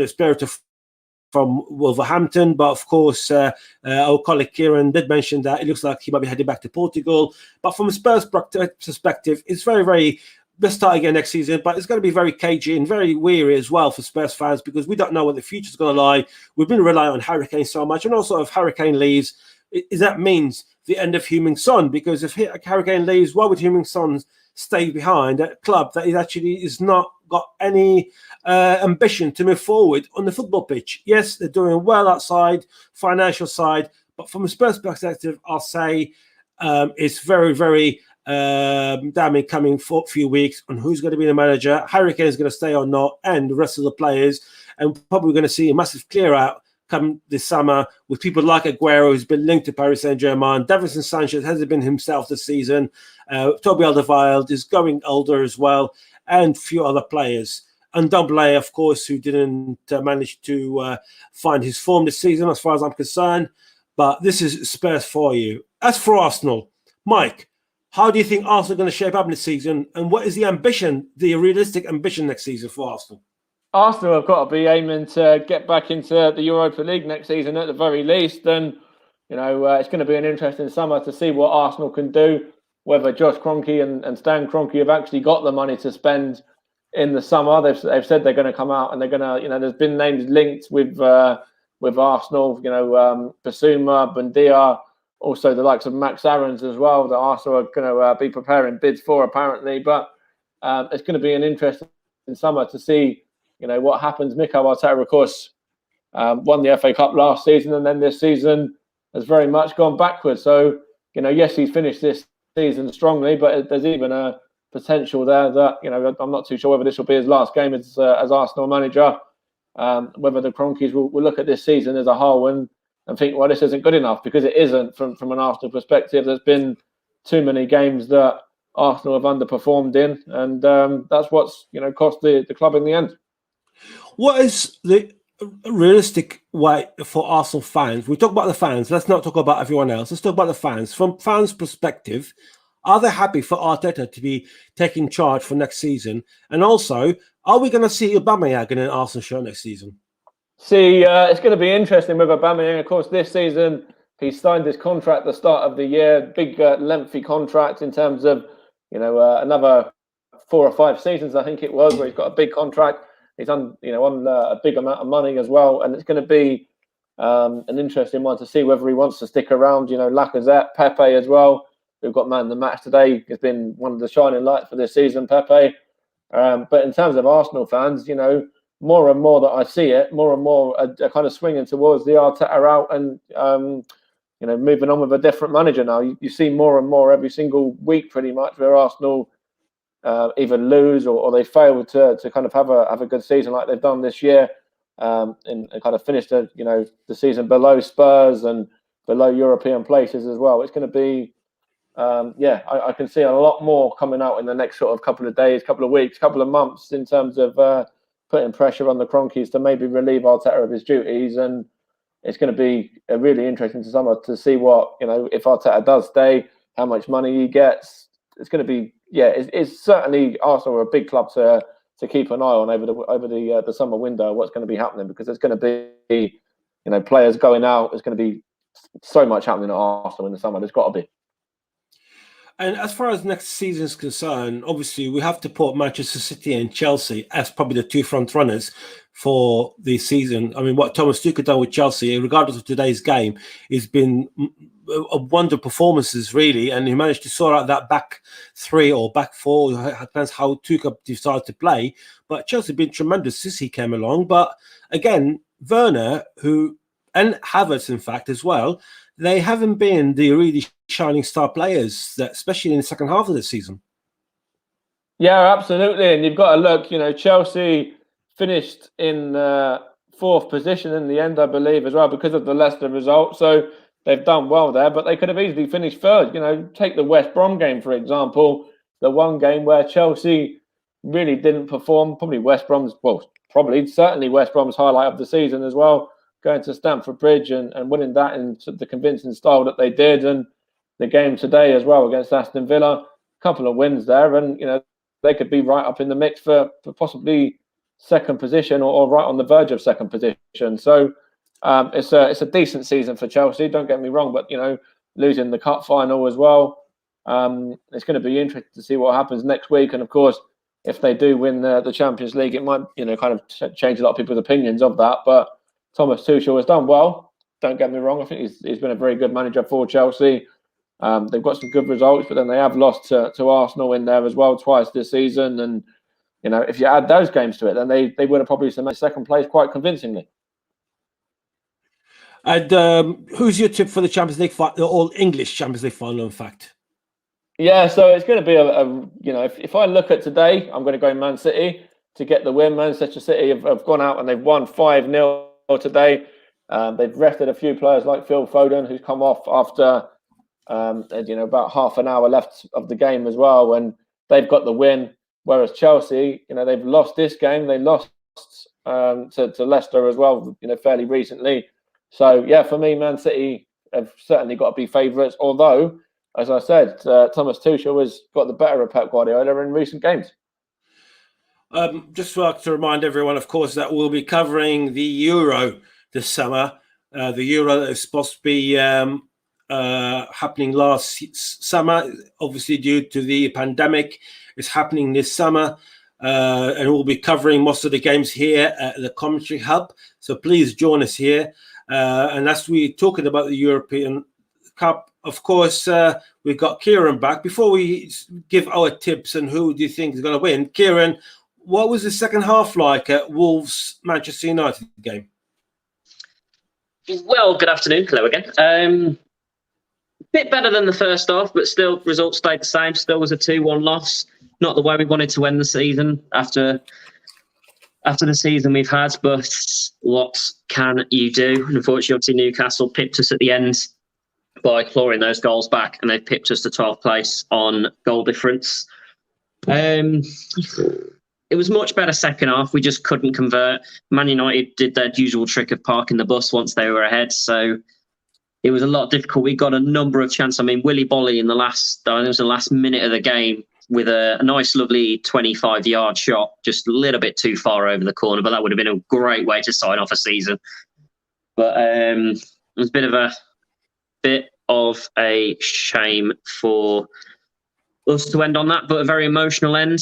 Spiritu from Wolverhampton. But of course, our colleague Kieran did mention that it looks like he might be heading back to Portugal. But from a Spurs perspective, it's very, let's start again next season. But it's going to be very cagey and very weary as well for Spurs fans, because we don't know where the future is going to lie. We've been relying on Harry Kane so much. And also, if Harry Kane leaves, that means the end of Heung-min-Son, because if Harry Kane leaves, why would Heung-min-Son stay behind at a club that is not got any ambition to move forward on the football pitch? Yes, they're doing well outside, financial side, but from a Spurs perspective, I'll say it's very damning coming for a few weeks on who's going to be the manager, Harry Kane is going to stay or not, and the rest of the players. And probably going to see a massive clear out come this summer with people like Aguero, who's been linked to Paris Saint-Germain. Davinson Sanchez hasn't been himself this season. Toby Alderweireld is going older as well, and a few other players. And Ndombele, of course, who didn't manage to find his form this season, as far as I'm concerned. But this is Spurs for you. As for Arsenal, Mike, how do you think Arsenal are going to shape up this season? And what is the ambition, the realistic ambition next season for Arsenal? Arsenal have got to be aiming to get back into the Europa League next season at the very least. And it's going to be an interesting summer to see what Arsenal can do. Whether Josh Kroenke and Stan Kroenke have actually got the money to spend in the summer. They've said they're going to come out and they're going to, there's been names linked with Arsenal. Basuma, Bundia, also the likes of Max Aarons as well, that Arsenal are going to be preparing bids for apparently. But it's going to be an interesting summer to see, what happens. Mikel Arteta, of course, won the FA Cup last season, and then this season has very much gone backwards. So, yes, he's finished this season strongly, but there's even a potential there that, I'm not too sure whether this will be his last game as Arsenal manager. Whether the Kroenkes will look at this season as a whole and think, well, this isn't good enough, because it isn't from an Arsenal perspective. There's been too many games that Arsenal have underperformed in, and that's what's cost the club in the end. What is the realistic way for Arsenal fans? We talk about the fans. Let's not talk about everyone else. Let's talk about the fans. From fans' perspective, are they happy for Arteta to be taking charge for next season? And also, are we going to see Aubameyang in an Arsenal shirt next season? See, it's going to be interesting with Aubameyang. Of course, this season he signed his contract at the start of the year, big lengthy contract in terms of another 4 or 5 seasons, I think it was, where he's got a big contract. He's on a big amount of money as well, and it's going to be an interesting one to see whether he wants to stick around. Lacazette, Pepe as well, who got man of the match today, has been one of the shining lights for this season, Pepe. But in terms of Arsenal fans, more and more that I see it, more and more are kind of swinging towards the Arteta out and moving on with a different manager now. You see more and more every single week, pretty much, where Arsenal either lose or they fail to kind of have a good season like they've done this year, and kind of finish the season below Spurs and below European places as well. It's going to be I can see a lot more coming out in the next sort of couple of days, couple of weeks, couple of months, in terms of putting pressure on the Kroenkes to maybe relieve Arteta of his duties. And it's going to be a really interesting summer to see what, if Arteta does stay, how much money he gets. It's going to be, it's certainly Arsenal are a big club to keep an eye on over the summer window, what's going to be happening, because there's going to be, players going out. There's going to be so much happening at Arsenal in the summer. There's got to be. And as far as next season is concerned, obviously we have to put Manchester City and Chelsea as probably the 2 front runners for the season. I mean, what Thomas Tuchel done with Chelsea, regardless of today's game, has been a wonder performances, really. And he managed to sort out that back 3 or back 4. It depends how Tuchel decides to play. But Chelsea have been tremendous since he came along. But again, Werner, and Havertz, in fact, as well, they haven't been the really shining star players, especially in the second half of the season. Yeah, absolutely. And you've got to look, Chelsea finished in 4th position in the end, I believe, as well, because of the Leicester result. So they've done well there, but they could have easily finished 3rd. Take the West Brom game, for example, the one game where Chelsea really didn't perform. Certainly West Brom's highlight of the season as well, going to Stamford Bridge and winning that in the convincing style that they did. And the game today as well against Aston Villa, a couple of wins there, and they could be right up in the mix for possibly 2nd position or right on the verge of 2nd position. So it's a decent season for Chelsea, don't get me wrong, but losing the cup final as well. It's going to be interesting to see what happens next week. And of course, if they do win the Champions League, it might kind of change a lot of people's opinions of that. But Thomas Tuchel has done well. Don't get me wrong. I think he's been a very good manager for Chelsea. They've got some good results, but then they have lost to Arsenal in there as well twice this season. And if you add those games to it, then they would have probably cemented 2nd place quite convincingly. And who's your tip for the Champions League, the All English Champions League final? In fact, yeah. So it's going to be if I look at today, I'm going to go Man City to get the win. Manchester City have gone out and they've won 5-0 today. They've rested a few players like Phil Foden, who's come off after about half an hour left of the game as well, and they've got the win. Whereas Chelsea, they've lost this game. They lost to Leicester as well, fairly recently. So yeah, for me, Man City have certainly got to be favourites. Although, as I said, Thomas Tuchel has got the better of Pep Guardiola in recent games. Just like to remind everyone, of course, that we'll be covering the Euro this summer. The Euro is supposed to be happening last summer, obviously due to the pandemic. It's happening this summer. And we'll be covering most of the games here at the Commentary Hub. So please join us here. And as we're talking about the European Cup, of course, we've got Kieran back. Before we give our tips and who do you think is going to win, Kieran, what was the second half like at Wolves Manchester United game? Well, good afternoon. Hello again. Bit better than the first half, but still results stayed the same. Still was a 2-1 loss. Not the way we wanted to end the season after the season we've had, but what can you do? Unfortunately, obviously Newcastle pipped us at the end by clawing those goals back, and they've pipped us to 12th place on goal difference. It was much better second half. We just couldn't convert. Man United did their usual trick of parking the bus once they were ahead, so it was a lot difficult. We got a number of chances. I mean, Willy Bolly in the last minute of the game with a nice, lovely 25-yard shot, just a little bit too far over the corner, but that would have been a great way to sign off a season. But it was a bit of a shame for us to end on that, but a very emotional end.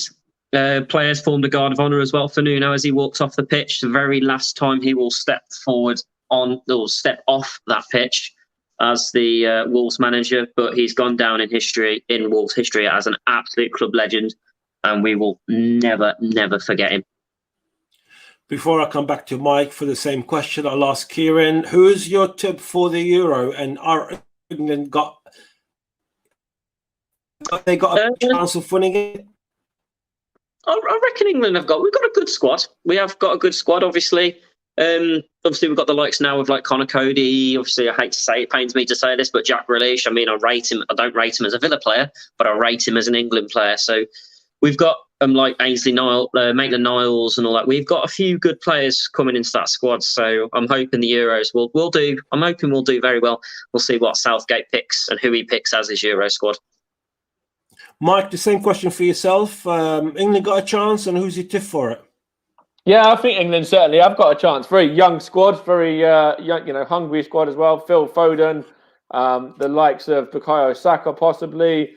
Players formed a guard of honour as well for Nuno as he walks off the pitch. The very last time he will step off that pitch as the Wolves manager, but he's gone down in Wolves history as an absolute club legend, and we will never, never forget him. Before I come back to Mike for the same question, I'll ask Kieran, who is your tip for the Euro, and are England got a chance of winning it? I reckon England we've got a good squad. We have got a good squad, obviously. Obviously, we've got the likes now of like Connor Cody. Obviously, I hate to say it, pains me to say this, but Jack Grealish. I mean, I rate him. I don't rate him as a Villa player, but I rate him as an England player. So we've got like Maitland-Niles and all that. We've got a few good players coming into that squad. So I'm hoping the Euros will do. I'm hoping we'll do very well. We'll see what Southgate picks and who he picks as his Euro squad. Mike, the same question for yourself. England got a chance, and who's your tip for it? Yeah, I think England certainly have got a chance. Very young squad, very young, hungry squad as well. Phil Foden, the likes of Bukayo Saka possibly,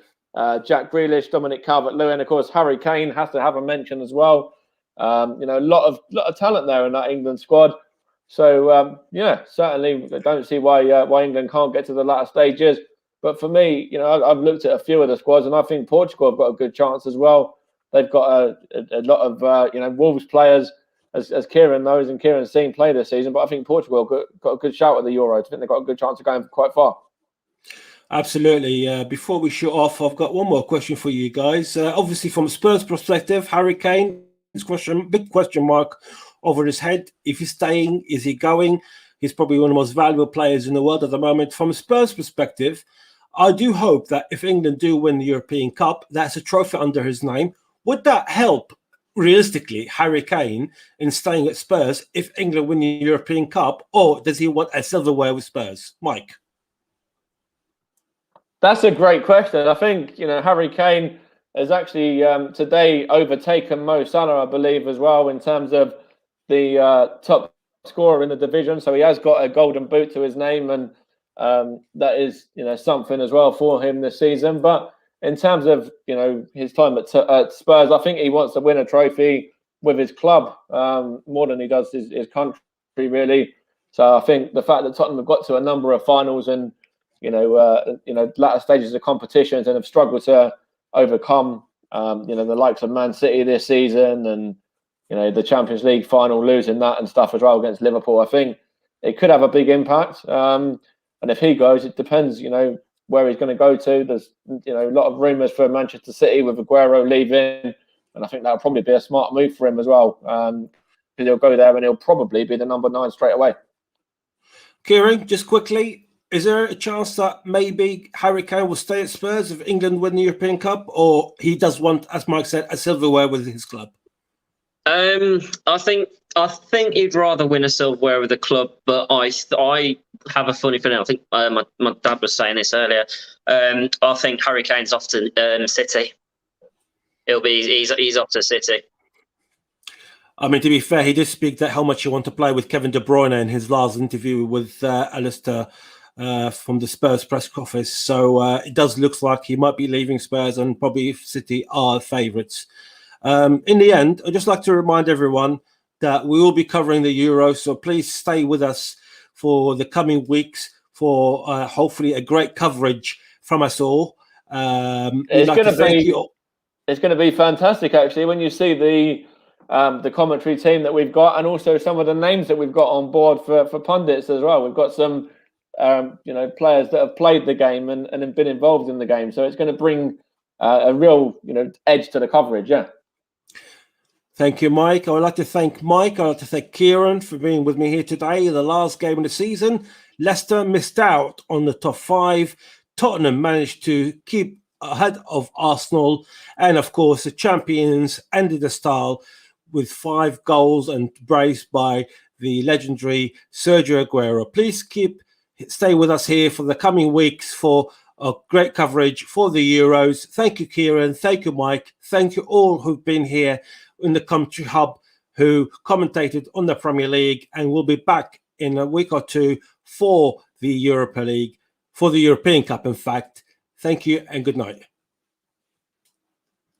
Jack Grealish, Dominic Calvert-Lewin, of course Harry Kane has to have a mention as well. A lot of talent there in that England squad. So certainly I don't see why England can't get to the latter stages. But for me, I've looked at a few of the squads, and I think Portugal have got a good chance as well. They've got a lot of Wolves players, as Kieran knows, and Kieran's seen play this season. But I think Portugal got a good shout at the Euro. I think they've got a good chance of going quite far. Absolutely. Before we shut off, I've got one more question for you guys. Obviously, from Spurs' perspective, Harry Kane, big question mark over his head. If he's staying, is he going? He's probably one of the most valuable players in the world at the moment. From Spurs' perspective, I do hope that if England do win the European Cup, that's a trophy under his name. Would that help, realistically, Harry Kane in staying at Spurs if England win the European Cup, or does he want a silverware with Spurs? Mike? That's a great question. I think, Harry Kane has actually today overtaken Mo Salah, I believe, as well, in terms of the top scorer in the division. So he has got a golden boot to his name, and that is, something as well for him this season. But in terms of, his time at Spurs, I think he wants to win a trophy with his club more than he does his country, really. So I think the fact that Tottenham have got to a number of finals and, latter stages of competitions and have struggled to overcome, the likes of Man City this season and, the Champions League final, losing that and stuff as well against Liverpool, I think it could have a big impact. And if he goes, it depends, where he's going to go to. There's, a lot of rumours for Manchester City with Aguero leaving, and I think that'll probably be a smart move for him as well. Because he'll go there and he'll probably be the number 9 straight away. Kieran, just quickly, is there a chance that maybe Harry Kane will stay at Spurs if England win the European Cup, or he does want, as Mike said, a silverware with his club? I think he'd rather win a silverware with the club, but I have a funny feeling. I think my dad was saying this earlier. I think Harry Kane's off to City. He's off to City. I mean, to be fair, he did speak that how much he wanted to play with Kevin De Bruyne in his last interview with Leicester from the Spurs press office. So it does look like he might be leaving Spurs, and probably City are favourites. In the end, I'd just like to remind everyone that we will be covering the Euro, so please stay with us for the coming weeks for hopefully a great coverage from us all. It's going to be fantastic, actually, when you see the commentary team that we've got, and also some of the names that we've got on board for pundits as well. We've got some players that have played the game and have been involved in the game, so it's going to bring a real edge to the coverage. Yeah. Thank you, Mike. I would like to thank Mike. I'd like to thank Kieran for being with me here today. The last game of the season, Leicester missed out on the top 5. Tottenham managed to keep ahead of Arsenal. And, of course, the champions ended the style with 5 goals and braced by the legendary Sergio Aguero. Please stay with us here for the coming weeks for a great coverage for the Euros. Thank you, Kieran. Thank you, Mike. Thank you all who've been here in the Commentary Hub who commentated on the Premier League, and we'll be back in a week or two for the Europa League, for the European Cup, in fact. Thank you and good night.